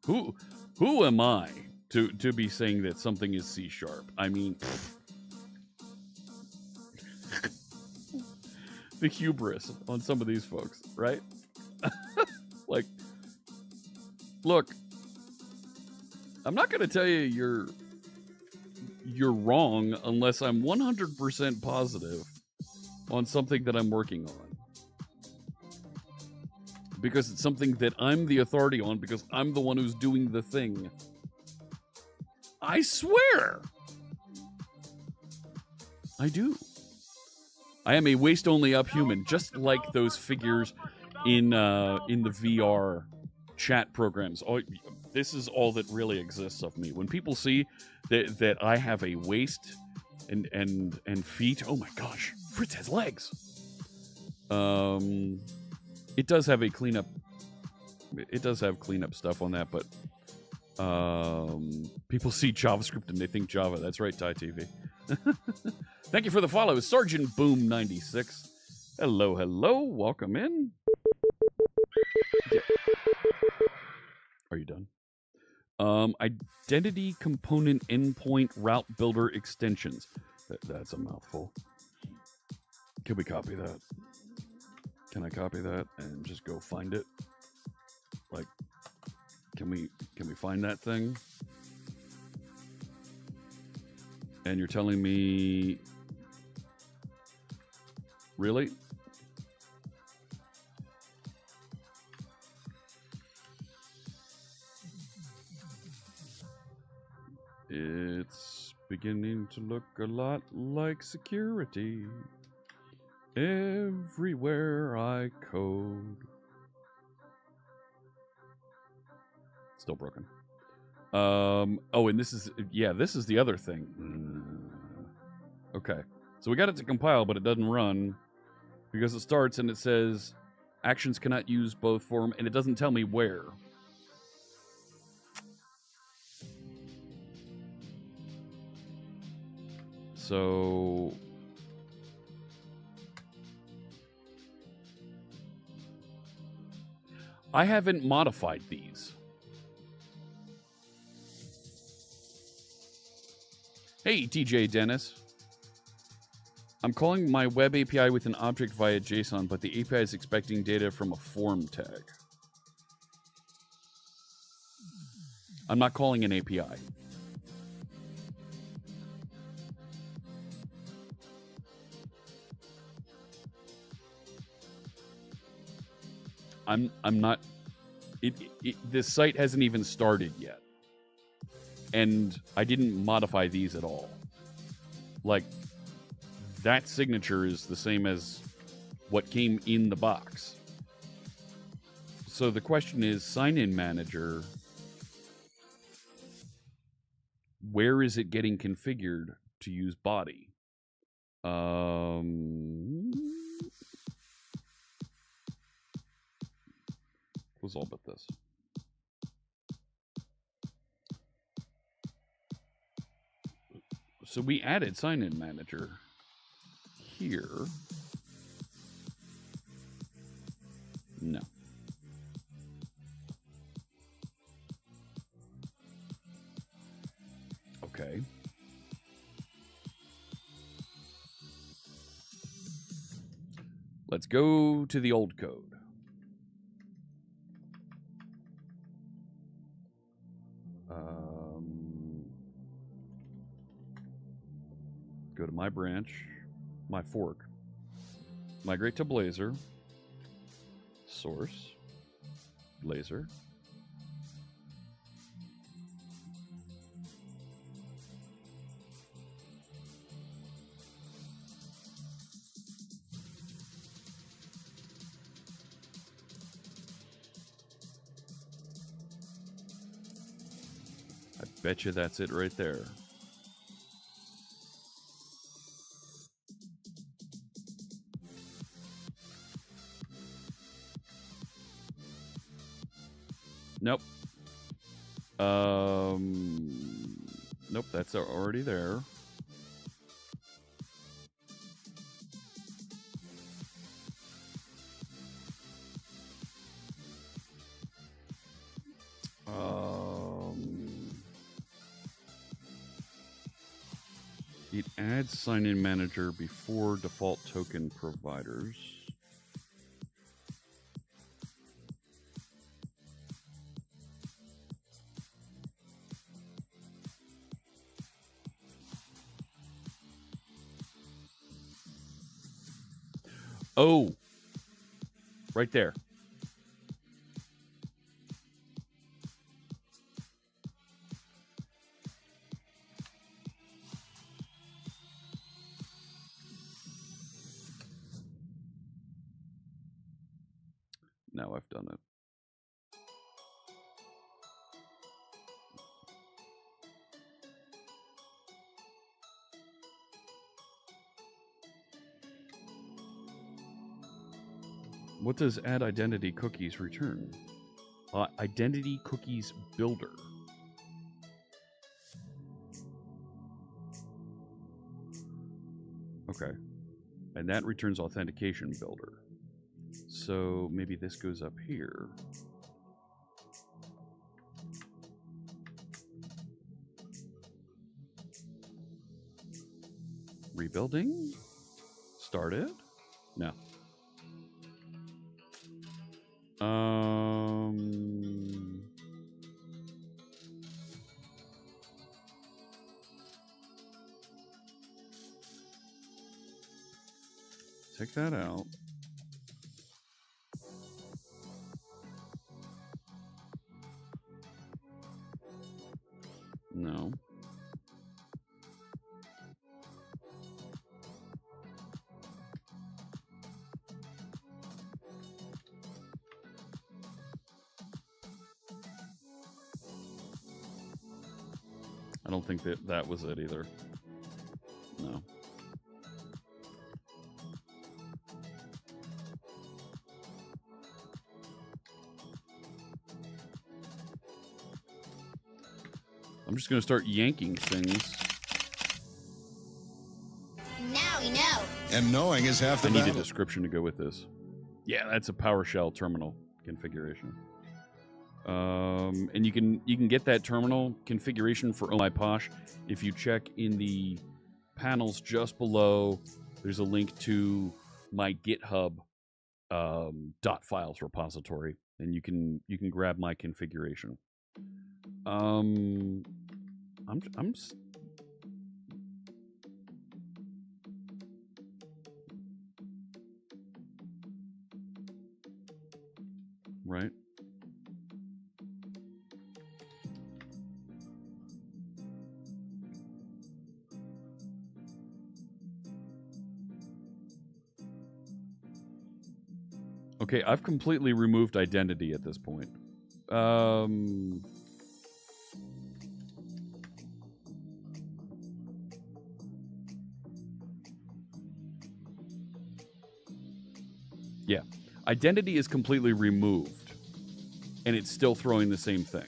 Who am I to be saying that something is C#? I mean, the hubris on some of these folks, right? Like, look, I'm not going to tell you you're wrong unless I'm 100% positive on something that I'm working on. Because it's something that I'm the authority on, because I'm the one who's doing the thing. I swear. I do. I am a waist-only up human, just like those figures in the VR chat programs. Oh, this is all that really exists of me. When people see that I have a waist and feet, oh my gosh, Fritz has legs. It does have a cleanup. It does have cleanup stuff on that, but people see JavaScript and they think Java. That's right, Thai TV. Thank you for the follow, Sergeant Boom 96. Hello, hello, welcome in. Yeah. Are you done? Identity component endpoint route builder extensions. That's a mouthful. Can we copy that? Can I copy that and just go find it? Like, can we find that thing? And you're telling me, really? It's beginning to look a lot like security. Everywhere I code. Still broken. Oh, and this is the other thing. Okay. So we got it to compile, but it doesn't run because it starts and it says actions cannot use both form, and it doesn't tell me where. So I haven't modified these. Hey, TJ Dennis. I'm calling my web API with an object via JSON, but the API is expecting data from a form tag. I'm not calling an API. I'm not. This site hasn't even started yet. And I didn't modify these at all. Like, that signature is the same as what came in the box. So the question is, sign-in manager, where is it getting configured to use body? Was all but this. So we added sign-in manager here. No. Okay. Let's go to the old code. Go to my branch, my fork, migrate to Blazor, source, Blazor. I bet you that's it right there. Nope. Nope, that's already there. It adds sign-in manager before default token providers. Oh, right there. Now I've done it. What does add identity cookies return? Identity cookies builder. Okay. And that returns authentication builder. So maybe this goes up here. Rebuilding? Started? No. Take that out. No. I don't think that was it either. No. I'm just going to start yanking things. Now we know. And knowing is half the I need battle. a description to go with this. Yeah, that's a PowerShell terminal configuration. And you can get that terminal configuration for Oh My Posh if you check in the panels just below. There's a link to my GitHub .files repository, and you can grab my configuration. Right. Okay, I've completely removed identity at this point. Yeah, identity is completely removed, and it's still throwing the same thing.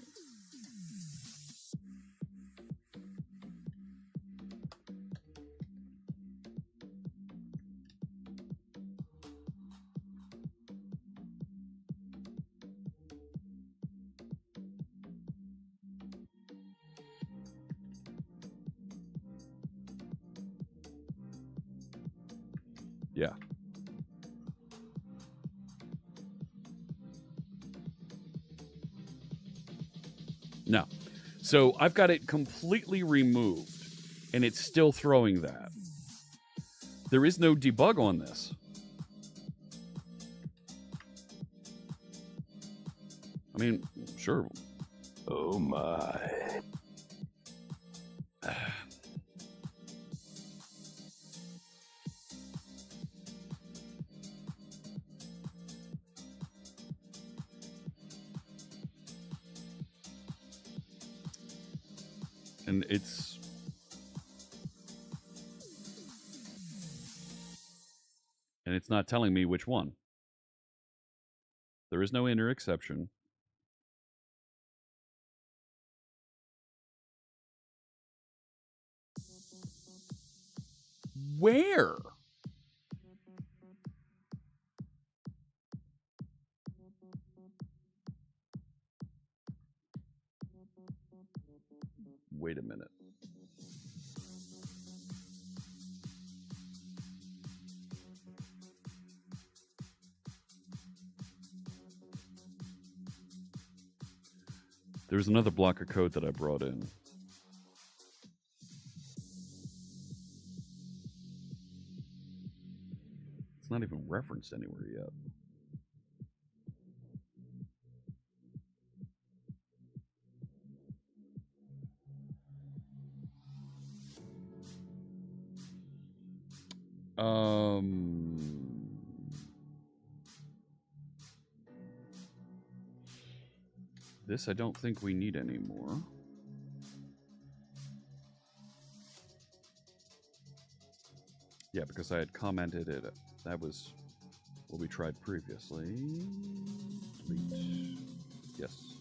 Yeah. No. So I've got it completely removed, and it's still throwing that. There is no debug on this. I mean, sure. Oh my. And it's... And it's not telling me which one. There is no inner exception. Where? Wait a minute. There's another block of code that I brought in. It's not even referenced anywhere yet. This I don't think we need anymore. Yeah, because I had commented it. That was what we tried previously. Delete. Yes.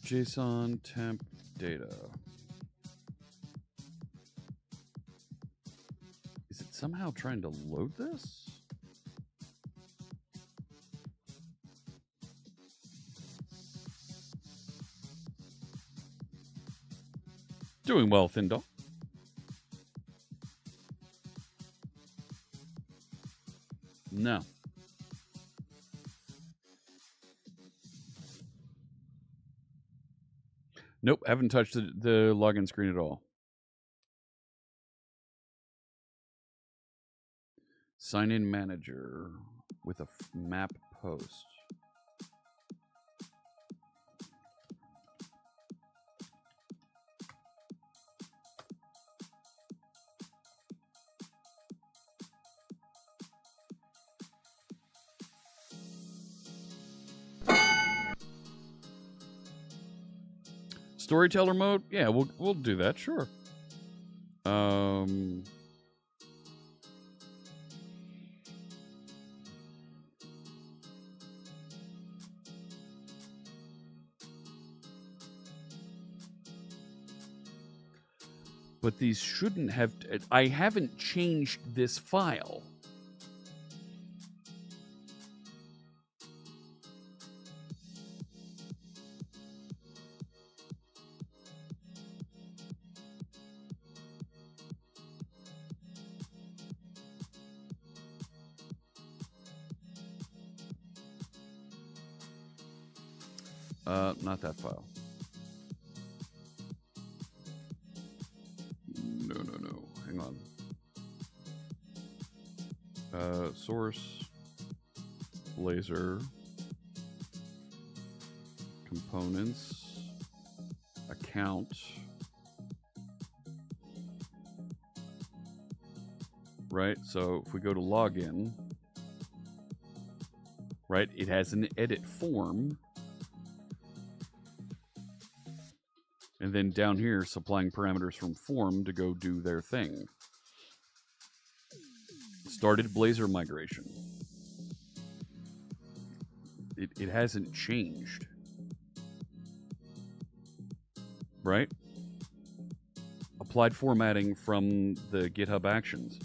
JSON temp data. Is it somehow trying to load this? Doing well, Thindall. No. Nope, haven't touched the login screen at all. Sign in manager with a map post. Storyteller mode? Yeah, we'll do that, sure. But these shouldn't have. I haven't changed this file. Not that file. No. Hang on. Source, Blazor, components, account, right? So if we go to login, right, it has an edit form. And then down here, supplying parameters from form to go do their thing. Started Blazor migration. It hasn't changed. Right? Applied formatting from the GitHub Actions.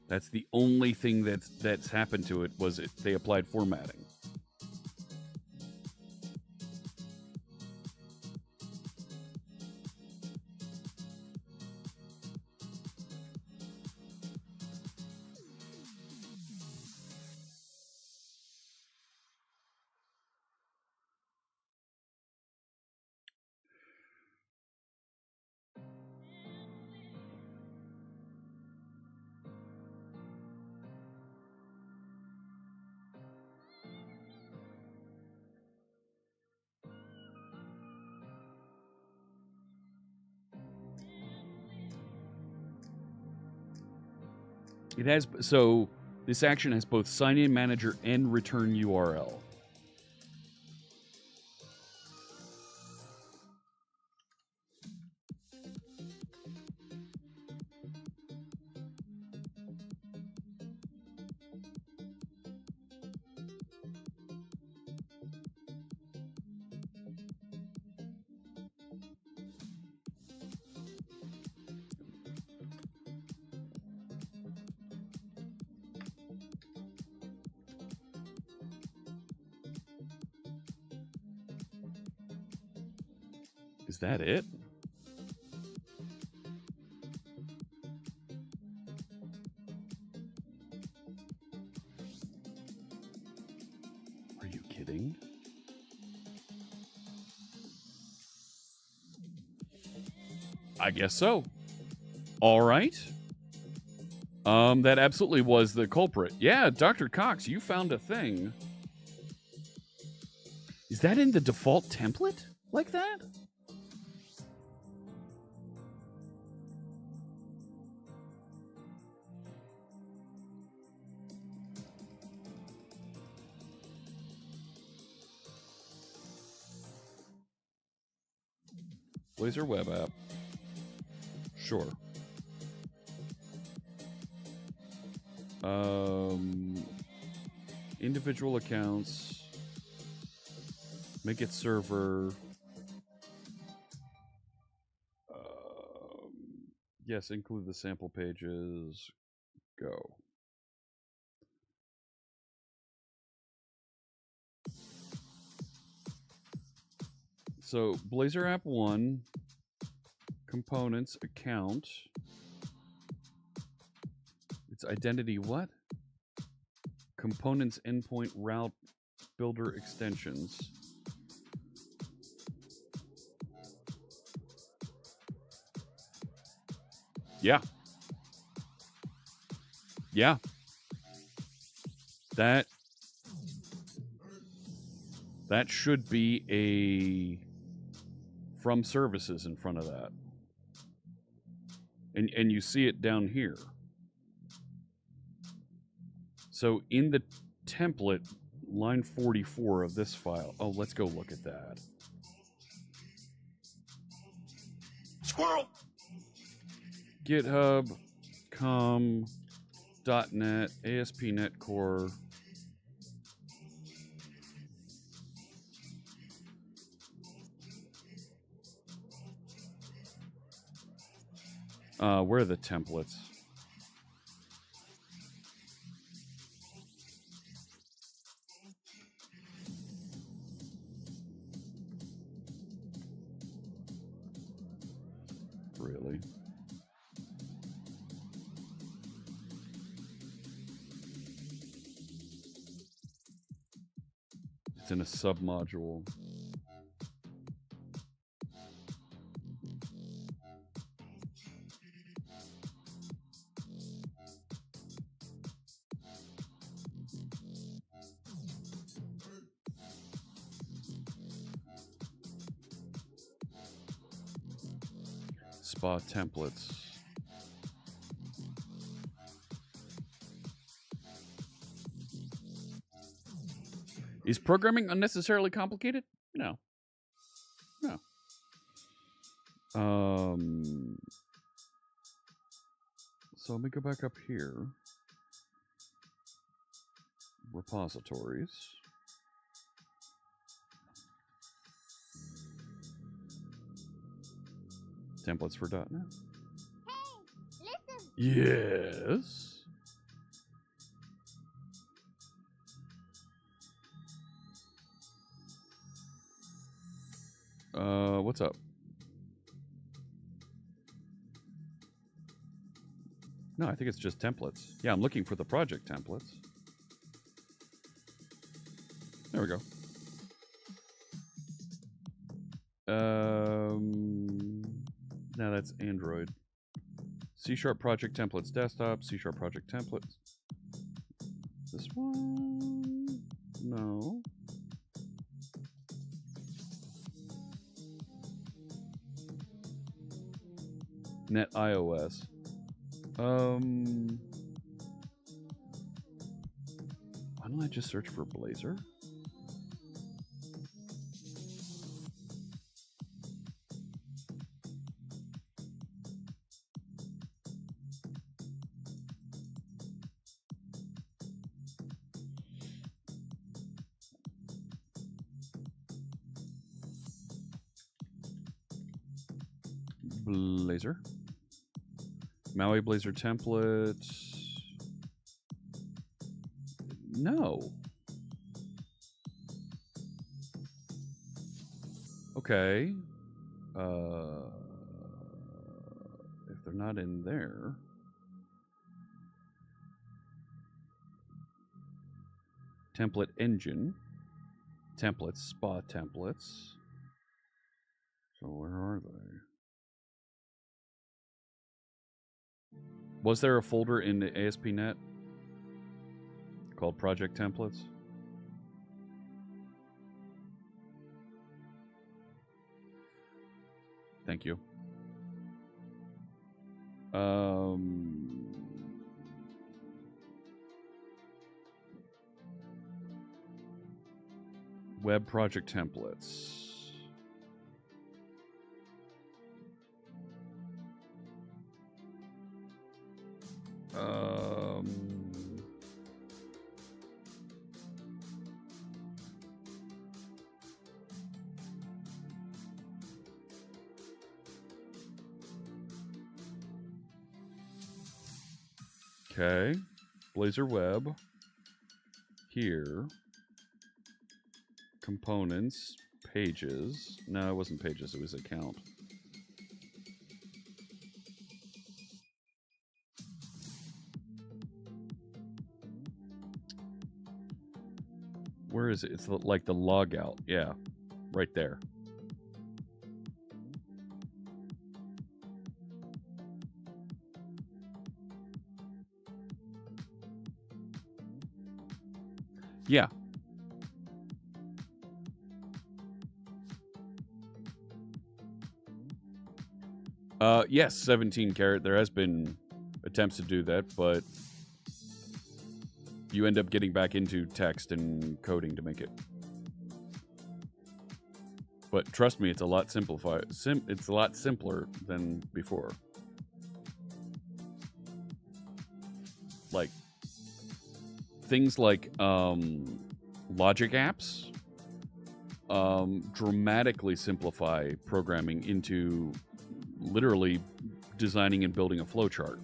That's the only thing that's happened to it was they applied formatting. It has, so this action has both sign in manager and return URL. Is that it? Are you kidding? I guess so. All right. That absolutely was the culprit. Yeah, Dr. Cox, you found a thing. Is that in the default template like that? Blazor web app. Sure. Individual accounts. Make it server. Yes, include the sample pages. Go. So Blazor app 1, components, account. It's identity what? Components, endpoint, route, builder, extensions. Yeah. Yeah. That should be a from services in front of that. And you see it down here. So in the template, line 44 of this file. Oh, let's go look at that. Squirrel! GitHub, com.net, ASP.NET Core. Where are the templates? Really? It's in a submodule. Spa templates. Is programming unnecessarily complicated? No. No. So let me go back up here. Repositories. Templates for .NET. Hey, listen. Yes. What's up? No, I think it's just templates. Yeah, I'm looking for the project templates. There we go. Now that's Android. C# project templates desktop, C# project templates. This one? No. Net iOS. Why don't I just search for Blazor? Blazor. Maui Blazor templates. No. Okay. If they're not in there, template engine, templates, spa templates. So where are they? Was there a folder in the ASP.NET called project templates? Thank you. Web project templates. Okay, Blazor Web, here, components, pages. No, it wasn't pages, it was account. Where is it? It's like the logout. Yeah, right there. Yeah. Yes, 17 carat. There has been attempts to do that, but you end up getting back into text and coding to make it. But trust me, it's a lot simplified. It's a lot simpler than before. Like things like logic apps dramatically simplify programming into literally designing and building a flowchart.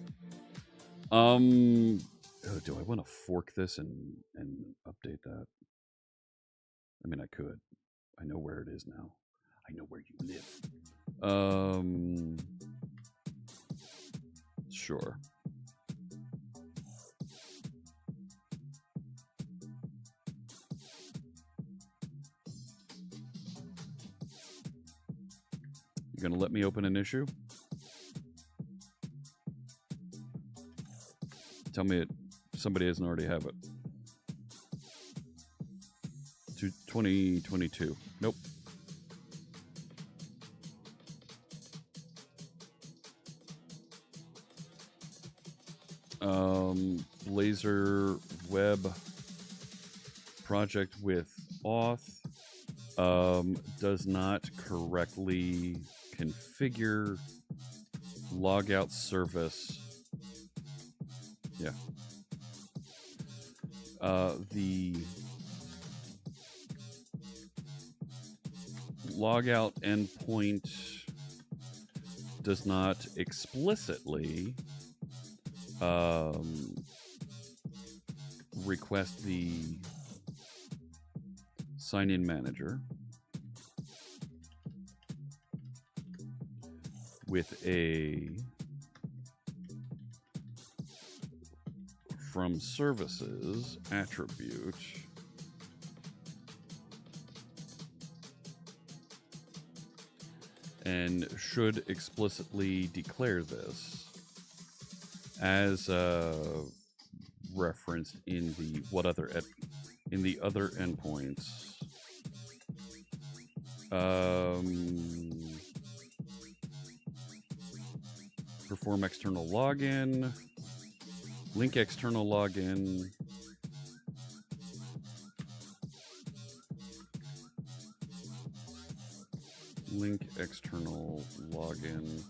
Do I want to fork this and update that? I mean, I could. I know where it is now. I know where you live. Sure. You gonna let me open an issue? Tell me somebody doesn't already have it. 2022. Nope. Blazor web project with auth does not correctly configure logout service. Yeah. The logout endpoint does not explicitly request the sign-in manager with a from services attribute and should explicitly declare this as referenced in the in the other endpoints. Perform external login, link external login, link external login,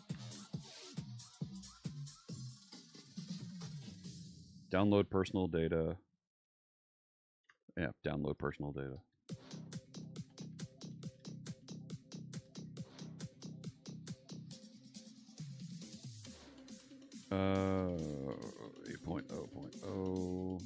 download personal data. Yeah, download personal data. Uh, 8.0.0.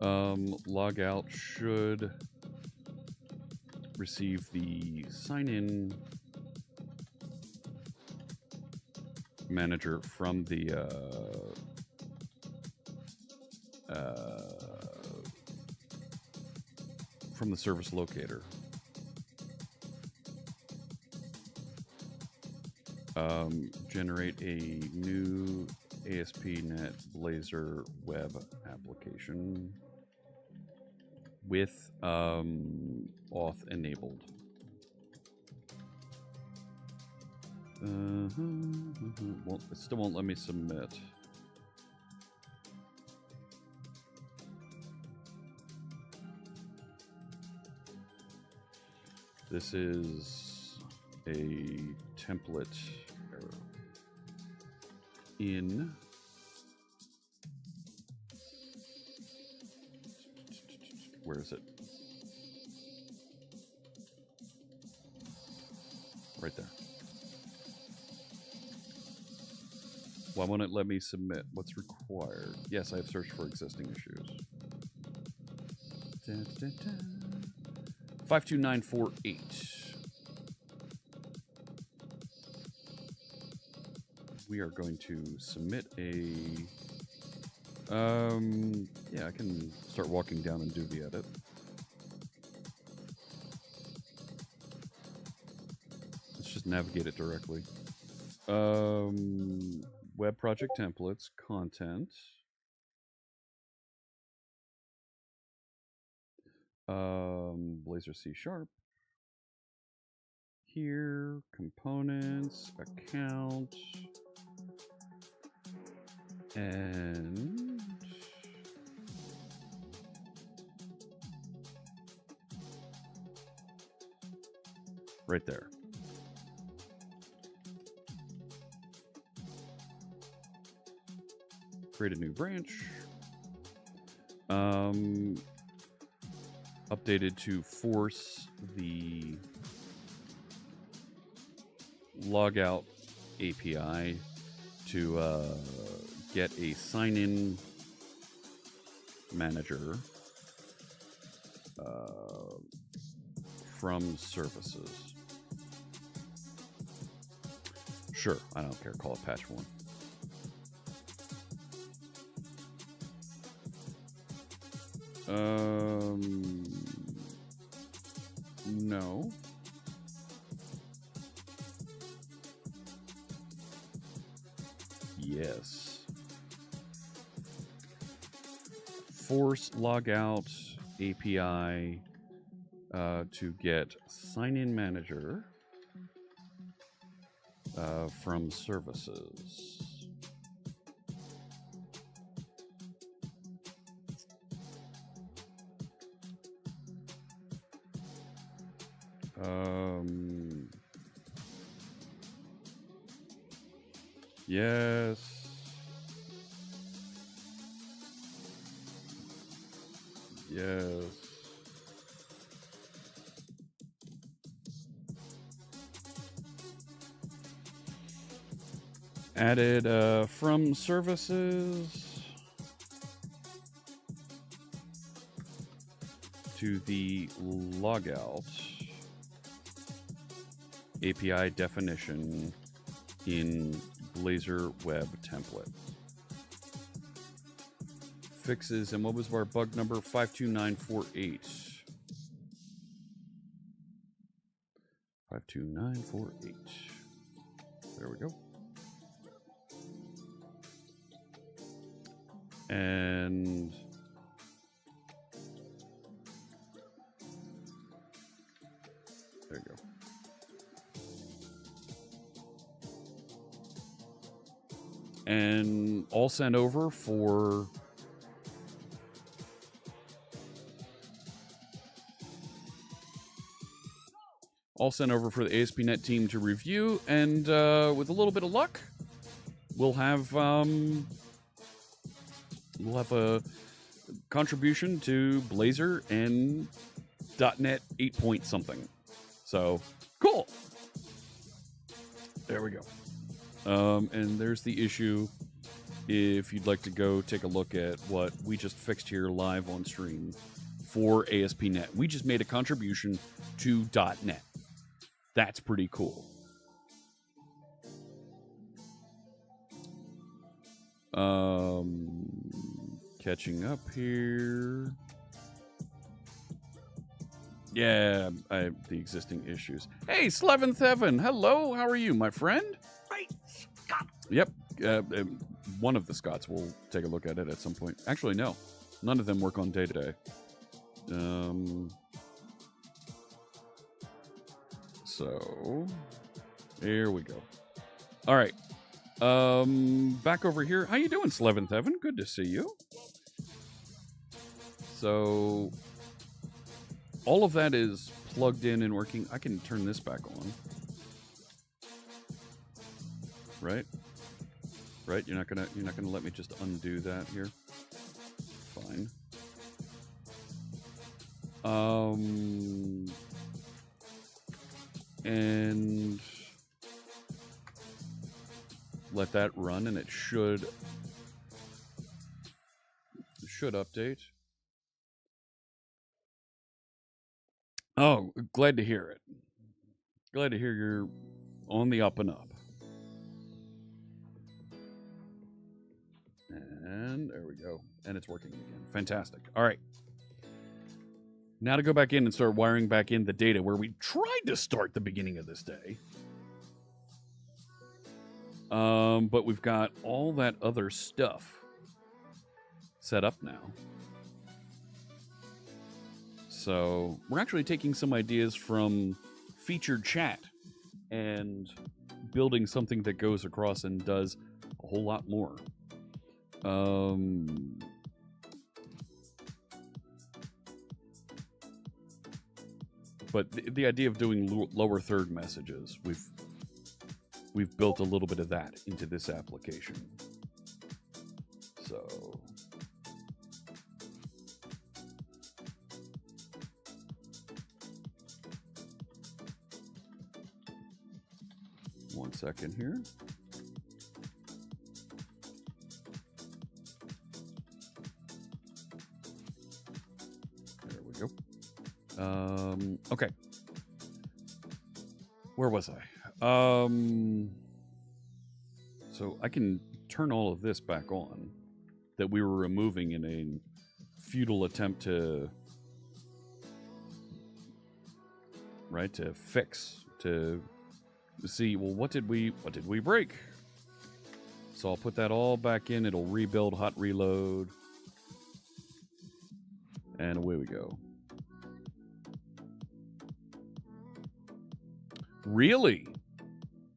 Logout should receive the sign-in manager from the service locator. Generate a new ASP.NET Blazor web application with auth enabled. It still won't let me submit. This is a template error. Where is it? Right there. Why won't it let me submit? What's required? Yes, I have searched for existing issues. 52948. We are going to submit a... yeah, I can start walking down and do the edit. Let's just navigate it directly. Web project templates, content. Blazor C#. Here, components, account, and right there. Create a new branch. Updated to force the logout API to get a sign-in manager from services. Sure, I don't care. Call it patch 1. No. Yes. Force logout API to get sign-in manager from services. Yes. Yes. Added from services to the logout API definition in Blazor web template. Fixes, and what was our bug number? 52948. 52948. There we go. And there you go. And all sent over for the ASP.NET team to review, and with a little bit of luck, we'll have a contribution to Blazor and .NET 8 point something. So cool. There we go. And there's the issue if you'd like to go take a look at what we just fixed here live on stream for ASP.NET. We just made a contribution to .NET. That's pretty cool. Catching up here. Yeah, the existing issues. Hey, Slevin Theven, hello. How are you, my friend? Great Scott! Yep. One of the Scots will take a look at it at some point. Actually, no. None of them work on day-to-day. So, here we go. All right. Back over here. How you doing, Slevin Theven? Good to see you. So, all of that is plugged in and working. I can turn this back on. Right? Right? You're not gonna let me just undo that here? Fine. And let that run, and it should update. Oh, glad to hear it. Glad to hear you're on the up and up. And there we go. And it's working again. Fantastic. All right. Now to go back in and start wiring back in the data where we tried to start the beginning of this day. But we've got all that other stuff set up now. So we're actually taking some ideas from featured chat and building something that goes across and does a whole lot more. But the idea of doing lower third messages, we've built a little bit of that into this application. So one second here. There we go. Okay. Where was I? So I can turn all of this back on that we were removing in a futile attempt to, right, to fix, to see, well, what did we break? So I'll put that all back in. It'll rebuild, hot reload, and away we go. Really?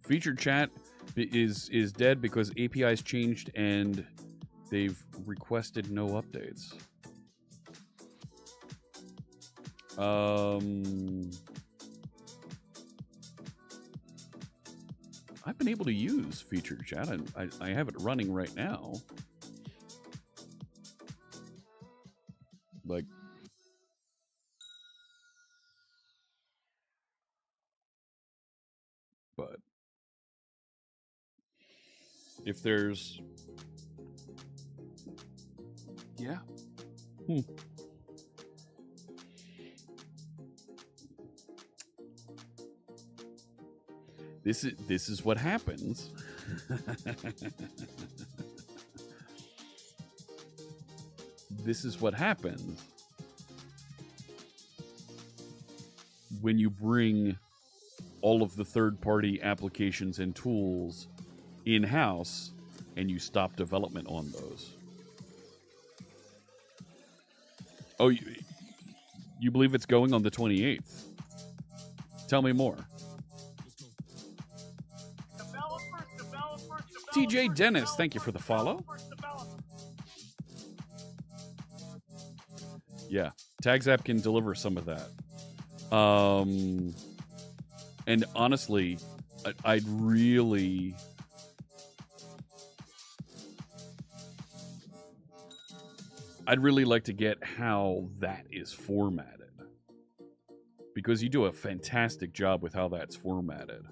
Featured chat is dead because API's changed and they've requested no updates. I've been able to use featured chat, and I have it running right now. Like, but if there's, yeah. This is what happens. This is what happens when you bring all of the third-party applications and tools in-house and you stop development on those. Oh, you believe it's going on the 28th? Tell me more. TJ Dennis, thank you for the follow. Yeah, TagApp can deliver some of that. And honestly, I'd really like to get how that is formatted, because you do a fantastic job with how that's formatted.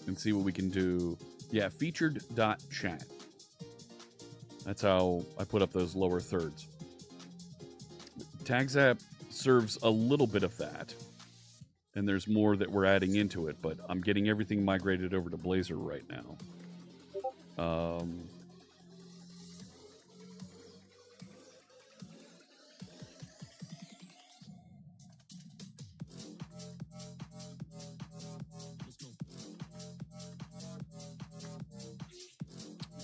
and see what we can do. Yeah, featured.chat. That's how I put up those lower thirds. TagApp serves a little bit of that, and there's more that we're adding into it, but I'm getting everything migrated over to Blazor right now.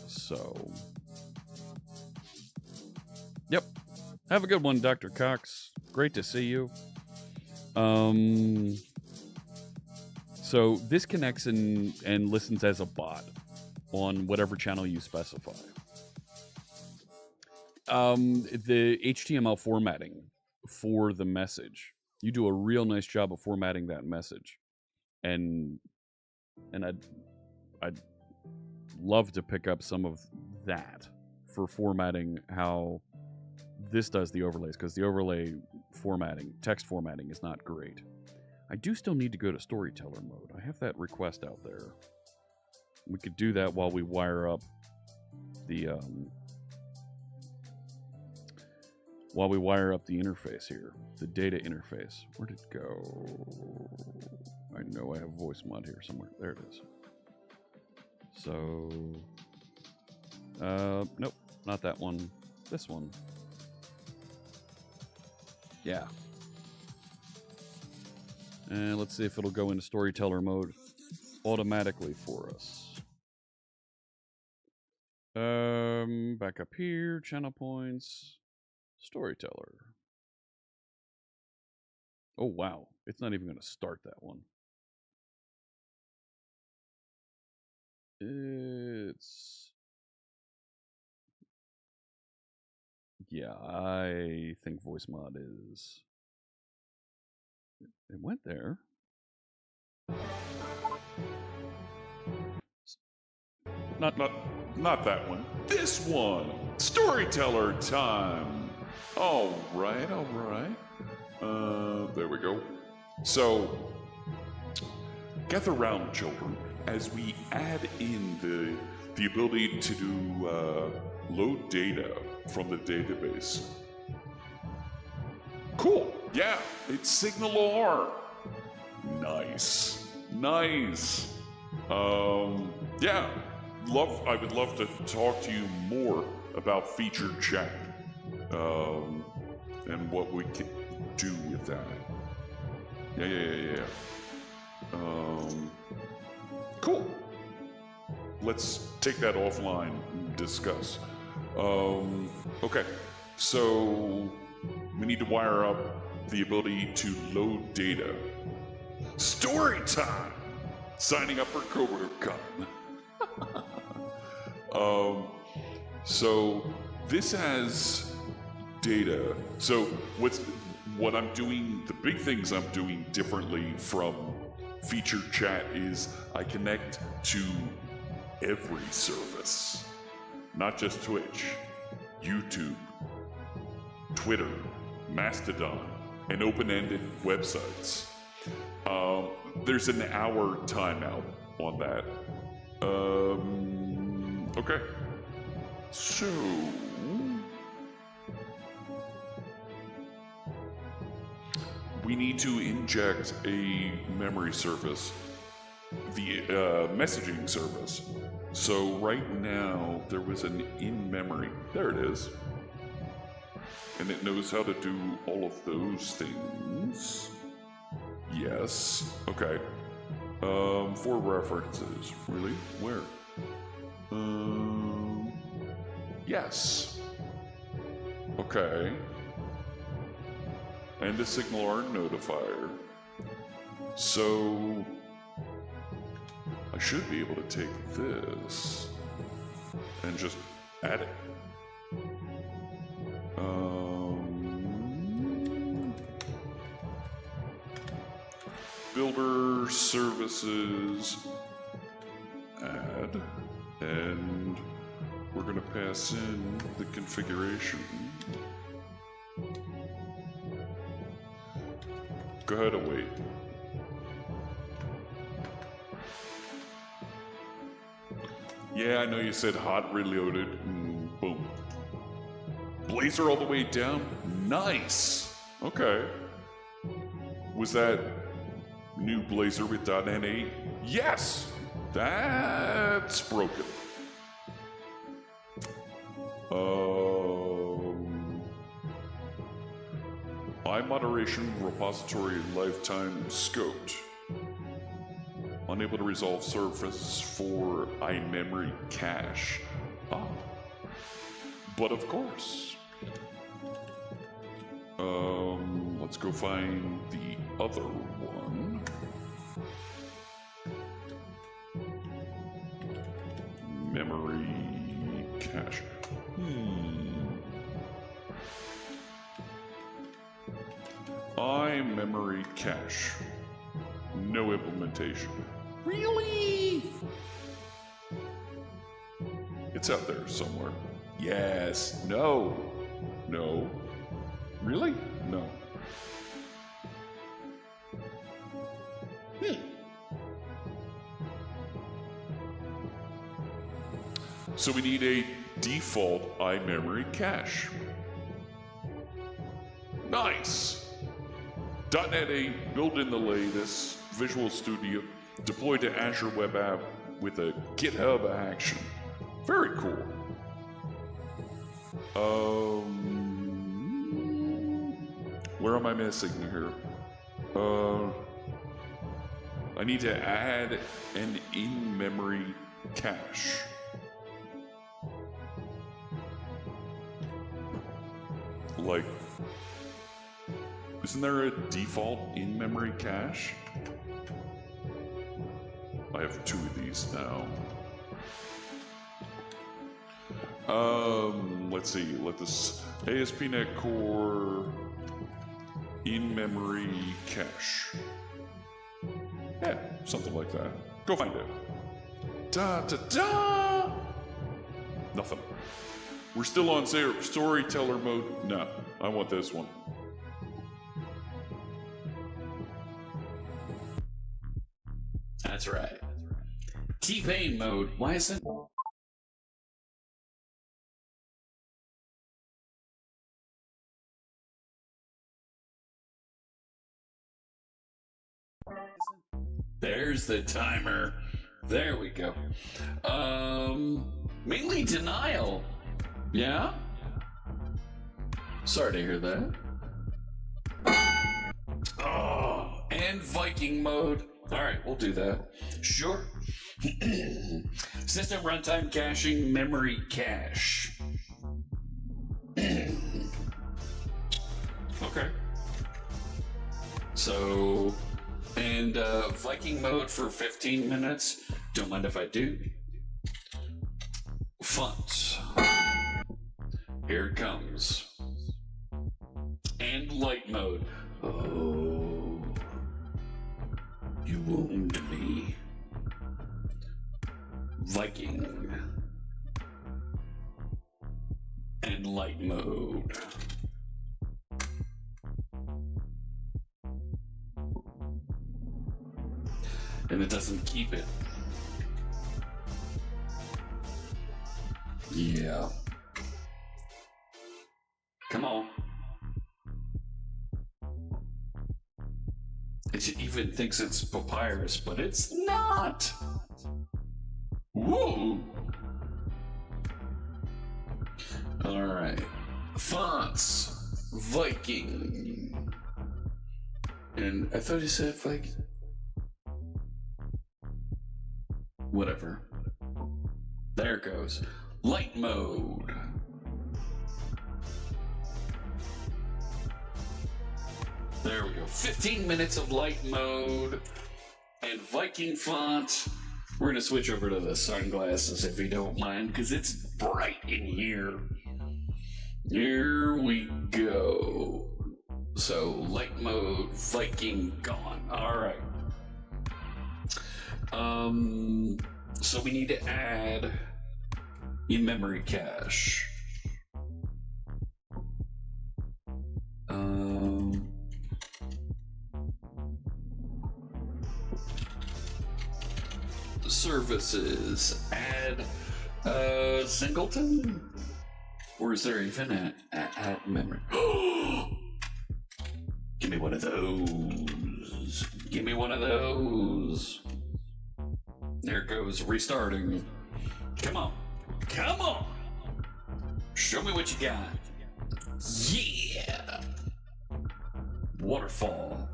So, yep. Have a good one, Dr. Cox. Great to see you. So this connects and listens as a bot on whatever channel you specify. The HTML formatting for the message, you do a real nice job of formatting that message, and I'd love to pick up some of that for formatting how this does the overlays, because the overlay formatting, text formatting, is not great. I do still need to go to storyteller mode. I have that request out there. We could do that while we wire up the interface here, the data interface. Where'd it go? I know I have voice mod here somewhere. There it is. So, nope, not that one. This one. Yeah. And let's see if it'll go into storyteller mode automatically for us. Back up here, channel points, storyteller. Oh, wow. It's not even going to start that one. Yeah, I think voice mod is... It went there. Not that one. This one. Storyteller time. All right. There we go. So, gather round, children, as we add in the ability to do load data from the database. Cool. Yeah, it's SignalR. Nice. Yeah. I would love to talk to you more about featured chat, and what we can do with that. Yeah. Cool. Let's take that offline and discuss. Okay. So we need to wire up the ability to load data. Story time. Signing up for CobraCon. So this has data. So what I'm doing, the big things I'm doing differently from featured chat is I connect to every service, not just Twitch, YouTube, Twitter, Mastodon, and open-ended websites. There's an hour timeout on that. Okay. So, we need to inject a memory service, the messaging service. So right now, there was an in-memory. There it is. And it knows how to do all of those things. Yes. Okay. For references. Really? Where? Yes. Okay. And a SignalR notifier. So I should be able to take this and just add it. Builder services, add, and we're going to pass in the configuration. Go ahead and wait. Yeah, I know you said hot reloaded. Boom. Blazor all the way down. Nice. Okay. Was that new Blazor with .NET 8? Yes. That's broken. iModeration repository lifetime scoped. Unable to resolve service for iMemory cache. Ah. But of course. Let's go find the other one. Memory cache. iMemory cache. No implementation. Really? It's out there somewhere. Yes. No. No. Really? No. So we need a default iMemory cache. Nice. .NET 8 built in the latest Visual Studio, deployed to Azure Web App with a GitHub action. Very cool. Where am I missing here? I need to add an in-memory cache. Like, isn't there a default in-memory cache? I have 2 of these now. Let's see. Let this ASP.NET Core in-memory cache. Yeah, something like that. Go find it. Da da da. Nothing. We're still on storyteller mode. No, I want this one. That's right. T-Pain mode. Why isn't... There's the timer. There we go. Mainly denial. Yeah? Sorry to hear that. Oh, and Viking mode. Alright, we'll do that. Sure. System runtime caching, memory cache. Okay. So, and Viking mode for 15 minutes. Don't mind if I do. Fonts. Here it comes. And light mode. Oh, you wound me. Viking. And light mode. And it doesn't keep it. Yeah. Come on. It even thinks it's papyrus, but it's not. Whoa. All right. Fonts. Viking. And I thought he said Viking. Whatever. There it goes. Light mode. There we go. 15 minutes of light mode and Viking font. We're going to switch over to the sunglasses if you don't mind, because it's bright in here. Here we go. So, light mode, Viking gone. All right. So we need to add in-memory cache. services. Add singleton? Or is there even an add memory? Give me one of those. Give me one of those. There it goes, restarting. Come on. Come on. Show me what you got. Yeah. Waterfall.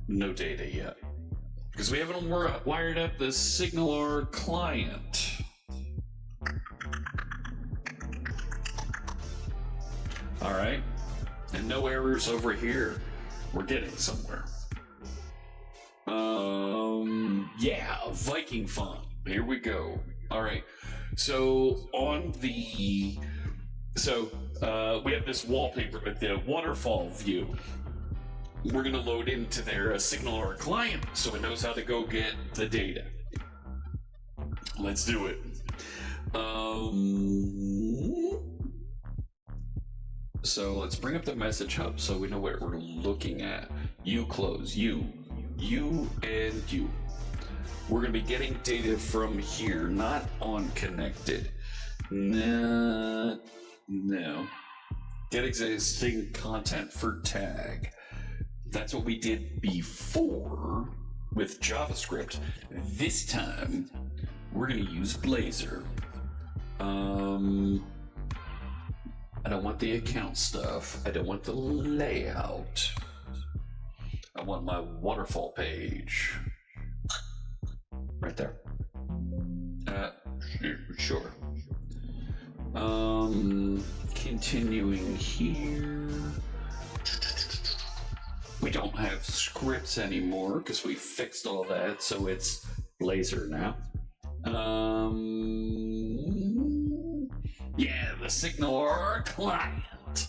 No data yet. Because we haven't wired up the SignalR client. All right. And no errors over here. We're getting somewhere. Yeah, Viking font. Here we go. All right. So on the, we have this wallpaper with the waterfall view. We're gonna load into their SignalR client so it knows how to go get the data. Let's do it. So let's bring up the message hub so we know what we're looking at. You close, you, and you. We're gonna be getting data from here, not on connected. No. Get existing content for tag. That's what we did before with JavaScript. This time, we're gonna use Blazor. I don't want the account stuff. I don't want the layout. I want my waterfall page. Right there. Sure. Continuing here. We don't have scripts anymore because we fixed all that, so it's Blazor now. Yeah, the SignalR client.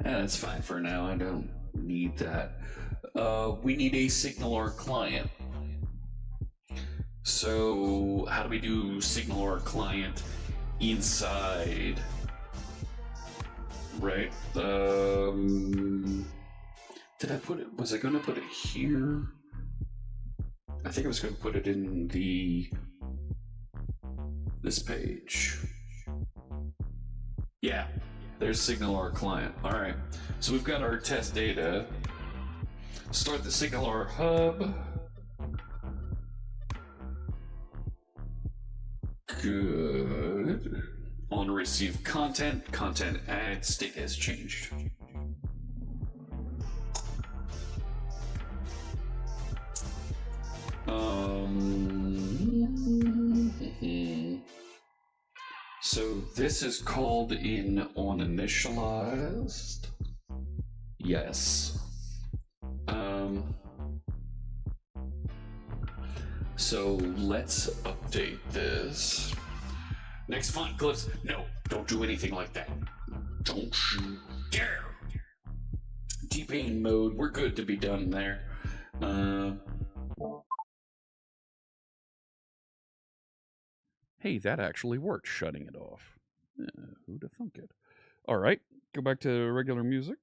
That's fine for now. I don't need that. We need a SignalR client. So how do we do SignalR client inside? Right. Did I put it? Was I going to put it here? I think I was going to put it in this page. Yeah, there's SignalR client. All right, so we've got our test data. Start the SignalR hub. Good. On receive content add state has changed. So this is called in on initialized. Yes. So let's update this. Next font clips. No, don't do anything like that. Don't you dare. T-Pain mode. We're good to be done there. Hey, that actually worked, shutting it off. Who'd have thunk it? All right, go back to regular music.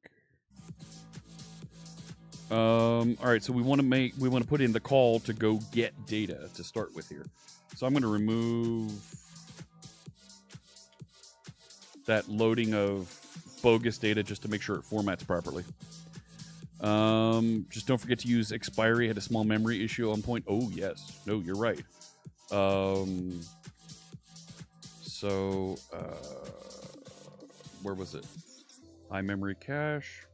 All right, so we want to put in the call to go get data to start with here. So I'm going to remove that loading of bogus data just to make sure it formats properly. Just don't forget to use expiry. Had a small memory issue on point. Oh yes, no, you're right. So where was it? iMemory cache.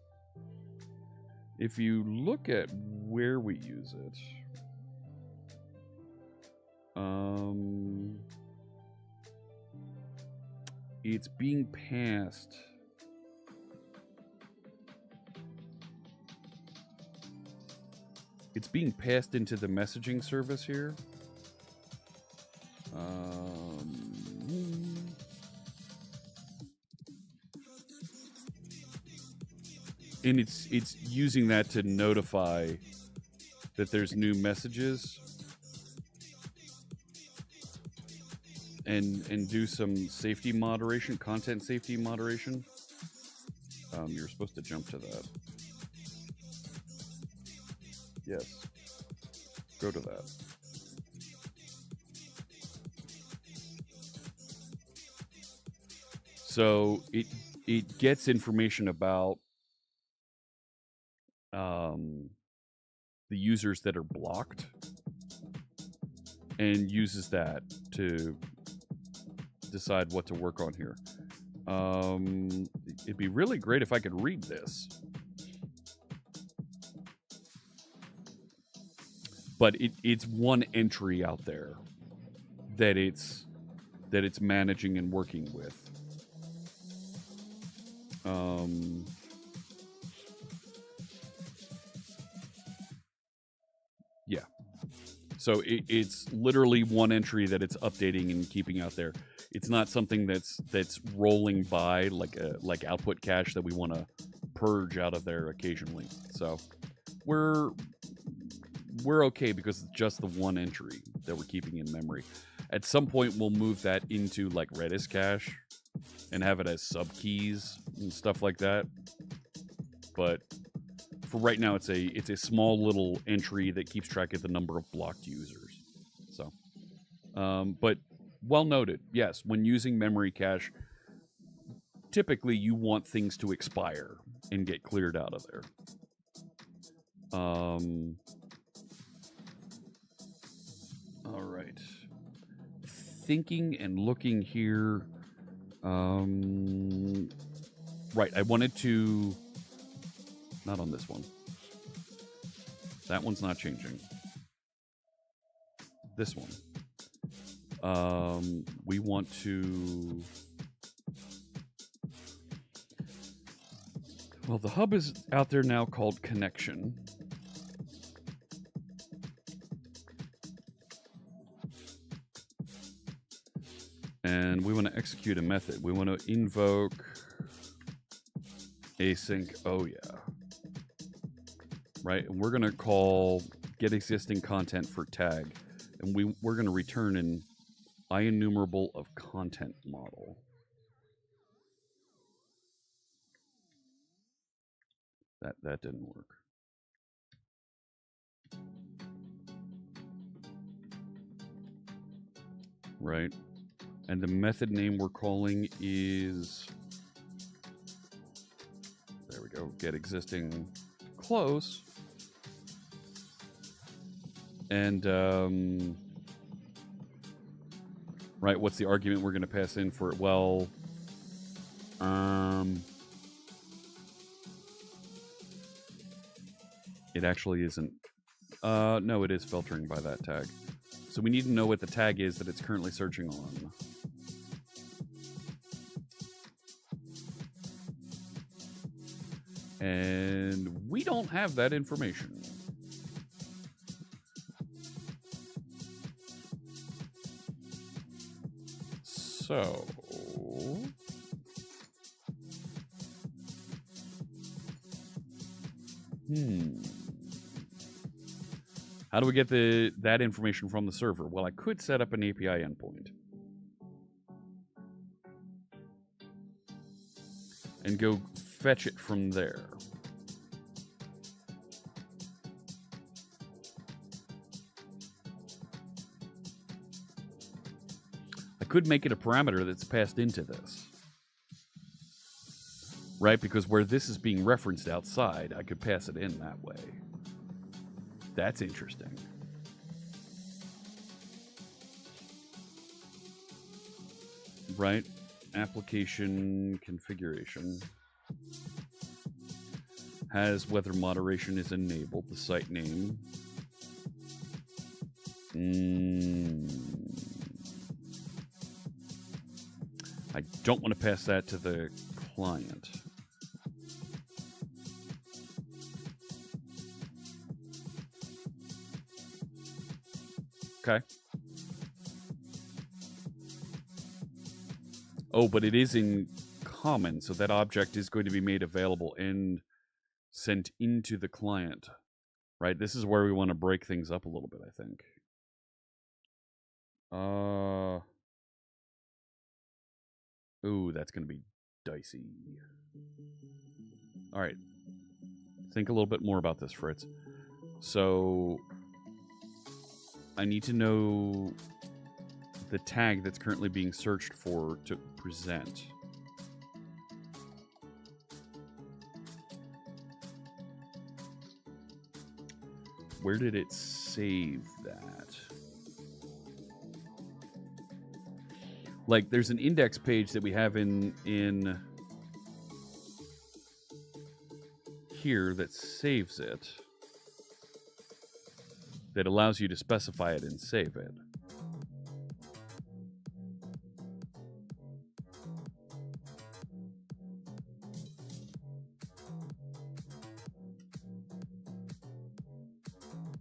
If you look at where we use it, it's being passed. It's being passed into the messaging service here. And it's using that to notify that there's new messages. and do some safety moderation, content safety moderation. You're supposed to jump to that. Yes. Go to that. So it gets information about the users that are blocked and uses that to decide what to work on here. It'd be really great if I could read this. But it's one entry out there that it's managing and working with. Yeah. So it's literally one entry that it's updating and keeping out there. It's not something that's rolling by like output cache that we want to purge out of there occasionally. So we're okay because it's just the one entry that we're keeping in memory. At some point, we'll move that into like Redis cache and have it as subkeys and stuff like that. But for right now, it's a small little entry that keeps track of the number of blocked users. So, but well noted. Yes, when using memory cache, typically you want things to expire and get cleared out of there. All right. Thinking and looking here. Right, I wanted to... Not on this one. That one's not changing. This one. We want to... Well, the hub is out there now called connection. And we want to execute a method. We want to invoke async. Oh, yeah. Right? And we're going to call get existing content for tag. And we're going to return an IEnumerable of content model. That didn't work. Right? And the method name we're calling is, there we go, get existing close. And, right, what's the argument we're going to pass in for it? Well, it actually isn't. No, it is filtering by that tag. So we need to know what the tag is that it's currently searching on. And we don't have that information. So... How do we get that information from the server? Well, I could set up an API endpoint. And go fetch it from there. I could make it a parameter that's passed into this. Right? Because where this is being referenced outside, I could pass it in that way. That's interesting. Right? Application configuration has whether moderation is enabled, the site name. I don't want to pass that to the client. Okay. Oh, but it is in common, so that object is going to be made available and sent into the client. Right? This is where we want to break things up a little bit, I think. Ooh, that's going to be dicey. All right. Think a little bit more about this, Fritz. So, I need to know the tag that's currently being searched for to present. Where did it save that? Like, there's an index page that we have in here that saves it, that allows you to specify it and save it.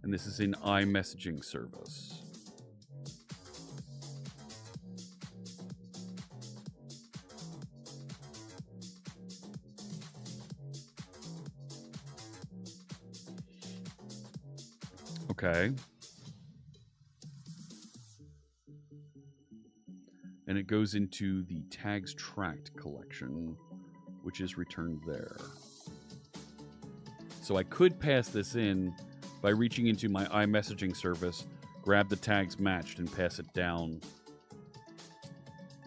And this is in iMessaging service. Okay. And it goes into the tags tracked collection, which is returned there. So I could pass this in by reaching into my iMessaging service, grab the tags matched, and pass it down.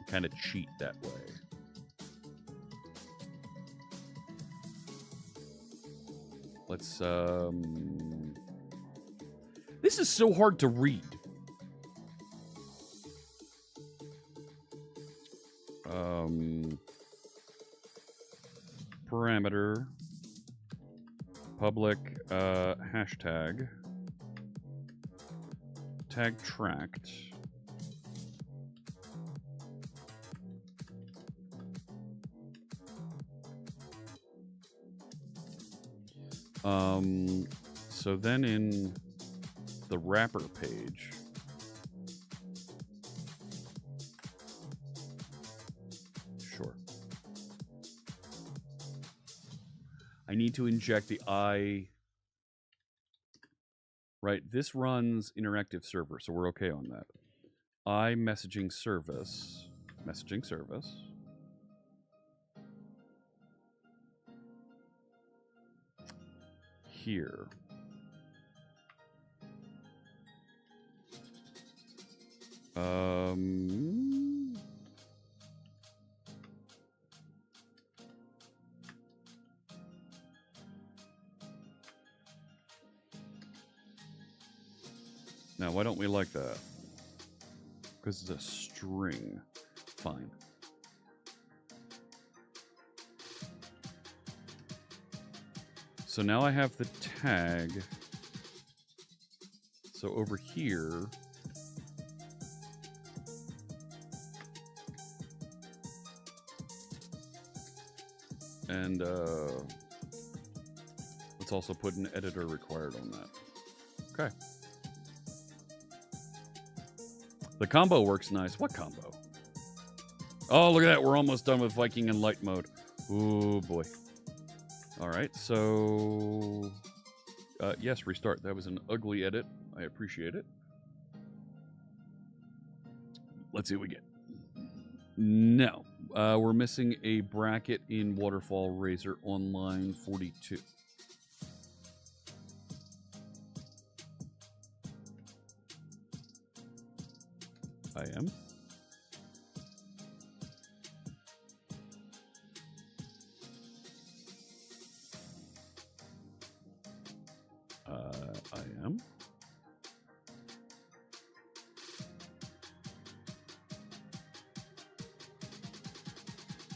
Kind of cheat that way. Let's, This is so hard to read. Parameter. Public hashtag. Tag tracked. So then in the wrapper page, sure, I need to inject the I. Right, this runs interactive server, so we're okay on that. iMessaging service, messaging service. Here. Now, why don't we like that? Because it's a string. Fine. So now I have the tag. So over here, and let's also put an editor required on that. Okay. The combo works nice. What combo? Oh, look at that. We're almost done with Viking in light mode. Oh, boy. All right. So, yes, restart. That was an ugly edit. I appreciate it. Let's see what we get. No. We're missing a bracket in Waterfall Razor on line 42. I am. I am.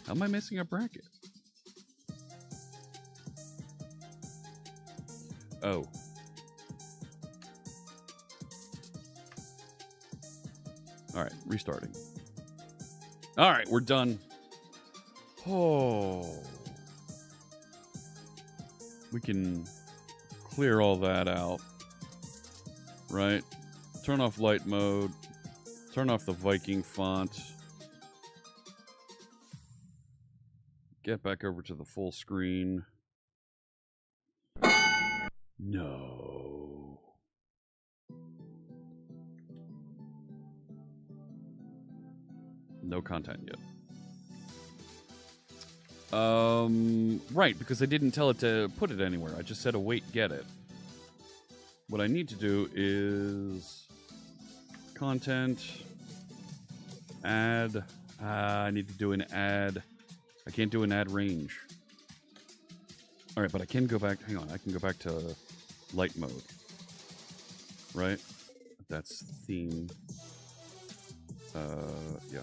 How am I missing a bracket? Oh. All right, restarting. All right, we're done. Oh. We can clear all that out. Right? Turn off light mode. Turn off the Viking font. Get back over to the full screen. No. No content yet. Right, because I didn't tell it to put it anywhere. I just said await get it. What I need to do is content, add. I need to do an add. I can't do an add range. All right, but I can go back. Hang on, I can go back to light mode. Right? That's theme. Yeah.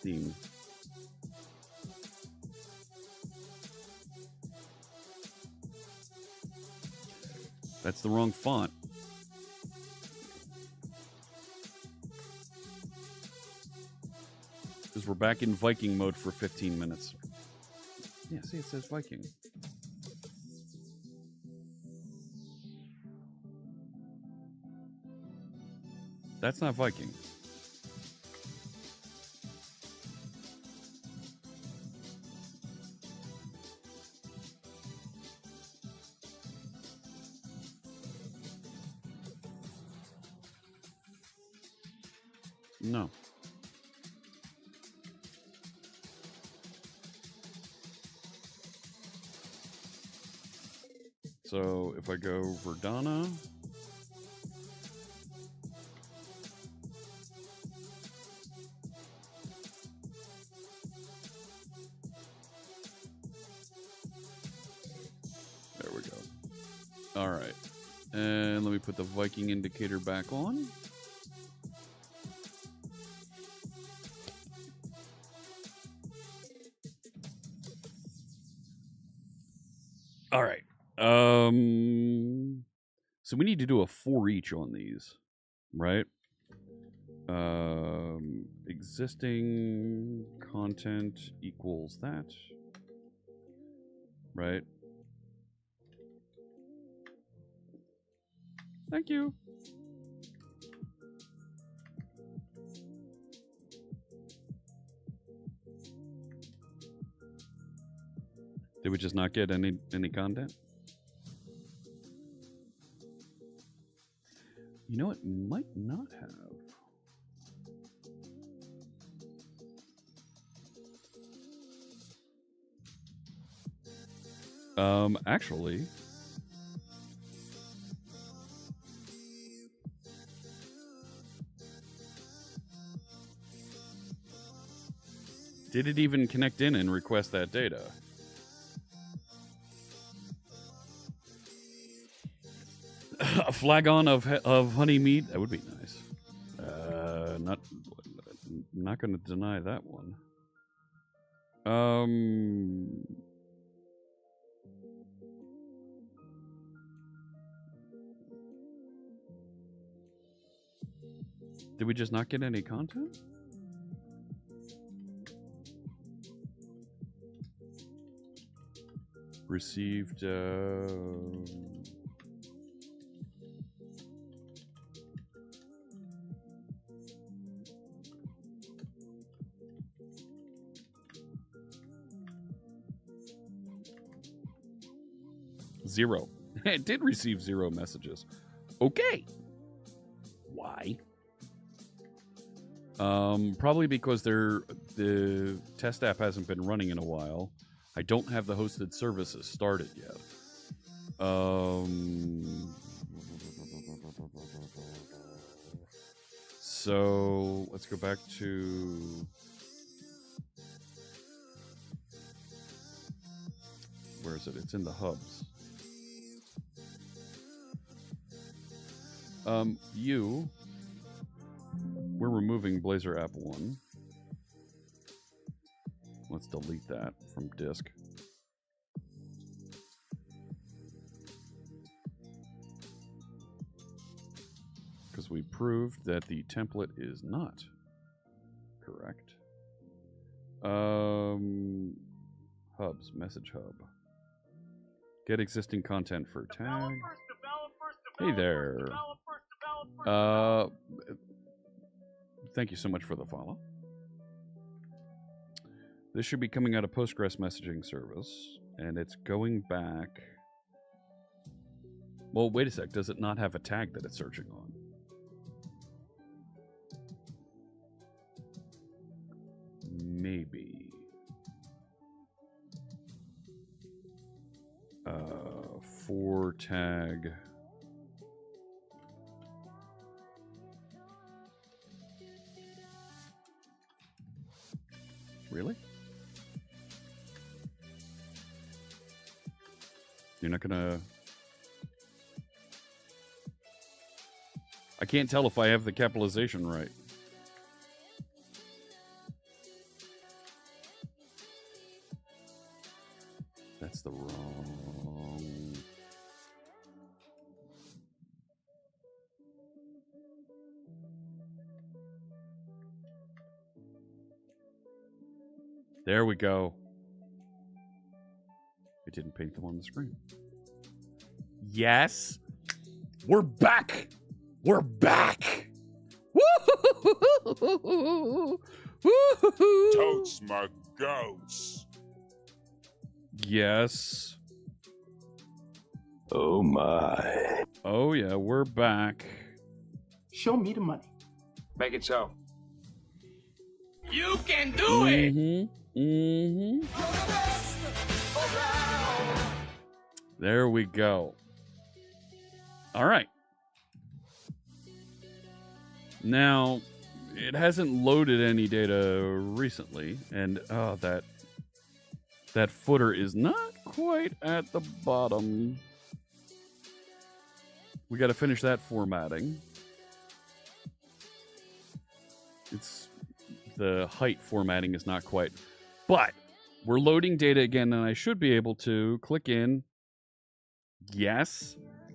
Theme. That's the wrong font. Because we're back in Viking mode for 15 minutes. Yeah, see, it says Viking. That's not Viking. No. So if I go Verdana, there we go. All right. And let me put the Viking indicator back on. All right. So we need to do a for each on these, right? Existing content equals that, right? Thank you. Did we just not get any content? You know, it might not have. Actually, did it even connect in and request that data? A flagon of honey mead, that would be nice. Not going to deny that one. Did we just not get any content? Received. Zero. It did receive 0 messages. Okay. Why? Probably because the test app hasn't been running in a while. I don't have the hosted services started yet. So let's go back to where is it? It's in the hubs. We're removing Blazor app 1. Let's delete that from disk. Because we proved that the template is not correct. Hubs, message hub. Get existing content for tag. Hey there. Thank you so much for the follow. This should be coming out of Postgres messaging service, and it's going back. Well, wait a sec. Does it not have a tag that it's searching on? Maybe. for tag. Really? You're not gonna... I can't tell if I have the capitalization right. That's the wrong... There we go. It didn't paint them on the screen. Yes. We're back. We're back. Woo-hoo-hoo-hoo-hoo-hoo. Woo-hoo-hoo. Totes my goats. Yes. Oh my. Oh yeah, we're back. Show me the money. Make it so. You can do it. Mm-hmm. There we go. All right. Now, it hasn't loaded any data recently, and that footer is not quite at the bottom. We got to finish that formatting. The height formatting is not quite, but we're loading data again, and I should be able to click in. Yes,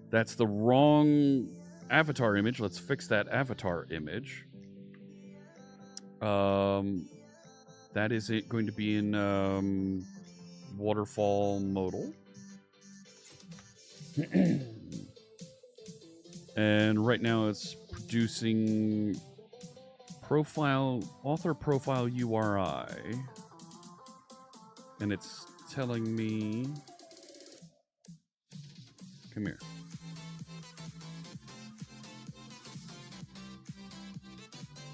that's the wrong avatar image. Let's fix that avatar image. That is it going to be in waterfall modal. And right now it's producing author profile URI. And it's telling me, come here.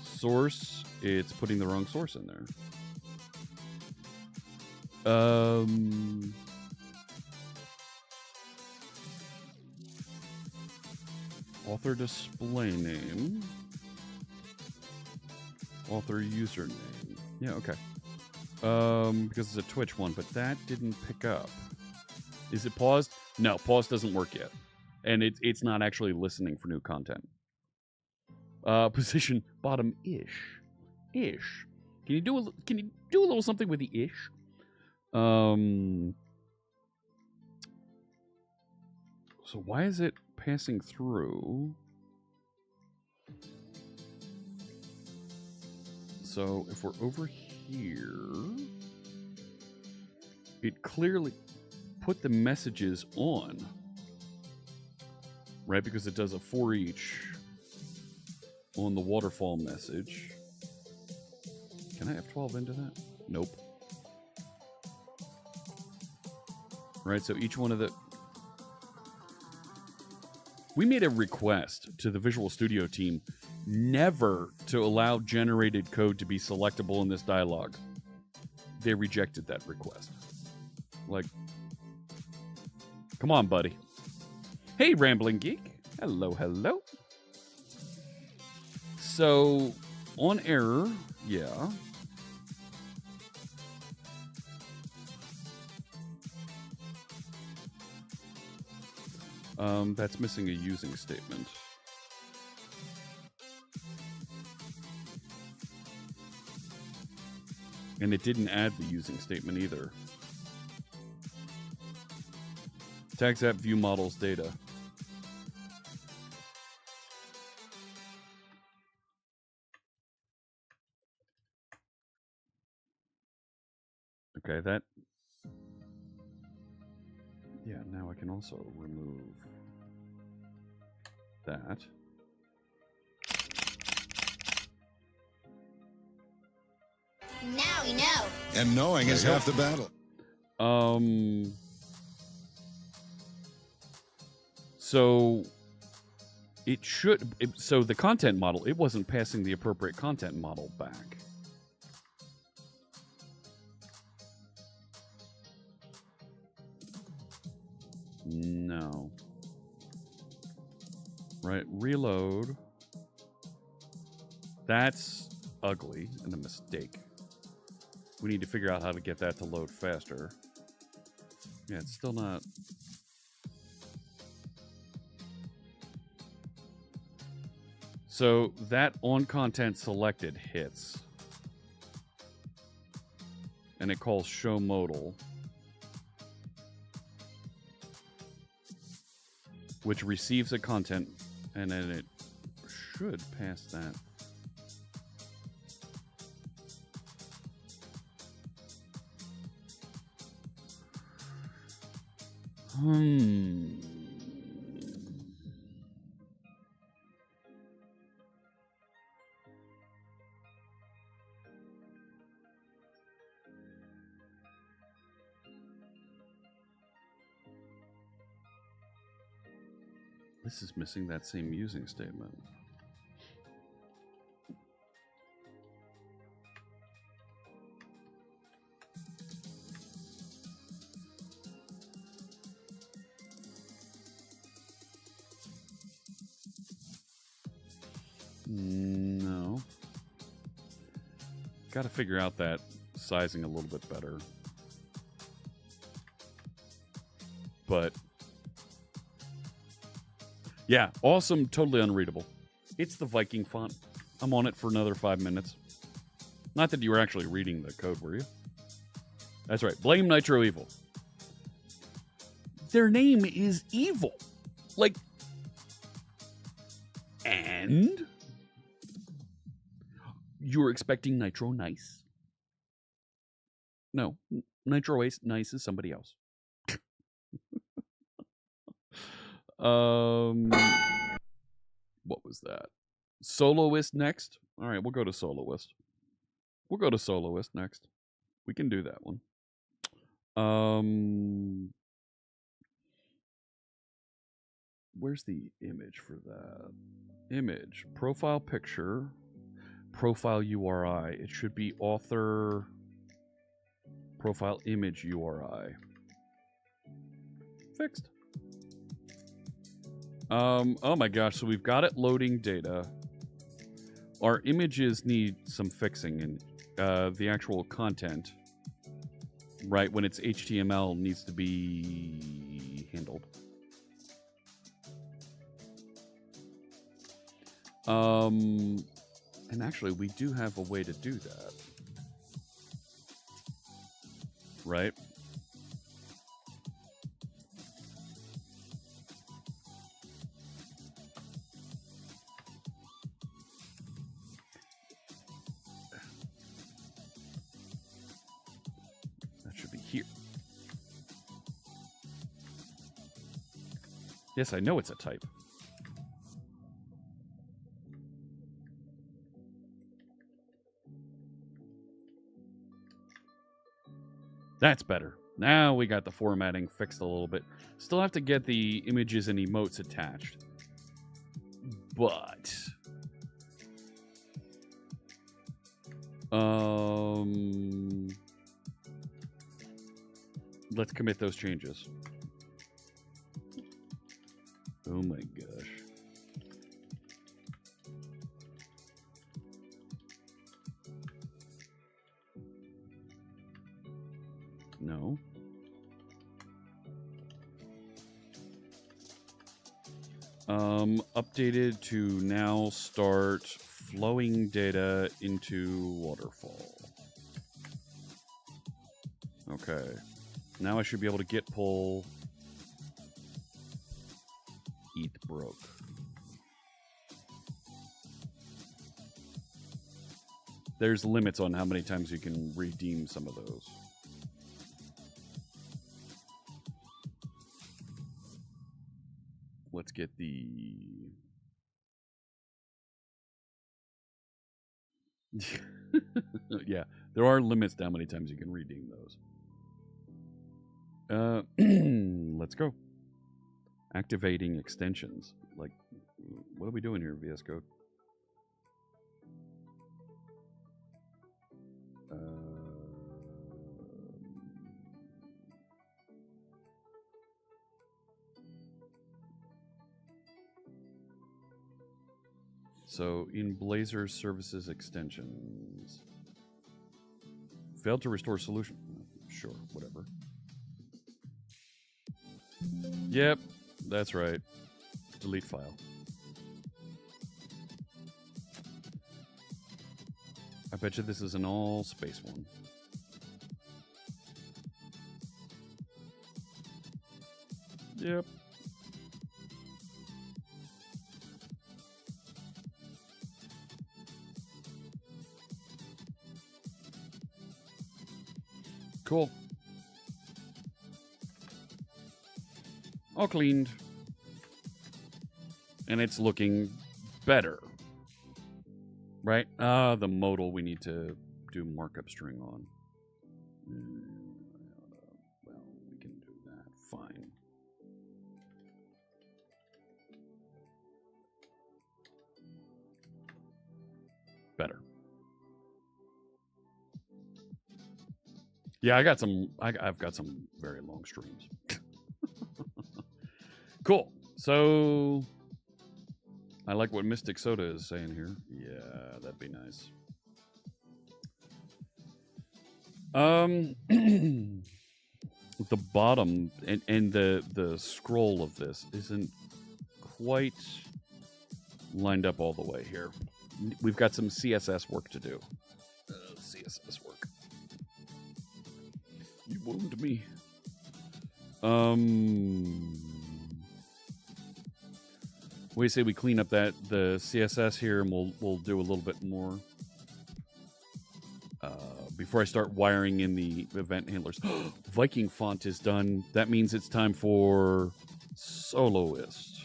Source, it's putting the wrong source in there. Author display name. Author username. Yeah, okay. Because it's a Twitch one, but that didn't pick up. Is it paused? No, pause doesn't work yet. And it's not actually listening for new content. Position bottom-ish. Ish. Can you do a little something with the ish? So why is it passing through? So if we're over here, it clearly put the messages on, right? Because it does a for each on the waterfall message. Can I F12 into that? Nope. Right, so each one of the... We made a request to the Visual Studio team never to allow generated code to be selectable in this dialogue. They rejected that request. Like, come on, buddy. Hey, Rambling Geek. Hello, hello. So, on error, yeah. That's missing a using statement. And it didn't add the using statement either. TagApp view models data. Okay, that... Yeah, now I can also remove that. Now we know. And knowing is half the battle. So it should... so the content model, it wasn't passing the appropriate content model back. No. Right, reload. That's ugly and a mistake. We need to figure out how to get that to load faster. Yeah, it's still not... So that on content selected hits. And it calls show modal, which receives the content, and then it should pass that. This is missing that same using statement. No. Got to figure out that sizing a little bit better. But yeah, awesome, totally unreadable. It's the Viking font. I'm on it for another 5 minutes. Not that you were actually reading the code, were you? That's right. Blame Nitro Evil. Their name is Evil. Like, and you were expecting Nitro Nice? No, Nitro Nice is somebody else. What was that? Soloist next? All right, we'll go to Soloist. We'll go to Soloist next. We can do that one. Where's the image for that? Image, profile picture, profile URI. It should be author, profile image URI. Fixed. Oh my gosh, so we've got it loading data. Our images need some fixing, and the actual content, right, when it's HTML, needs to be handled. And actually, we do have a way to do that. Right? Here. Yes, I know it's a type. That's better. Now we got the formatting fixed a little bit. Still have to get the images and emotes attached. But let's commit those changes. Oh my gosh. No. Updated to now start flowing data into waterfall. Okay. Now I should be able to git pull ETH broke. There's limits on how many times you can redeem some of those. Let's get the... yeah, there are limits to how many times you can redeem those. Let's go. Activating extensions. Like, what are we doing here, VS Code? So in Blazor services extensions, failed to restore solution. Sure, whatever. Yep, that's right. Delete file. I bet you this is an all space one. Yep. Cool. All cleaned. And it's looking better. Right? The modal we need to do markup string on. Well, we can do that. Fine. Better. Yeah, I've got some very long streams. Cool. So I like what Mystic Soda is saying here. Yeah, that'd be nice. The bottom and the scroll of this isn't quite lined up all the way here. We've got some CSS work to do. CSS work. You wound me. What do you say we clean up the CSS here, and we'll do a little bit more before I start wiring in the event handlers. Viking font is done. That means it's time for Soloist.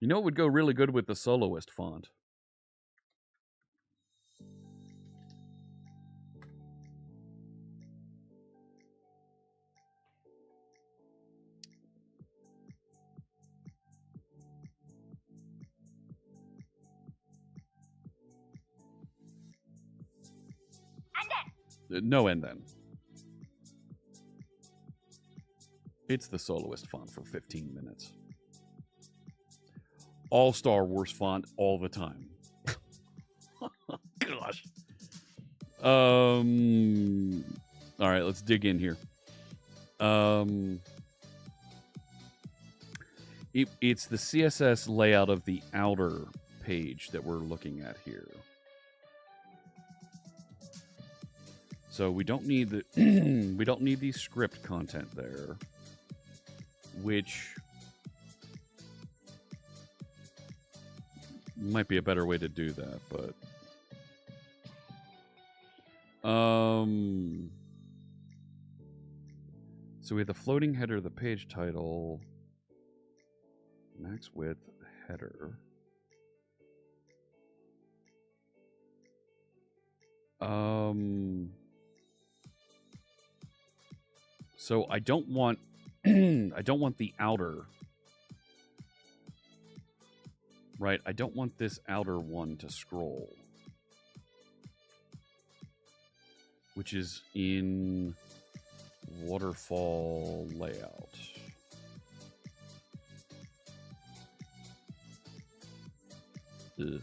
You know, it would go really good with the Soloist font. No and then. It's the Soloist font for 15 minutes. All Star Wars font all the time. Gosh. All right, let's dig in here. It's the CSS layout of the outer page that we're looking at here. So we don't need the we don't need the script content there, which might be a better way to do that, but so we have the floating header, the page title, max width header. So I don't want I don't want the outer, right? I don't want this outer one to scroll, which is in waterfall layout. Ugh.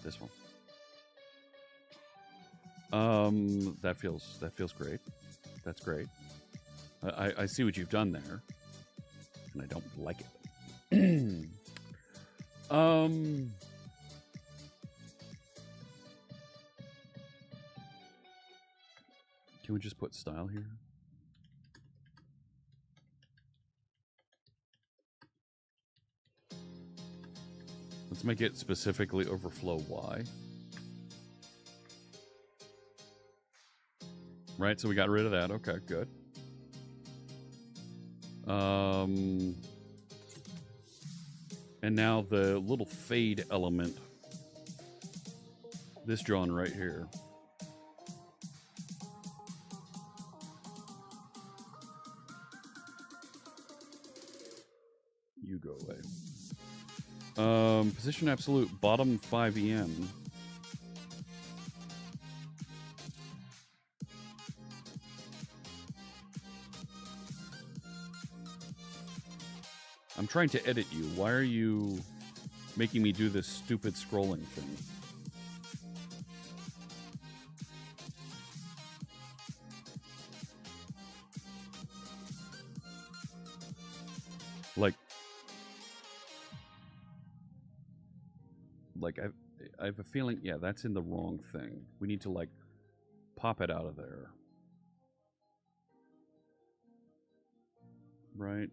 This one. That feels great. That's great. I see what you've done there, and I don't like it. Can we just put style here? Let's make it specifically overflow Y. Right, so we got rid of that. Okay, good. And now the little fade element, this drawn right here. You go away. Position absolute, bottom 5 EM. I'm I'm trying to edit you. Why are you making me do this stupid scrolling thing? Like I have a feeling, yeah, that's in the wrong thing. We need to like pop it out of there. Right?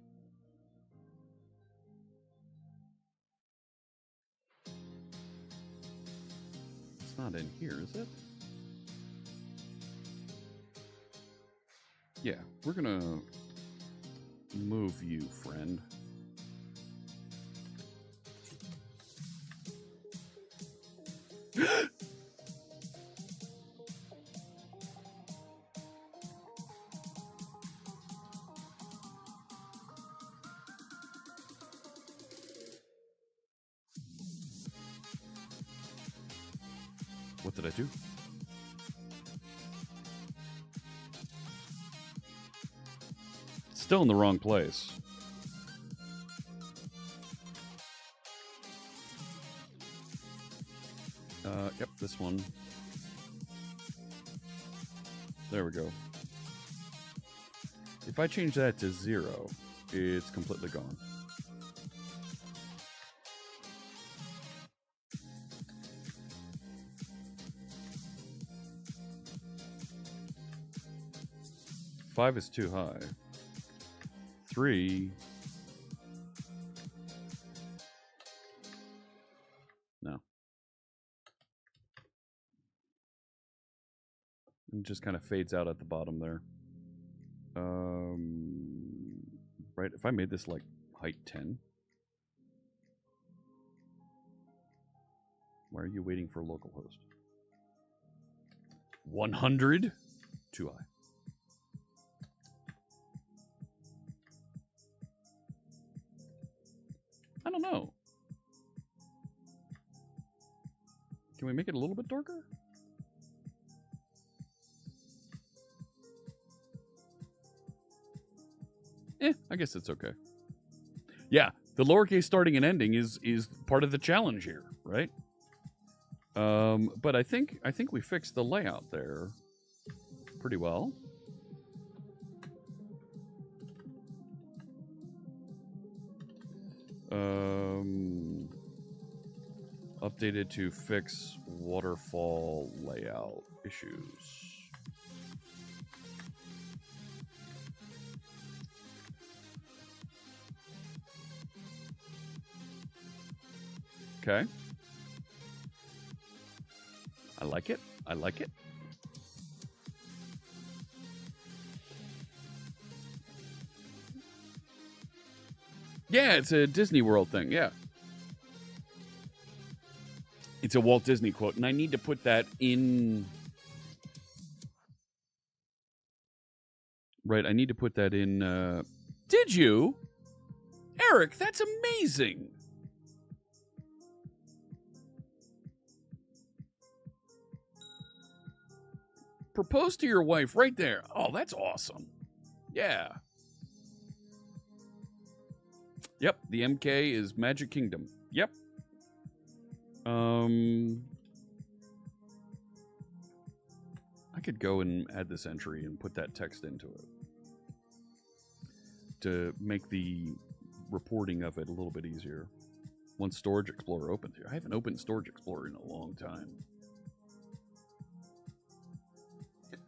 It's not in here, is it? Yeah, we're gonna move you, friend. What did I do? Still in the wrong place. Yep, this one. There we go. If I change that to 0, it's completely gone. Five is too high. 3. No. It just kind of fades out at the bottom there. Right, if I made this like height 10. Why are you waiting for localhost? 100? Too high. I don't know. Can we make it a little bit darker? I guess it's okay. Yeah, the lowercase starting and ending is part of the challenge here, right? But I think we fixed the layout there pretty well. Updated to fix waterfall layout issues. Okay. I like it. I like it. Yeah, it's a Disney World thing. Yeah. It's a Walt Disney quote, and I need to put that in. Right, I need to put that in. Did you? Eric, that's amazing. Propose to your wife right there. Oh, that's awesome. Yeah. Yep, the MK is Magic Kingdom. Yep. I could go and add this entry and put that text into it to make the reporting of it a little bit easier. Once Storage Explorer opens here. I haven't opened Storage Explorer in a long time.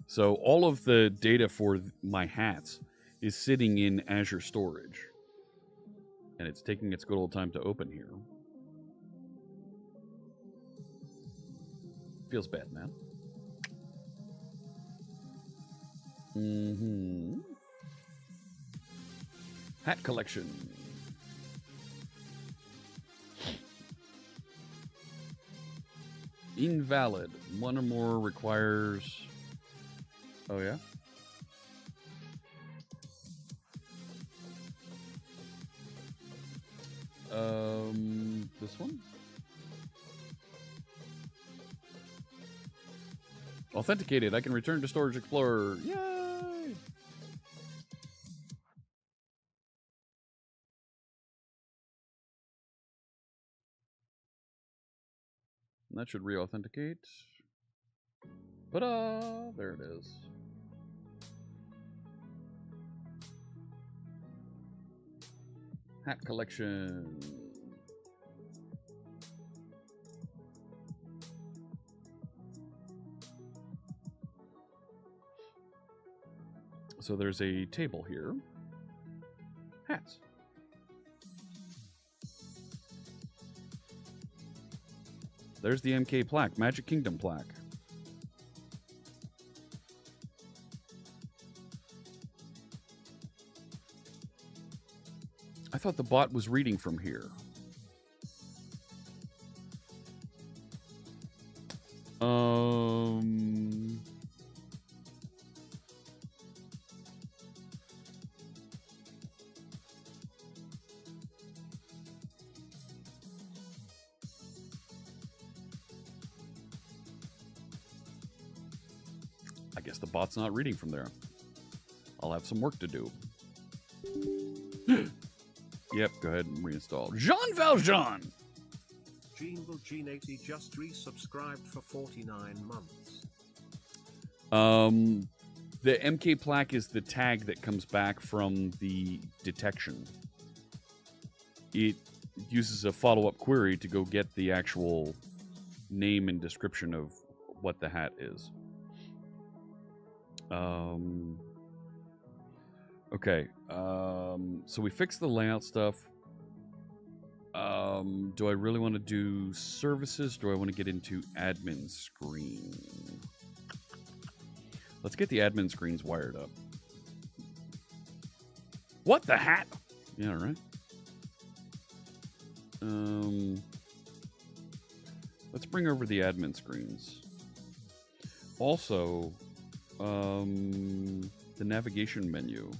So all of the data for my hats is sitting in Azure Storage. And it's taking its good old time to open here. Feels bad, man. Hat collection. Invalid. One or more requires... Oh, yeah? This one? Authenticated. I can return to Storage Explorer. Yay! That should re-authenticate. Ta-da! There it is. Hat collection. So there's a table here. Hats. There's the MK plaque, Magic Kingdom plaque. I thought the bot was reading from here. I guess the bot's not reading from there. I'll have some work to do. Yep, go ahead and reinstall. Jean Valjean! Gene80 just resubscribed for 49 months. The MK plaque is the tag that comes back from the detection. It uses a follow-up query to go get the actual name and description of what the hat is. Okay, so we fixed the layout stuff. Do I really want to do services? Do I want to get into admin screen? Let's get the admin screens wired up. What the hat? Yeah, right. Let's bring over the admin screens. Also, the navigation menu.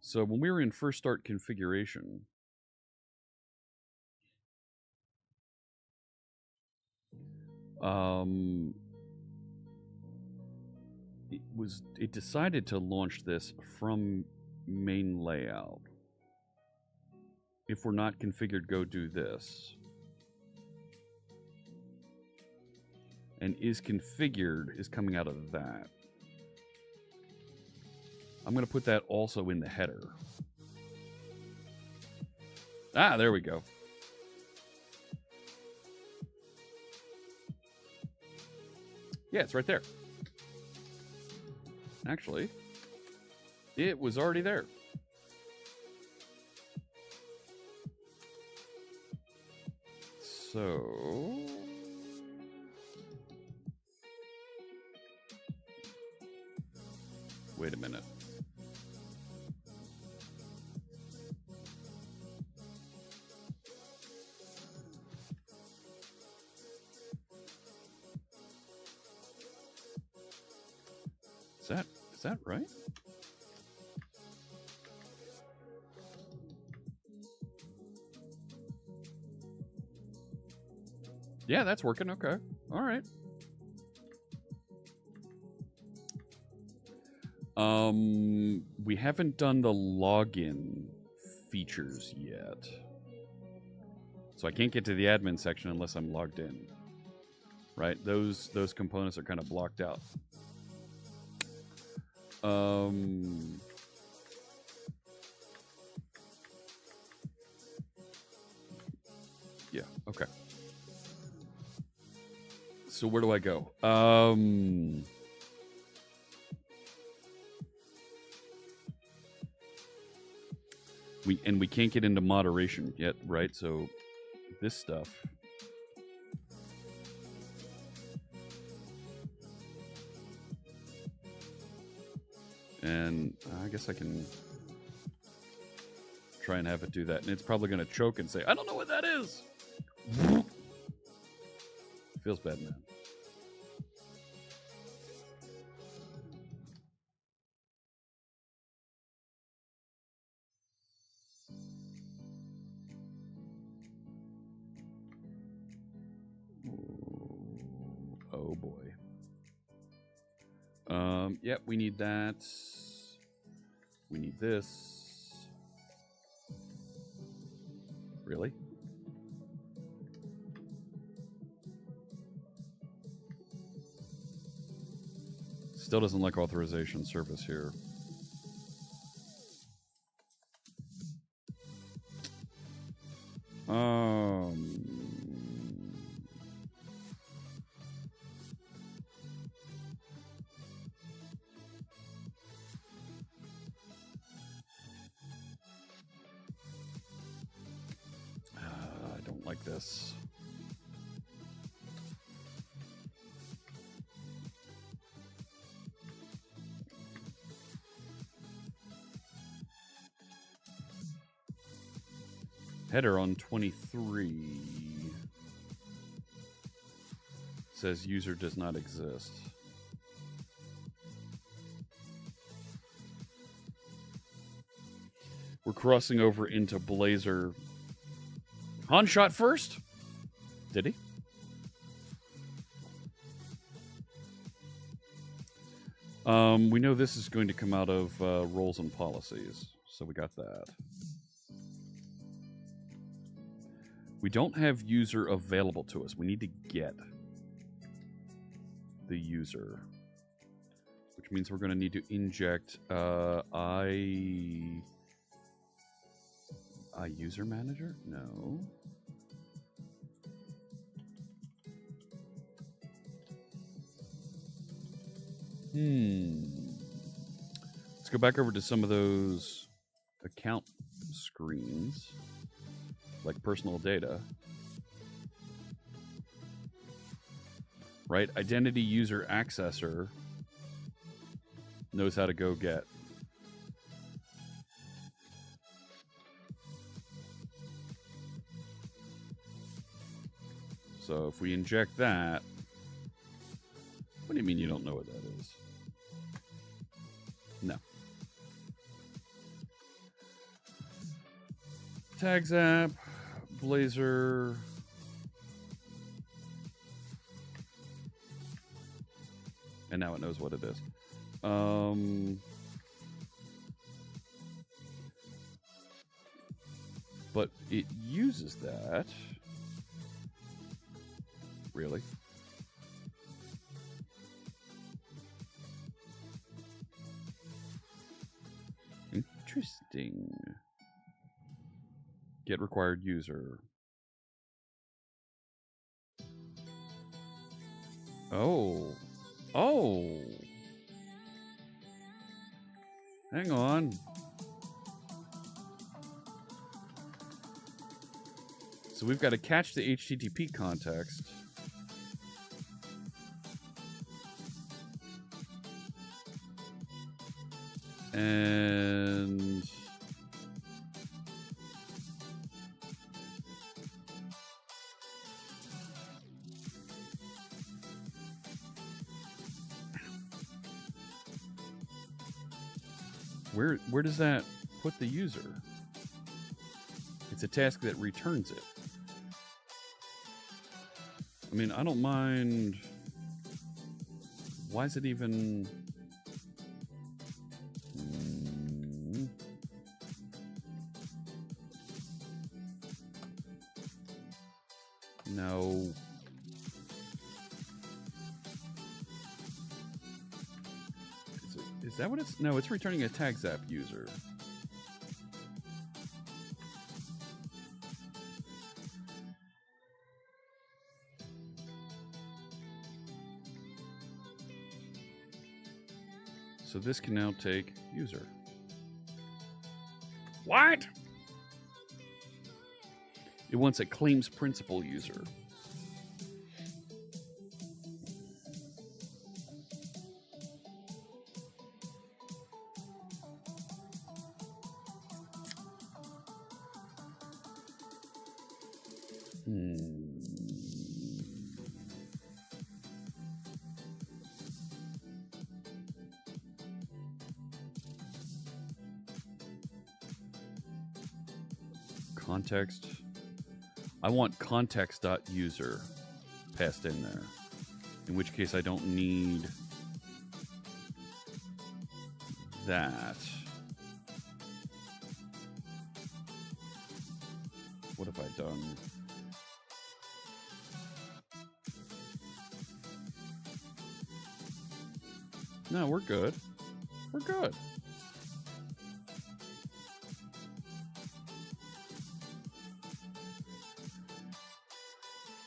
So when we were in first start configuration, it decided to launch this from main layout. If we're not configured, go do this. And is configured is coming out of that. I'm going to put that also in the header. Ah, there we go. Yeah, it's right there. Actually, it was already there. So... wait a minute. Is that right? Yeah, that's working. Okay. All right. We haven't done the login features yet. So I can't get to the admin section unless I'm logged in. Right? Those components are kind of blocked out. Yeah, okay. So where do I go? We can't get into moderation yet, right? So this stuff. And I guess I can try and have it do that. And it's probably going to choke and say, I don't know what that is. Feels bad, man. Oh boy. Yep, we need that. We need this. Really? Still doesn't like authorization service here. I don't like this. Header on 23 says user does not exist. We're crossing over into Blazor. Han shot first? Did he? We know this is going to come out of roles and policies, so we got that. We don't have user available to us. We need to get the user, which means we're going to need to inject I user manager? No. Let's go back over to some of those account screens, like personal data. Right? Identity user accessor knows how to go get. So if we inject that, what do you mean you don't know what that is? No. TagApp, Blazor. And now it knows what it is. But it uses that. Really? Interesting. Get required user. Oh. Oh. Hang on. So we've got to catch the HTTP context. And where does that put the user? It's a task that returns it. I mean, I don't mind. Why is it even? No. Is that what it's? No, it's returning a TagApp user. So this can now take user. What? It wants a claims principal user. Context. I want context.user passed in there. In which case I don't need that. What have I done? No, we're good. We're good.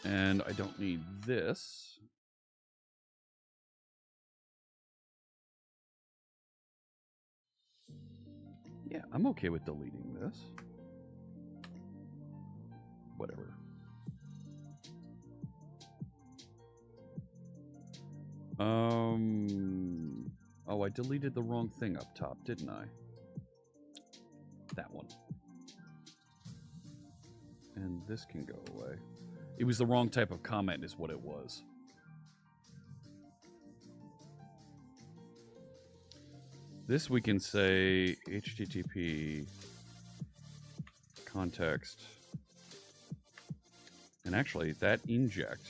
And I don't need this. Yeah, I'm okay with deleting this. Whatever. Oh, I deleted the wrong thing up top, didn't I? That one. And this can go away. It was the wrong type of comment is what it was. This we can say HTTP context. And actually, that inject.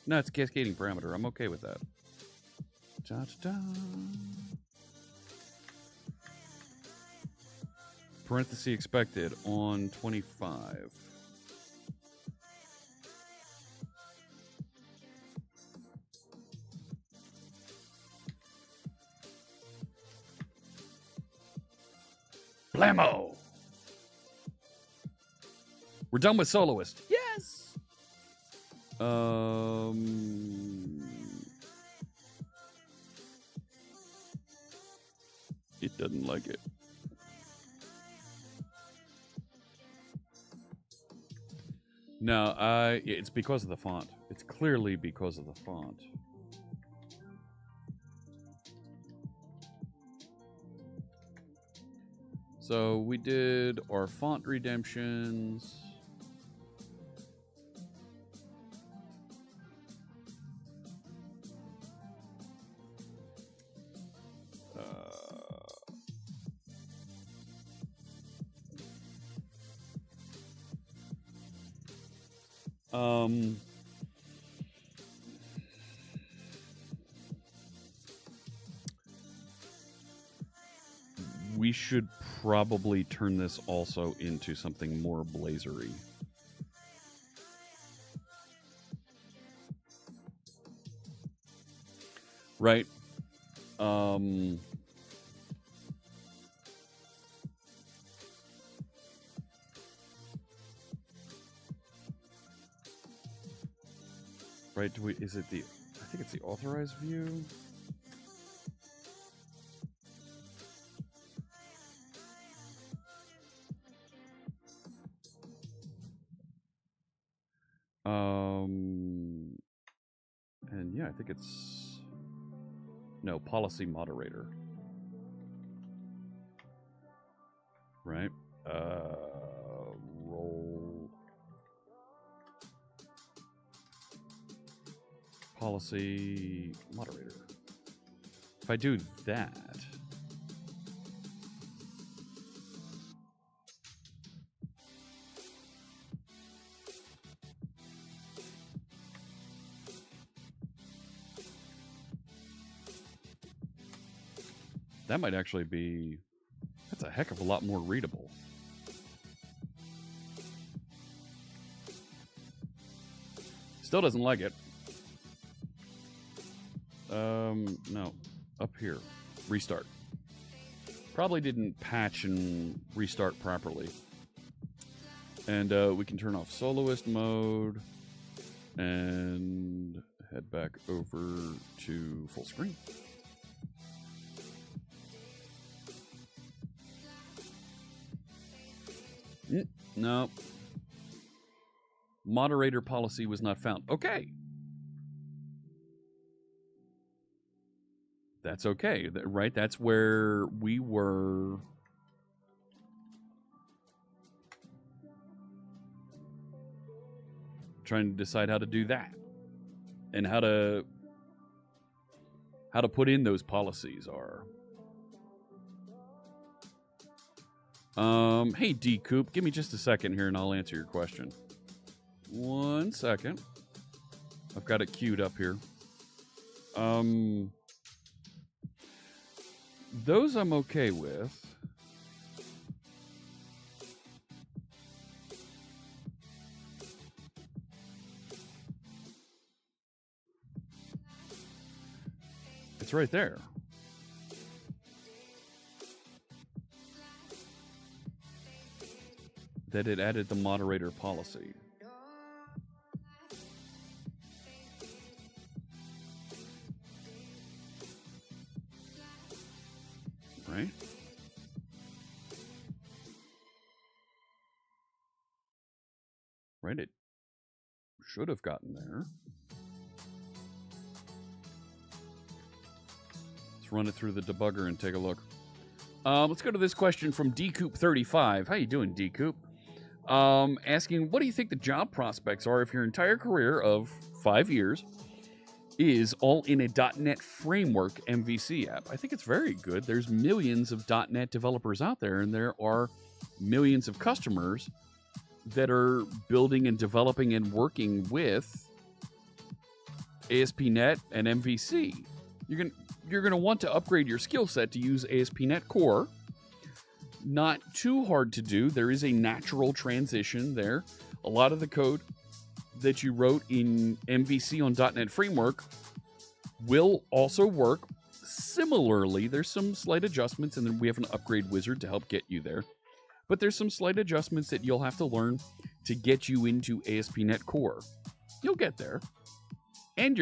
No, it's a cascading parameter. I'm okay with that. Da-da-da. Parenthesis expected on 25. Blammo! We're done with Soloist. Yes! It doesn't like it. No, it's because of the font. It's clearly because of the font. So we did our font redemptions. We should probably turn this also into something more Blazor-y. Right. Right, is it the, I think it's the authorized view. And yeah, I think it's, no, policy moderator. Right? Role. Policy moderator. If I do that, that might actually be, that's a heck of a lot more readable. Still doesn't like it. No, up here, restart. Probably didn't patch and restart properly. And we can turn off soloist mode and head back over to full screen. No. Moderator policy was not found. Okay. That's okay, right? That's where we were. Trying to decide how to do that. And how to put in those policies are. Hey, D-Coop, give me just a second here and I'll answer your question. 1 second. I've got it queued up here. those I'm okay with. It's right there. That it added the moderator policy. Right? Right, it should have gotten there. Let's run it through the debugger and take a look. Let's go to this question from dcoop35. How you doing, dcoop? Asking, what do you think the job prospects are if your entire career of 5 years is all in a .NET Framework MVC app? I think it's very good. There's millions of .NET developers out there, and there are millions of customers that are building and developing and working with ASP.NET and MVC. You're gonna want to upgrade your skill set to use ASP.NET Core. Not too hard to do. There is a natural transition there. A lot of the code that you wrote in MVC on .NET Framework will also work similarly. There's some slight adjustments, and then we have an upgrade wizard to help get you there. But there's some slight adjustments that you'll have to learn to get you into ASP.NET Core. You'll get there. And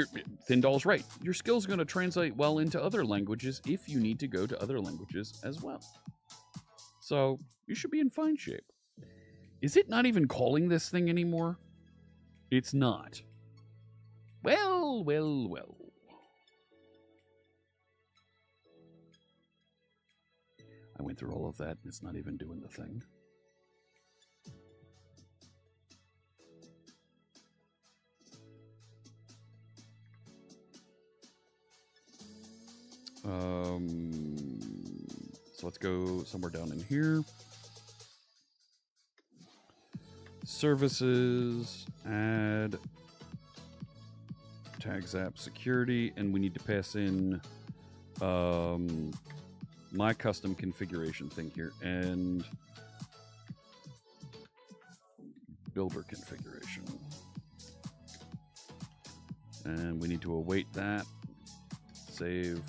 Thindall's right. Your skill's going to translate well into other languages if you need to go to other languages as well. So you should be in fine shape. Is it not even calling this thing anymore? It's not. Well, well, well. I went through all of that, and it's not even doing the thing. So let's go somewhere down in here. Services, add TagApp security, and we need to pass in my custom configuration thing here and builder configuration. And we need to await that. Save.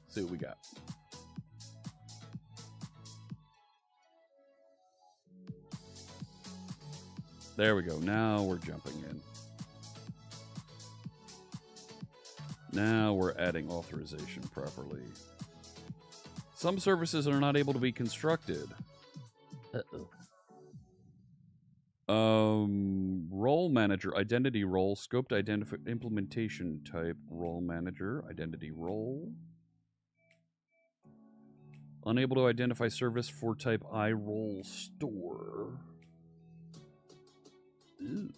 See what we got. There we go. Now we're jumping in. Now we're adding authorization properly. Some services are not able to be constructed. Role manager, identity role, scoped implementation type, role manager, identity role. Unable to identify service for type I role store. Ew.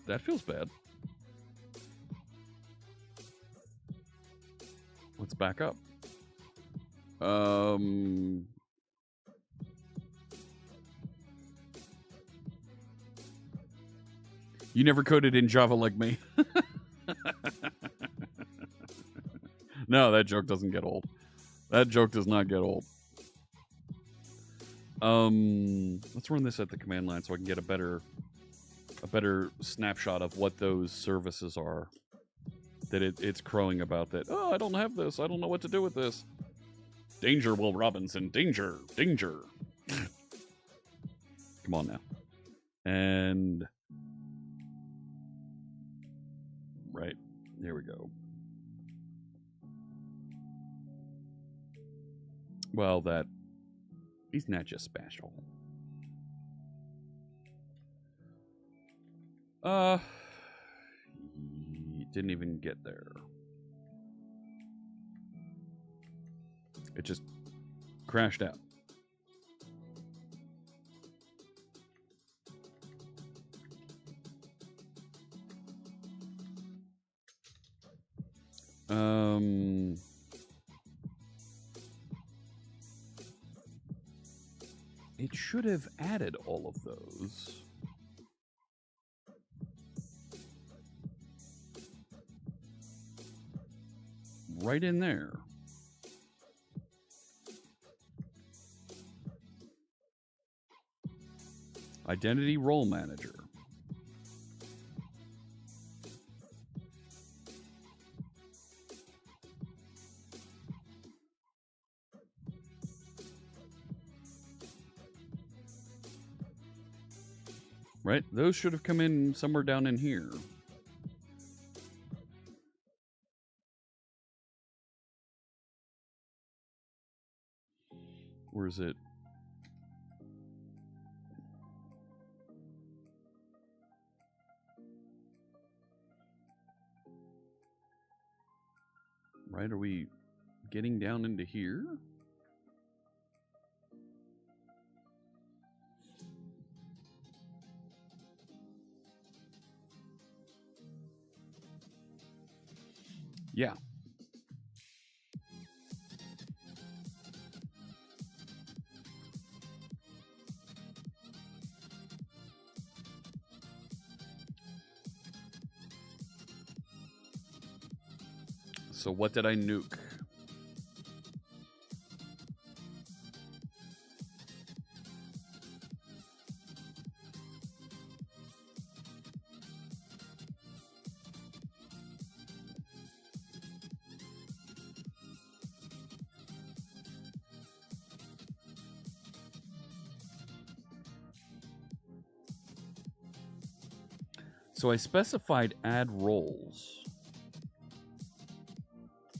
That feels bad. Let's back up. You never coded in Java like me. No, that joke doesn't get old. That joke does not get old. Let's run this at the command line so I can get a better snapshot of what those services are that it's crowing about. That, oh, I don't have this. I don't know what to do with this. Danger, Will Robinson. Danger. Danger. Come on now. And right. Here we go. Well, that he's not just special. Didn't even get there. It just crashed out. it should have added all of those. Right in there. Identity Role Manager. Right? Those should have come in somewhere down in here. Where is it? Right? Are we getting down into here? Yeah. So what did I nuke? So I specified add roles.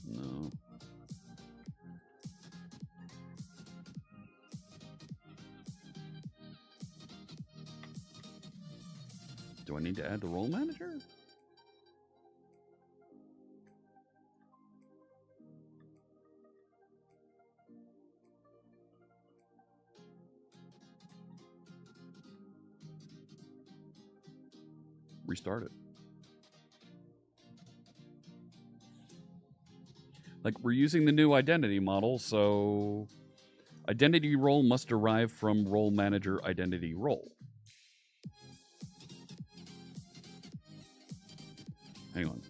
No. Do I need to add the role manager? Restart it. Like, we're using the new identity model, so identity role must derive from role manager identity role. Hang on.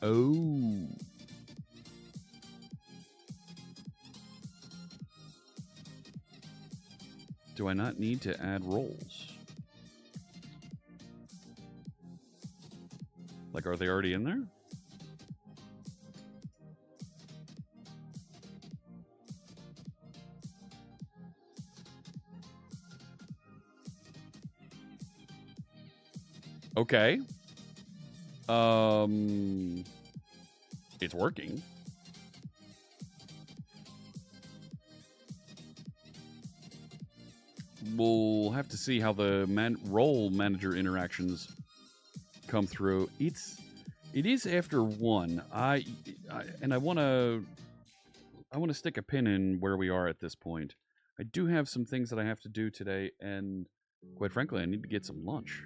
Oh. Do I not need to add roles? Like, are they already in there? Okay. It's working. We'll have to see how the role manager interactions come through. It is after 1. I want to stick a pin in where we are at this point. I do have some things that I have to do today, and quite frankly, I need to get some lunch.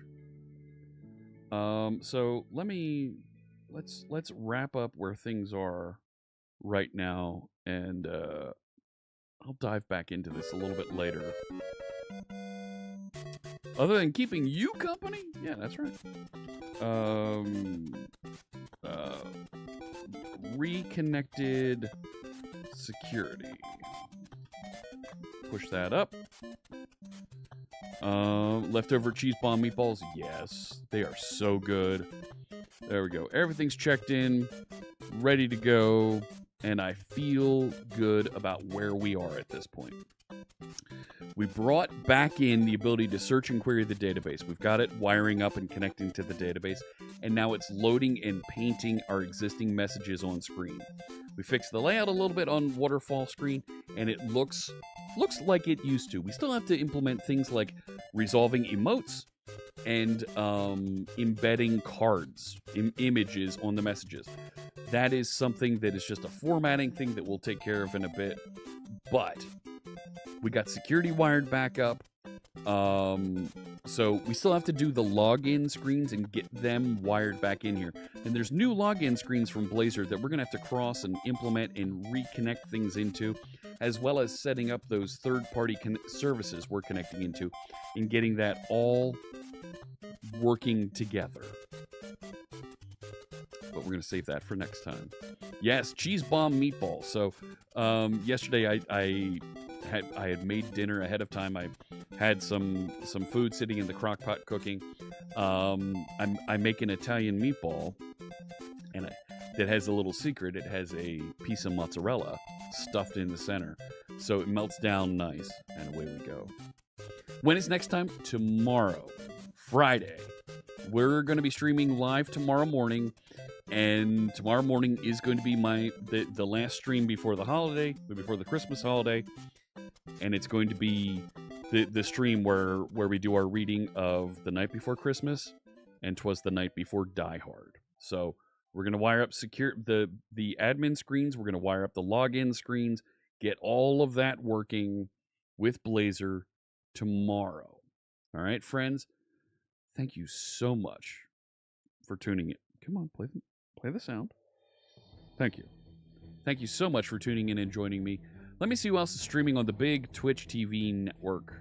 So let's wrap up where things are right now, and I'll dive back into this a little bit later. Other than keeping you company? Yeah, that's right. Reconnected security. Push that up. Leftover cheese bomb meatballs. Yes, they are so good. There we go. Everything's checked in, ready to go, and I feel good about where we are at this point. We brought back in the ability to search and query the database. We've got it wiring up and connecting to the database, and now it's loading and painting our existing messages on screen. We fixed the layout a little bit on waterfall screen, and it looks like it used to. We still have to implement things like resolving emotes and embedding cards, images on the messages. That is something that is just a formatting thing that we'll take care of in a bit, but we got security wired back up. So we still have to do the login screens and get them wired back in here. And there's new login screens from Blazor that we're going to have to cross and implement and reconnect things into, as well as setting up those third-party services we're connecting into and getting that all working together. But we're going to save that for next time. Yes, cheese bomb meatballs. So yesterday I had made dinner ahead of time. I had some food sitting in the crock pot cooking. I make an Italian meatball, and that has a little secret. It has a piece of mozzarella stuffed in the center, so it melts down nice, and away we go. When is next time? Tomorrow, Friday. We're going to be streaming live tomorrow morning, and tomorrow morning is going to be the last stream before the holiday, before the Christmas holiday, and it's going to be the stream where we do our reading of The Night Before Christmas and 'Twas the Night Before Die Hard. So we're going to wire up the admin screens. We're going to wire up the login screens, get all of that working with Blazor tomorrow. All right, friends. Thank you so much for tuning in. Come on, play the sound. Thank you. Thank you so much for tuning in and joining me. Let me see who else is streaming on the big Twitch TV network.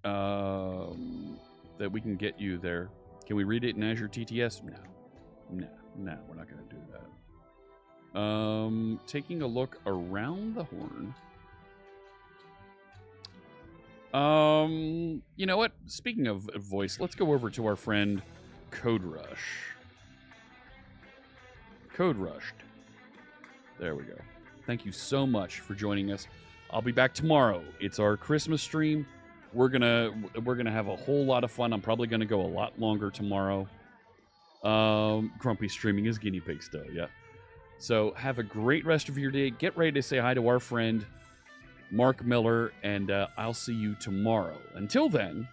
That we can get you there. Can we read it in Azure TTS? No, we're not going to do that. Taking a look around the horn. You know what? Speaking of voice, let's go over to our friend Code Rush. Code Rushed. There we go. Thank you so much for joining us. I'll be back tomorrow. It's our Christmas stream. We're gonna have a whole lot of fun. I'm probably gonna go a lot longer tomorrow. Grumpy streaming his guinea pig still, yeah. So have a great rest of your day. Get ready to say hi to our friend Mark Miller, and I'll see you tomorrow. Until then,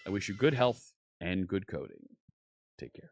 I wish you good health and good coding. Take care.